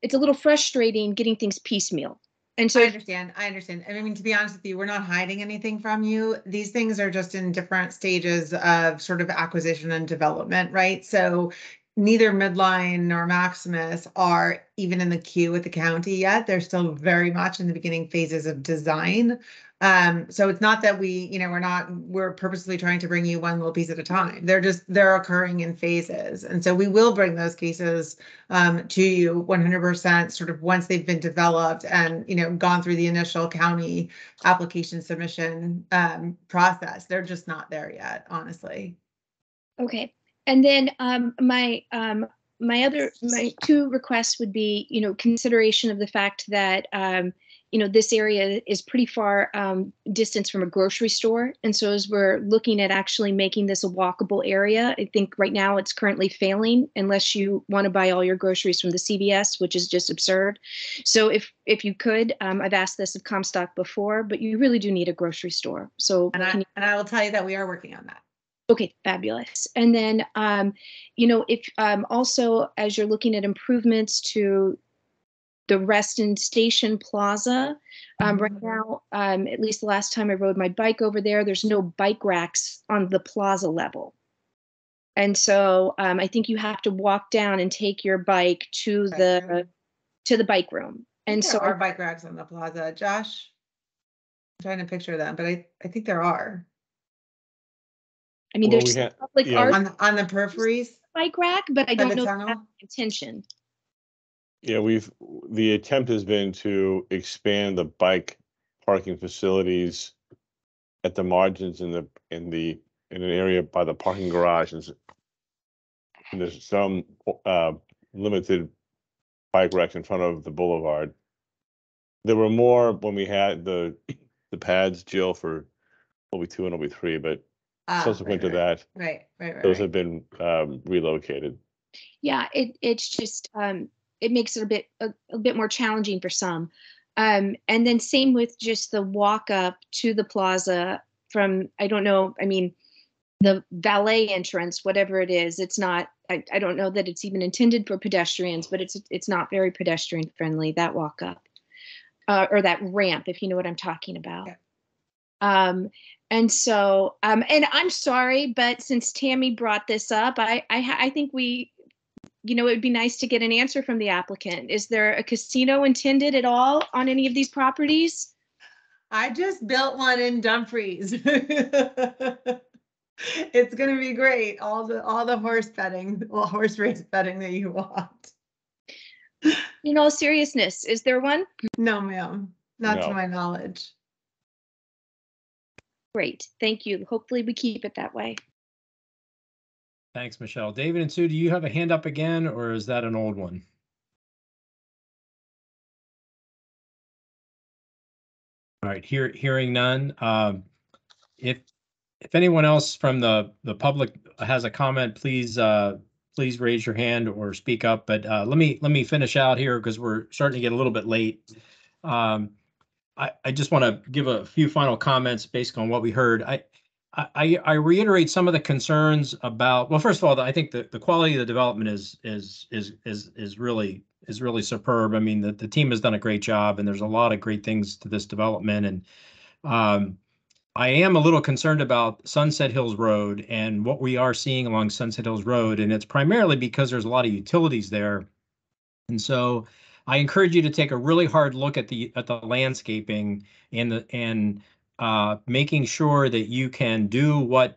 it's a little frustrating getting things piecemeal. And so I understand. I mean, to be honest with you, we're not hiding anything from you. These things are just in different stages of sort of acquisition and development, right? So neither Midline nor Maximus are even in the queue with the county yet. They're still very much in the beginning phases of design. So it's not that we're purposely trying to bring you one little piece at a time. They're occurring in phases. And so we will bring those cases to you 100% sort of once they've been developed and, gone through the initial county application submission process. They're just not there yet, honestly. Okay. And then my two requests would be, consideration of the fact that this area is pretty far distance from a grocery store. And so as we're looking at actually making this a walkable area, I think right now it's currently failing unless you want to buy all your groceries from the CVS, which is just absurd. So if you could, I've asked this of Comstock before, but you really do need a grocery store. So and I will tell you that we are working on that. Okay, fabulous. And then, if also as you're looking at improvements to the Reston Station Plaza, right now, at least the last time I rode my bike over there, there's no bike racks on the plaza level. And so I think you have to walk down and take your bike to the bike room. And so there are bike racks on the plaza, Josh. I'm trying to picture them, but I think there are. I mean, there's public art on the peripheries bike rack, but I don't know tunnel? if that's the intention. Yeah, the attempt has been to expand the bike parking facilities at the margins in an area by the parking garage, and there's some limited bike racks in front of the boulevard. There were more when we had the pads, Jill, for OB2 and OB3, but subsequent to that, those have been relocated. Yeah, it's just it makes it a bit more challenging for some. And then same with just the walk up to the plaza from, I don't know, I mean, the valet entrance, whatever it is, it's not, I don't know that it's even intended for pedestrians, but it's not very pedestrian friendly, that walk up or that ramp, if you know what I'm talking about. Yeah. And so, and I'm sorry, but since Tammy brought this up, I think it would be nice to get an answer from the applicant. Is there a casino intended at all on any of these properties? I just built one in Dumfries. It's going to be great. All the horse race betting that you want. In all seriousness, is there one? No, ma'am. Not to my knowledge. Great. Thank you. Hopefully we keep it that way. Thanks, Michelle. David and Sue, do you have a hand up again, or is that an old one? All right, hearing none. If anyone else from the public has a comment, please raise your hand or speak up. But let me finish out here because we're starting to get a little bit late. I just want to give a few final comments based on what we heard. I reiterate some of the concerns about. Well, first of all, I think the quality of the development is really superb. I mean, the team has done a great job, and there's a lot of great things to this development. And I am a little concerned about Sunset Hills Road and what we are seeing along Sunset Hills Road, and it's primarily because there's a lot of utilities there. And so I encourage you to take a really hard look at the landscaping and making sure that you can do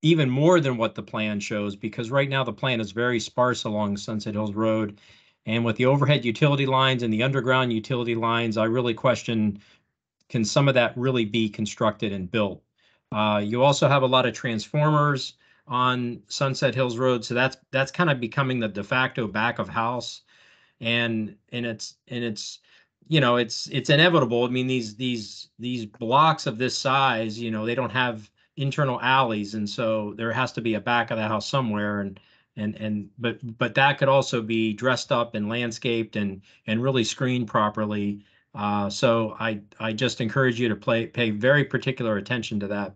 even more than what the plan shows, because right now the plan is very sparse along Sunset Hills Road. And with the overhead utility lines and the underground utility lines, I really question, can some of that really be constructed and built? You also have a lot of transformers on Sunset Hills Road, so that's kind of becoming the de facto back of house, and it's inevitable. I mean, these blocks of this size, they don't have internal alleys, and so there has to be a back of the house somewhere, but that could also be dressed up and landscaped and really screened properly. So I just encourage you to pay very particular attention to that.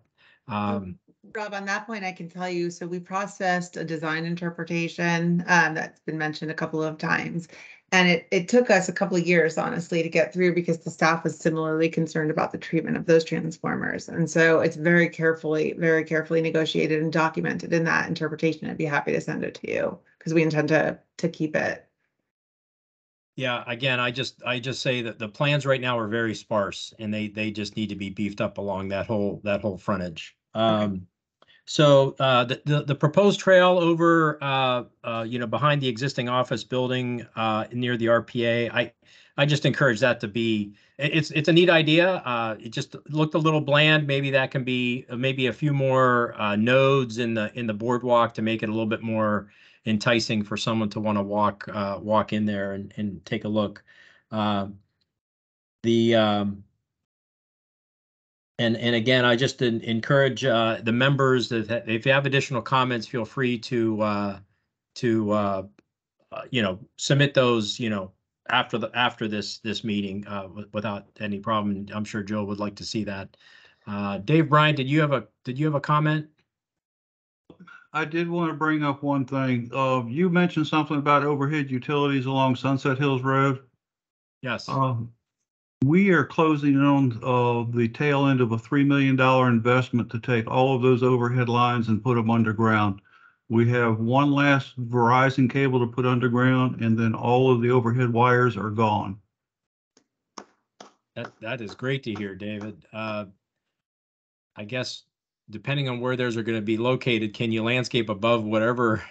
Rob, on that point, I can tell you, so we processed a design interpretation that's been mentioned a couple of times. And it took us a couple of years, honestly, to get through because the staff was similarly concerned about the treatment of those transformers. And so it's very carefully negotiated and documented in that interpretation. I'd be happy to send it to you because we intend to keep it. Yeah, again, I just say that the plans right now are very sparse and they just need to be beefed up along that whole frontage. So the proposed trail over behind the existing office building near the RPA, I just encourage that to be. It's a neat idea. It just looked a little bland. Maybe that can be maybe a few more nodes in the boardwalk to make it a little bit more enticing for someone to want to walk in there and take a look. And again, I just encourage the members that if you have additional comments, feel free to submit those after this meeting without any problem. I'm sure Joe would like to see that. Dave Bryant, did you have a comment? I did want to bring up one thing. You mentioned something about overhead utilities along Sunset Hills Road. Yes. We are closing in on the tail end of a $3 million investment to take all of those overhead lines and put them underground. We have one last Verizon cable to put underground, and then all of the overhead wires are gone. That is great to hear, David. I guess depending on where those are going to be located, can you landscape above whatever?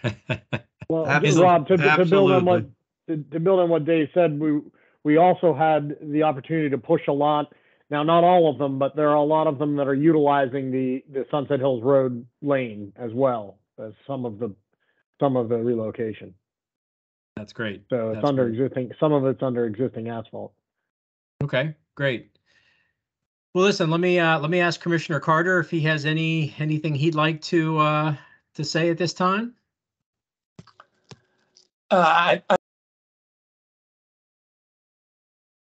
Well, Rob, to build on what Dave said, we also had the opportunity to push a lot. Now, not all of them, but there are a lot of them that are utilizing the Sunset Hills Road lane as well as some of the relocation. That's great. So it's under existing. Some of it's under existing asphalt. Okay, great. Well, listen. Let me ask Commissioner Carter if he has anything he'd like to say at this time.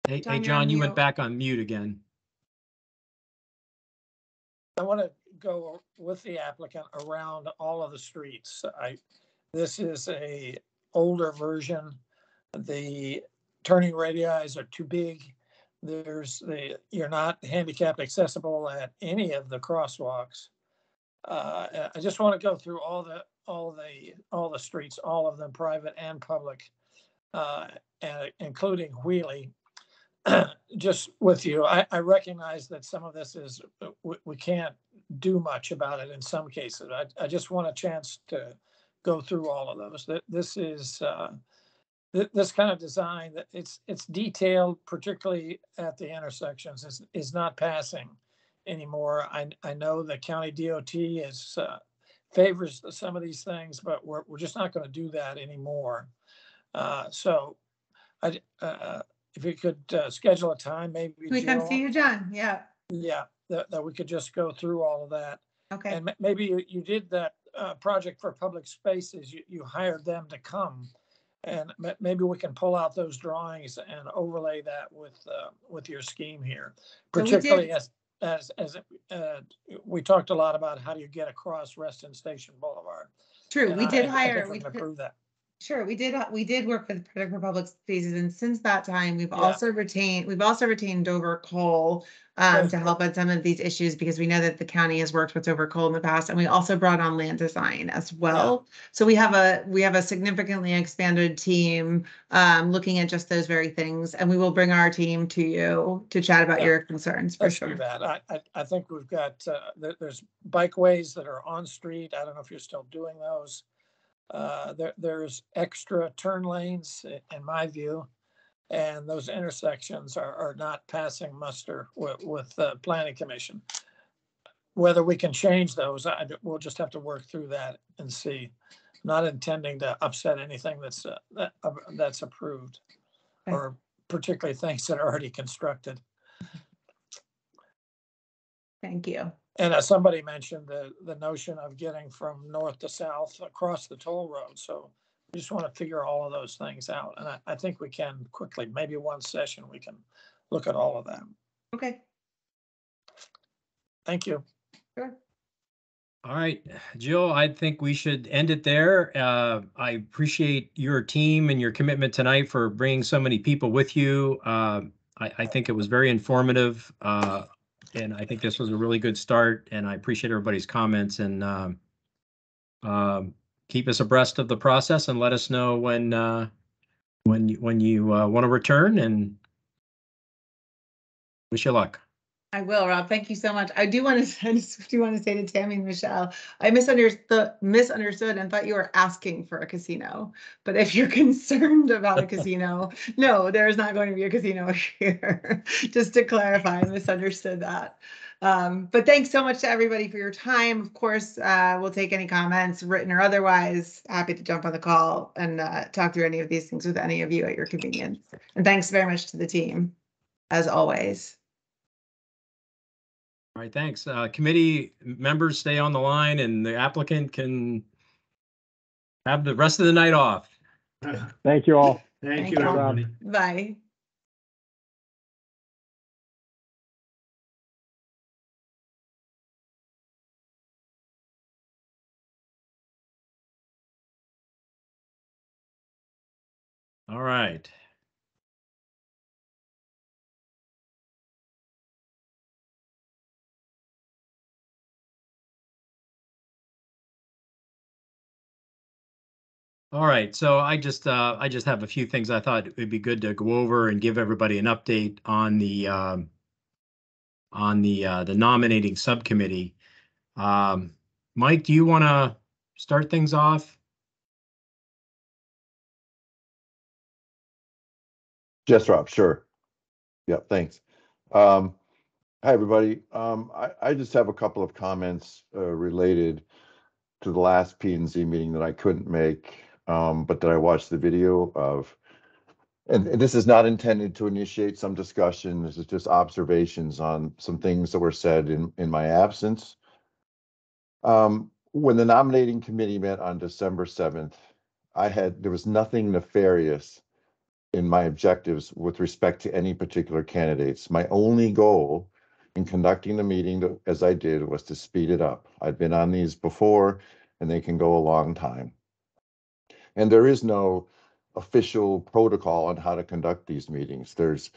Hey, John, you went back on mute again. I want to go with the applicant around all of the streets. This is a older version. The turning radii are too big. You're not handicap accessible at any of the crosswalks. I just want to go through all the streets, all of them private and public, and including Wheelie. Just with you, I recognize that some of this is we can't do much about it in some cases. I just want a chance to go through all of those. This is this kind of design that it's detailed, particularly at the intersections, is not passing anymore. I know the county DOT favors some of these things, but we're just not going to do that anymore. So if we could schedule a time, maybe we come see you, John. Yeah. Yeah, that we could just go through all of that. Okay. And maybe you did that project for public spaces. You hired them to come, and maybe we can pull out those drawings and overlay that with your scheme here. Particularly as we talked a lot about how do you get across Reston Station Boulevard. True, and we did I hire. think we can approve that. Sure, we did work with Project for Public Spaces, and since that time, we've also retained Dover Coal to help on some of these issues because we know that the county has worked with Dover Coal in the past, and we also brought on land design as well. Yeah. So we have a significantly expanded team looking at just those very things, and we will bring our team to you to chat about your concerns for sure. Let's do that. I think we've got there's bikeways that are on street. I don't know if you're still doing those. There's extra turn lanes, in my view, and those intersections are not passing muster with the Planning Commission. Whether we can change those, we'll just have to work through that and see. Not intending to upset anything that's approved, or particularly things that are already constructed. Thank you. And as somebody mentioned, the notion of getting from north to south across the toll road. So we just want to figure all of those things out. And I think we can quickly, maybe one session, we can look at all of that. Okay. Thank you. Sure. All right, Jill, I think we should end it there. I appreciate your team and your commitment tonight for bringing so many people with you. I think it was very informative, and I think this was a really good start, and I appreciate everybody's comments, and keep us abreast of the process and let us know when you want to return, and wish you luck. I will, Rob. Thank you so much. I do want to I just do want to say to Tammy and Michelle, I misunderstood and thought you were asking for a casino. But if you're concerned about a casino, no, there is not going to be a casino here. Just to clarify, I misunderstood that. But thanks so much to everybody for your time. Of course, we'll take any comments, written or otherwise. Happy to jump on the call and talk through any of these things with any of you at your convenience. And thanks very much to the team, as always. All right, thanks. Committee members stay on the line, and the applicant can have the rest of the night off. Thank you all. Thank you, Thanks, Rob. everybody. Bye. All right. All right, so I just have a few things I thought it'd be good to go over and give everybody an update on the nominating subcommittee. Mike, do you want to start things off? Yes, Rob, sure. Yeah, thanks. Hi, everybody. I just have a couple of comments related to the last P&Z meeting that I couldn't make, but that I watched the video of. And this is not intended to initiate some discussion. This is just observations on some things that were said in my absence. When the nominating committee met on December 7th, there was nothing nefarious in my objectives with respect to any particular candidates. My only goal in conducting the meeting, as I did, was to speed it up. I've been on these before, and they can go a long time. And there is no official protocol on how to conduct these meetings. There's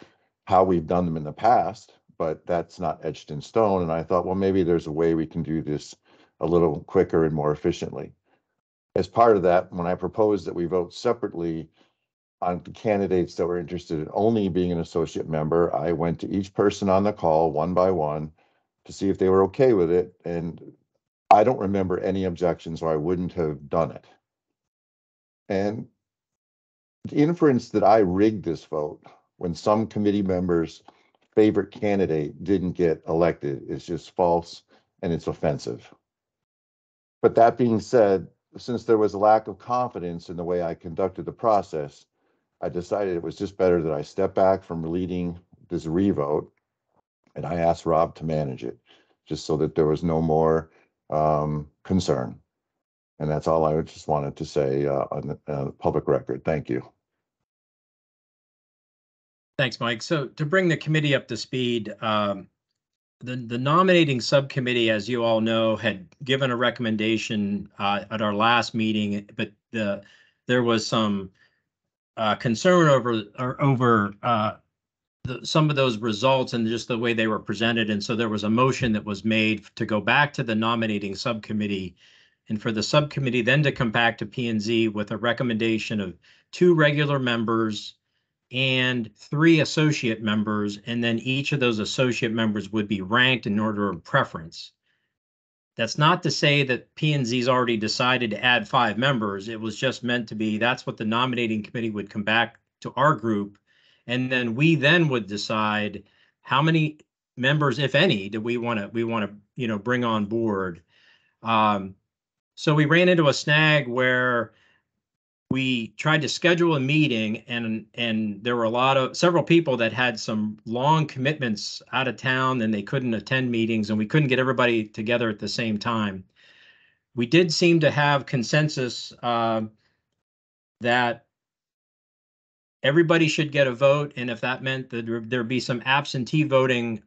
how we've done them in the past, but that's not etched in stone. And I thought, well, maybe there's a way we can do this a little quicker and more efficiently. As part of that, when I proposed that we vote separately on the candidates that were interested in only being an associate member, I went to each person on the call one by one to see if they were okay with it. And I don't remember any objections, or I wouldn't have done it. And the inference that I rigged this vote when some committee members' favorite candidate didn't get elected is just false, and it's offensive. But that being said, since there was a lack of confidence in the way I conducted the process, I decided it was just better that I step back from leading this revote, and I asked Rob to manage it, just so that there was no more concern. And that's all I just wanted to say on the public record. Thank you. Thanks, Mike. So to bring the committee up to speed, the nominating subcommittee, as you all know, had given a recommendation at our last meeting, but there was some concern over some of those results and just the way they were presented. And so there was a motion that was made to go back to the nominating subcommittee, and for the subcommittee then to come back to P&Z with a recommendation of 2 regular members and 3 associate members, and then each of those associate members would be ranked in order of preference. That's not to say that P&Z's already decided to add 5 members. It was just meant to be, that's what the nominating committee would come back to our group, and then we would decide how many members, if any, do we want to bring on board. So we ran into a snag where we tried to schedule a meeting, and there were several people that had some long commitments out of town and they couldn't attend meetings, and we couldn't get everybody together at the same time. We did seem to have consensus that everybody should get a vote, and if that meant that there'd be some absentee voting,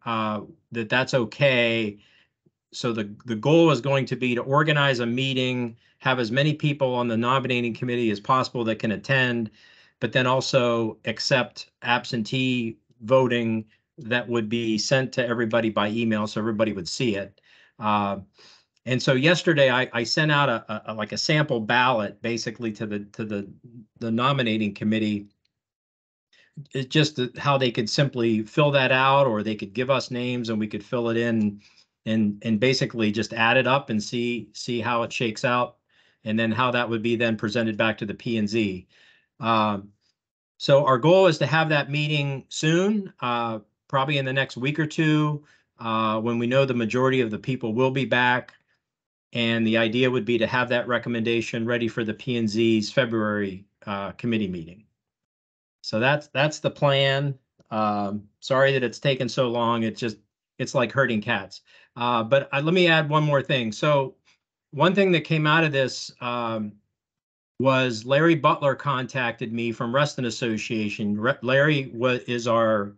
that's okay. So the goal is going to be to organize a meeting, have as many people on the nominating committee as possible that can attend, but then also accept absentee voting that would be sent to everybody by email so everybody would see it. And so yesterday I sent out a sample ballot basically to the nominating committee. It's just how they could simply fill that out, or they could give us names and we could fill it in and basically just add it up and see how it shakes out, and then how that would be then presented back to the P&Z. So our goal is to have that meeting soon, probably in the next week or two, when we know the majority of the people will be back. And the idea would be to have that recommendation ready for the P&Z's February committee meeting. So that's the plan. Sorry that it's taken so long. It's like herding cats. But let me add one more thing. So one thing that came out of this was Larry Butler contacted me from Reston Association. Larry is our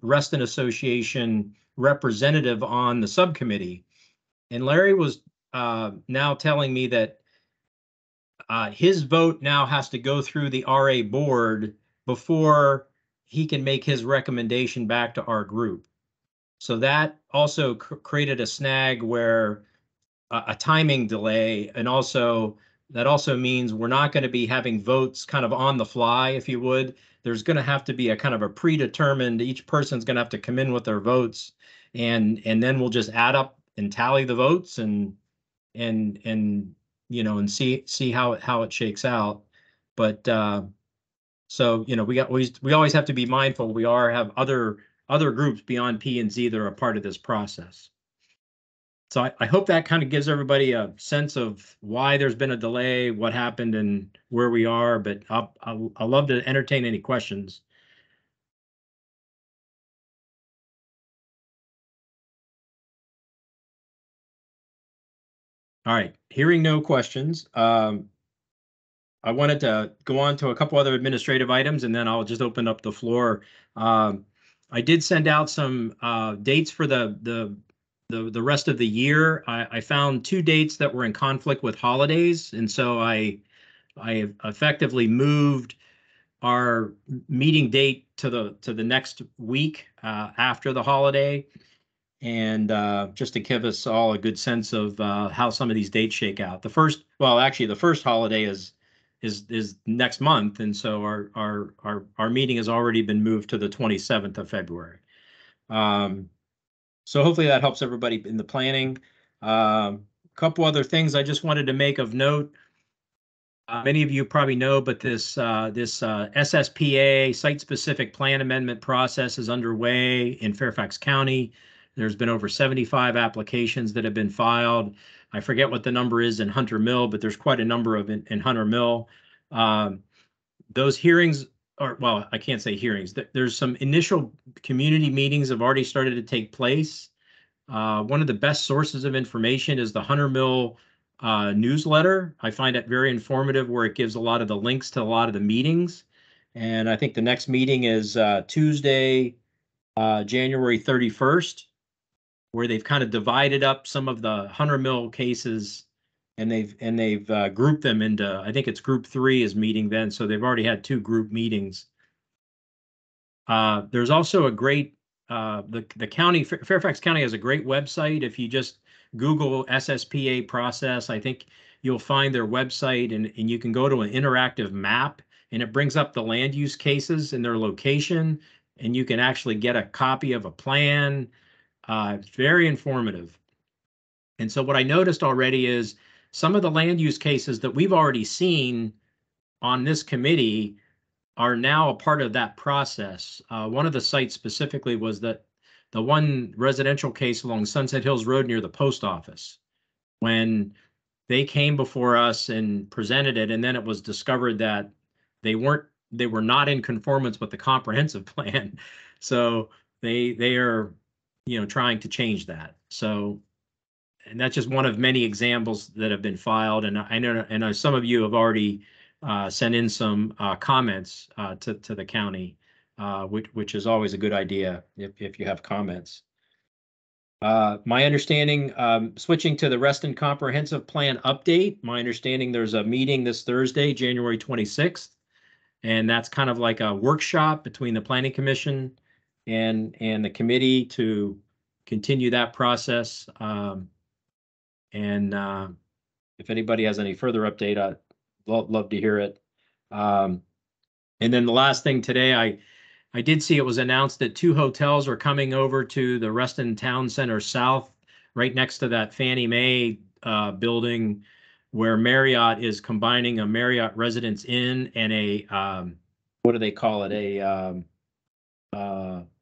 Reston Association representative on the subcommittee. And Larry was now telling me that his vote now has to go through the RA board before he can make his recommendation back to our group. So that also created a snag where a timing delay, and also that also means we're not going to be having votes kind of on the fly, if you would. There's going to have to be a kind of a predetermined, each person's going to have to come in with their votes, and then we'll just add up and tally the votes and see how it shakes out. But so we always have to be mindful. We have other groups beyond P&Z that are a part of this process. So I hope that kind of gives everybody a sense of why there's been a delay, what happened, and where we are. But I'll love to entertain any questions. All right, hearing no questions, I wanted to go on to a couple other administrative items, and then I'll just open up the floor. I did send out some dates for the rest of the year. I found 2 dates that were in conflict with holidays, and so I effectively moved our meeting date to the next week after the holiday, and just to give us all a good sense of how some of these dates shake out. The first holiday is next month, and so our meeting has already been moved to the 27th of February. So hopefully that helps everybody in the planning. A couple other things I just wanted to make of note. Many of you probably know, but this SSPA, site-specific plan amendment process, is underway in Fairfax County. There's been over 75 applications that have been filed. I forget what the number is in Hunter Mill, but there's quite a number of in Hunter Mill. Those hearings are, well, I can't say hearings. There's some initial community meetings have already started to take place. One of the best sources of information is the Hunter Mill newsletter. I find it very informative, where it gives a lot of the links to a lot of the meetings. And I think the next meeting is Tuesday, January 31st, where they've kind of divided up some of the Hunter Mill cases, and they've grouped them into, I think it's group 3 is meeting then. So they've already had 2 group meetings. There's also a great, the county, Fairfax County has a great website. If you just Google SSPA process, I think you'll find their website, and you can go to an interactive map, and it brings up the land use cases and their location, and you can actually get a copy of a plan. It's very informative. And so what I noticed already is some of the land use cases that we've already seen on this committee are now a part of that process. One of the sites specifically was that the one residential case along Sunset Hills Road near the post office. When they came before us and presented it, and then it was discovered that they were not in conformance with the comprehensive plan. So they are, trying to change that. So, and that's just one of many examples that have been filed. And I know some of you have already sent in some comments to the county, which is always a good idea if you have comments. My understanding, switching to the Reston Comprehensive Plan update, my understanding there's a meeting this Thursday, January 26th. And that's kind of like a workshop between the Planning Commission and the committee to continue that process. If anybody has any further update, I'd love to hear it. And then the last thing today, I did see it was announced that 2 hotels are coming over to the Reston Town Center South, right next to that Fannie Mae building, where Marriott is combining a Marriott Residence Inn and a what do they call it?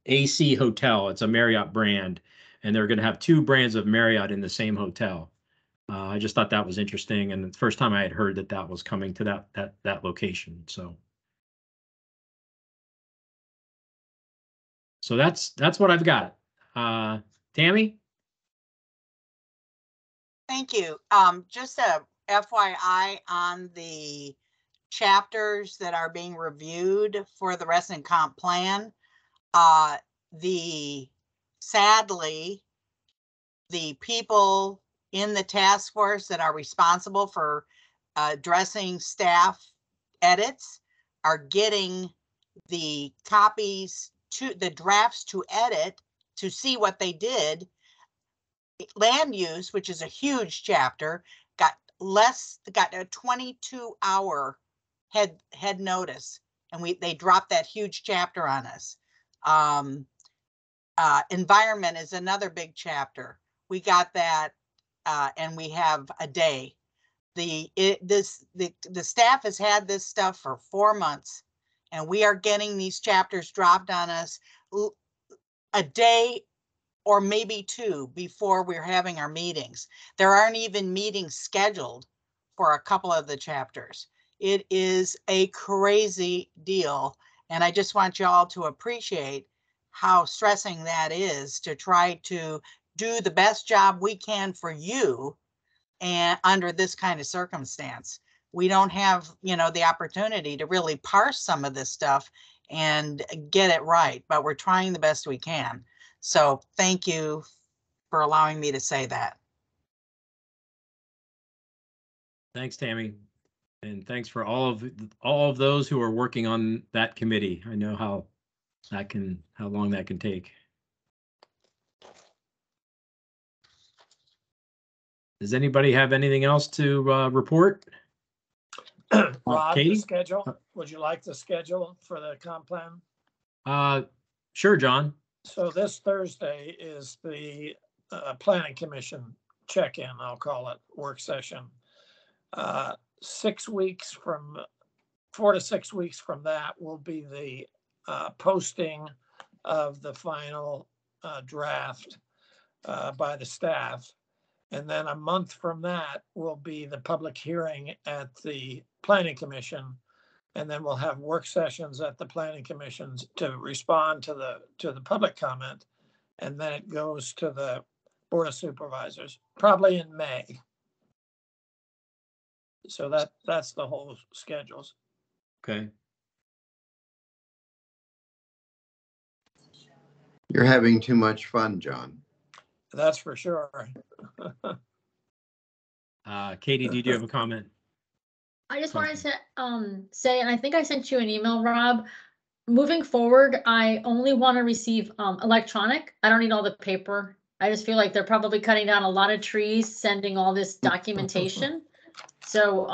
AC hotel. It's a Marriott brand, and they're going to have 2 brands of Marriott in the same hotel. I just thought that was interesting, and the first time I had heard that was coming to that location. So that's what I've got. Tammy? Thank you. Just a FYI on the chapters that are being reviewed for the Reston Comp Plan. Sadly, the people in the task force that are responsible for addressing staff edits are getting the copies to the drafts to edit to see what they did. Land use, which is a huge chapter, got a 22-hour head notice, and they dropped that huge chapter on us. Environment is another big chapter. We got that, and we have a day. The staff has had this stuff for 4 months, and we are getting these chapters dropped on us a day or maybe 2 before we're having our meetings. There aren't even meetings scheduled for a couple of the chapters. It is a crazy deal. And I just want you all to appreciate how stressing that is to try to do the best job we can for you and under this kind of circumstance. We don't have, the opportunity to really parse some of this stuff and get it right, but we're trying the best we can. So thank you for allowing me to say that. Thanks, Tammy. And thanks for all of those who are working on that committee. I know how long that can take. Does anybody have anything else to report? Rob, Katie? the schedule. Would you like the schedule for the comp plan? Sure, John. So this Thursday is the Planning Commission check-in, I'll call it, work session. 4 to 6 weeks from that will be the posting of the final draft by the staff. And then a month from that will be the public hearing at the Planning Commission. And then we'll have work sessions at the Planning Commissions to respond to the public comment. And then it goes to the Board of Supervisors, probably in May. So that's the whole schedules. Okay. You're having too much fun, John. That's for sure. Katie, did you have a comment? I just wanted to say, and I think I sent you an email, Rob. Moving forward, I only want to receive electronic. I don't need all the paper. I just feel like they're probably cutting down a lot of trees, sending all this documentation. So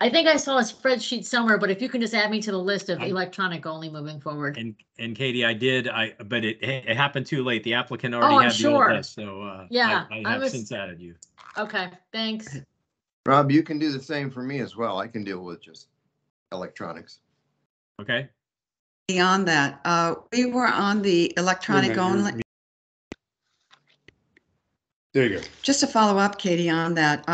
I think I saw a spreadsheet somewhere, but if you can just add me to the list of electronic only moving forward. And Katie, I did. But it happened too late. The applicant already had the old list, so yeah, I have since added you. Okay, thanks. Rob, you can do the same for me as well. I can deal with just electronics. Okay. Beyond that, we were on the electronic only. There you go. Just to follow up, Katie, on that,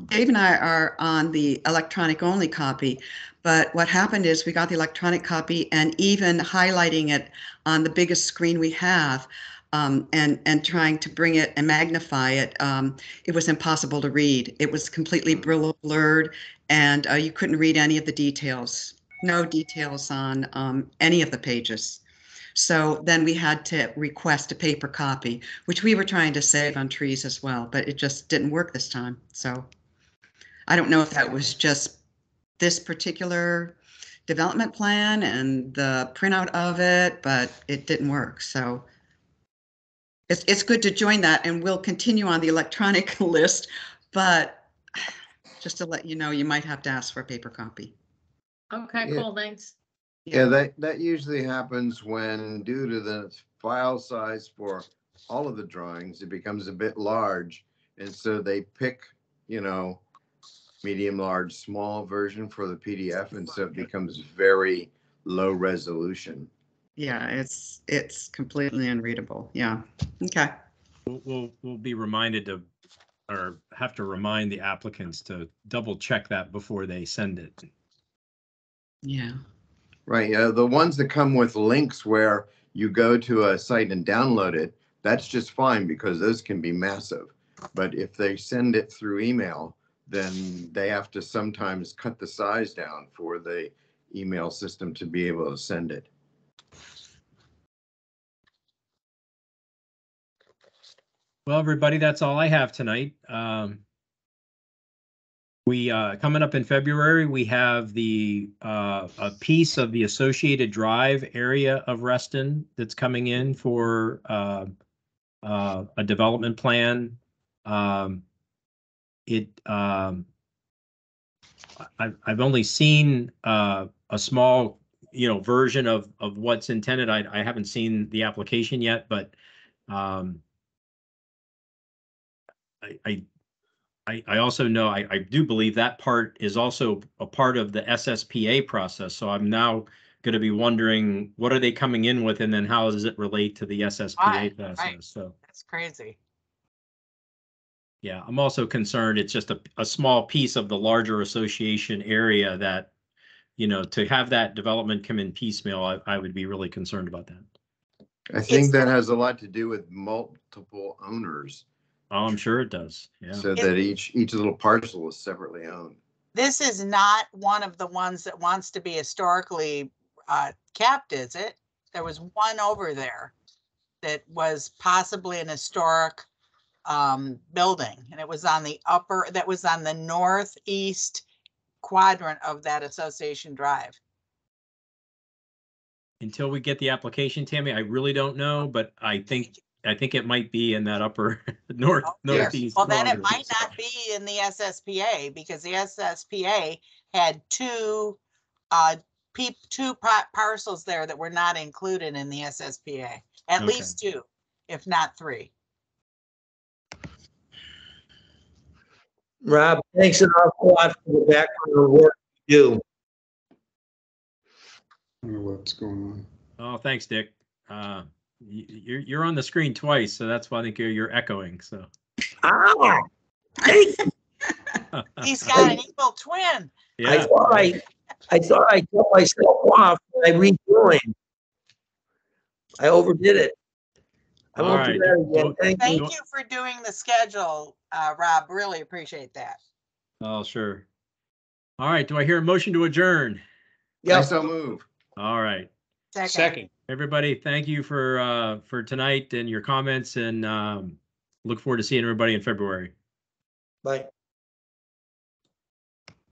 Dave and I are on the electronic only copy, but what happened is we got the electronic copy and even highlighting it on the biggest screen we have, and trying to bring it and magnify it, it was impossible to read. It was completely blurred, and you couldn't read any of the details. No details on any of the pages. So then we had to request a paper copy, which we were trying to save on trees as well, but it just didn't work this time. So I don't know if that was just this particular development plan and the printout of it, but it didn't work. So it's good to join that, and we'll continue on the electronic list, but just to let you know, you might have to ask for a paper copy. Okay, Yeah. cool, thanks. Yeah, that usually happens when, due to the file size for all of the drawings, it becomes a bit large. And so they pick, medium, large, small version for the PDF. And so it becomes very low resolution. Yeah, it's completely unreadable. Yeah. Okay. We'll be reminded to, or have to remind the applicants to double check that before they send it. Yeah. Right. The ones that come with links where you go to a site and download it, that's just fine because those can be massive. But if they send it through email, then they have to sometimes cut the size down for the email system to be able to send it. Well, everybody, that's all I have tonight. We coming up in February, we have the a piece of the Associated Drive area of Reston that's coming in for a development plan. I've only seen a small version of what's intended. I haven't seen the application yet, but I also know, I do believe that part is also a part of the SSPA process. So I'm now going to be wondering, what are they coming in with, and then how does it relate to the SSPA process? Right. So That's crazy. yeah, I'm also concerned it's just a small piece of the larger association area that, to have that development come in piecemeal, I would be really concerned about that. I think that has a lot to do with multiple owners. Oh, I'm sure it does. Yeah. So that each little parcel is separately owned. This is not one of the ones that wants to be historically capped, is it? There was one over there that was possibly an historic building, and it was on the northeast quadrant of that Association Drive. Until we get the application, Tammy, I really don't know, but I think it might be in that upper northeast. Well, then it might not be in the SSPA, because the SSPA had two parcels there that were not included in the SSPA. At least two, if not three. Rob, thanks an awful lot for the background work you do. I don't know what's going on. Oh, thanks, Dick. You're on the screen twice, so that's why I think you're echoing. So. Ah, he's got an evil twin. Yeah. I thought I cut myself off when I rejoined. I overdid it. I won't do that again. Thank you for doing the schedule, Rob. Really appreciate that. Oh, sure. All right. Do I hear a motion to adjourn? Yeah, so move. All right. Second. Everybody, thank you for tonight and your comments, and look forward to seeing everybody in February. Bye.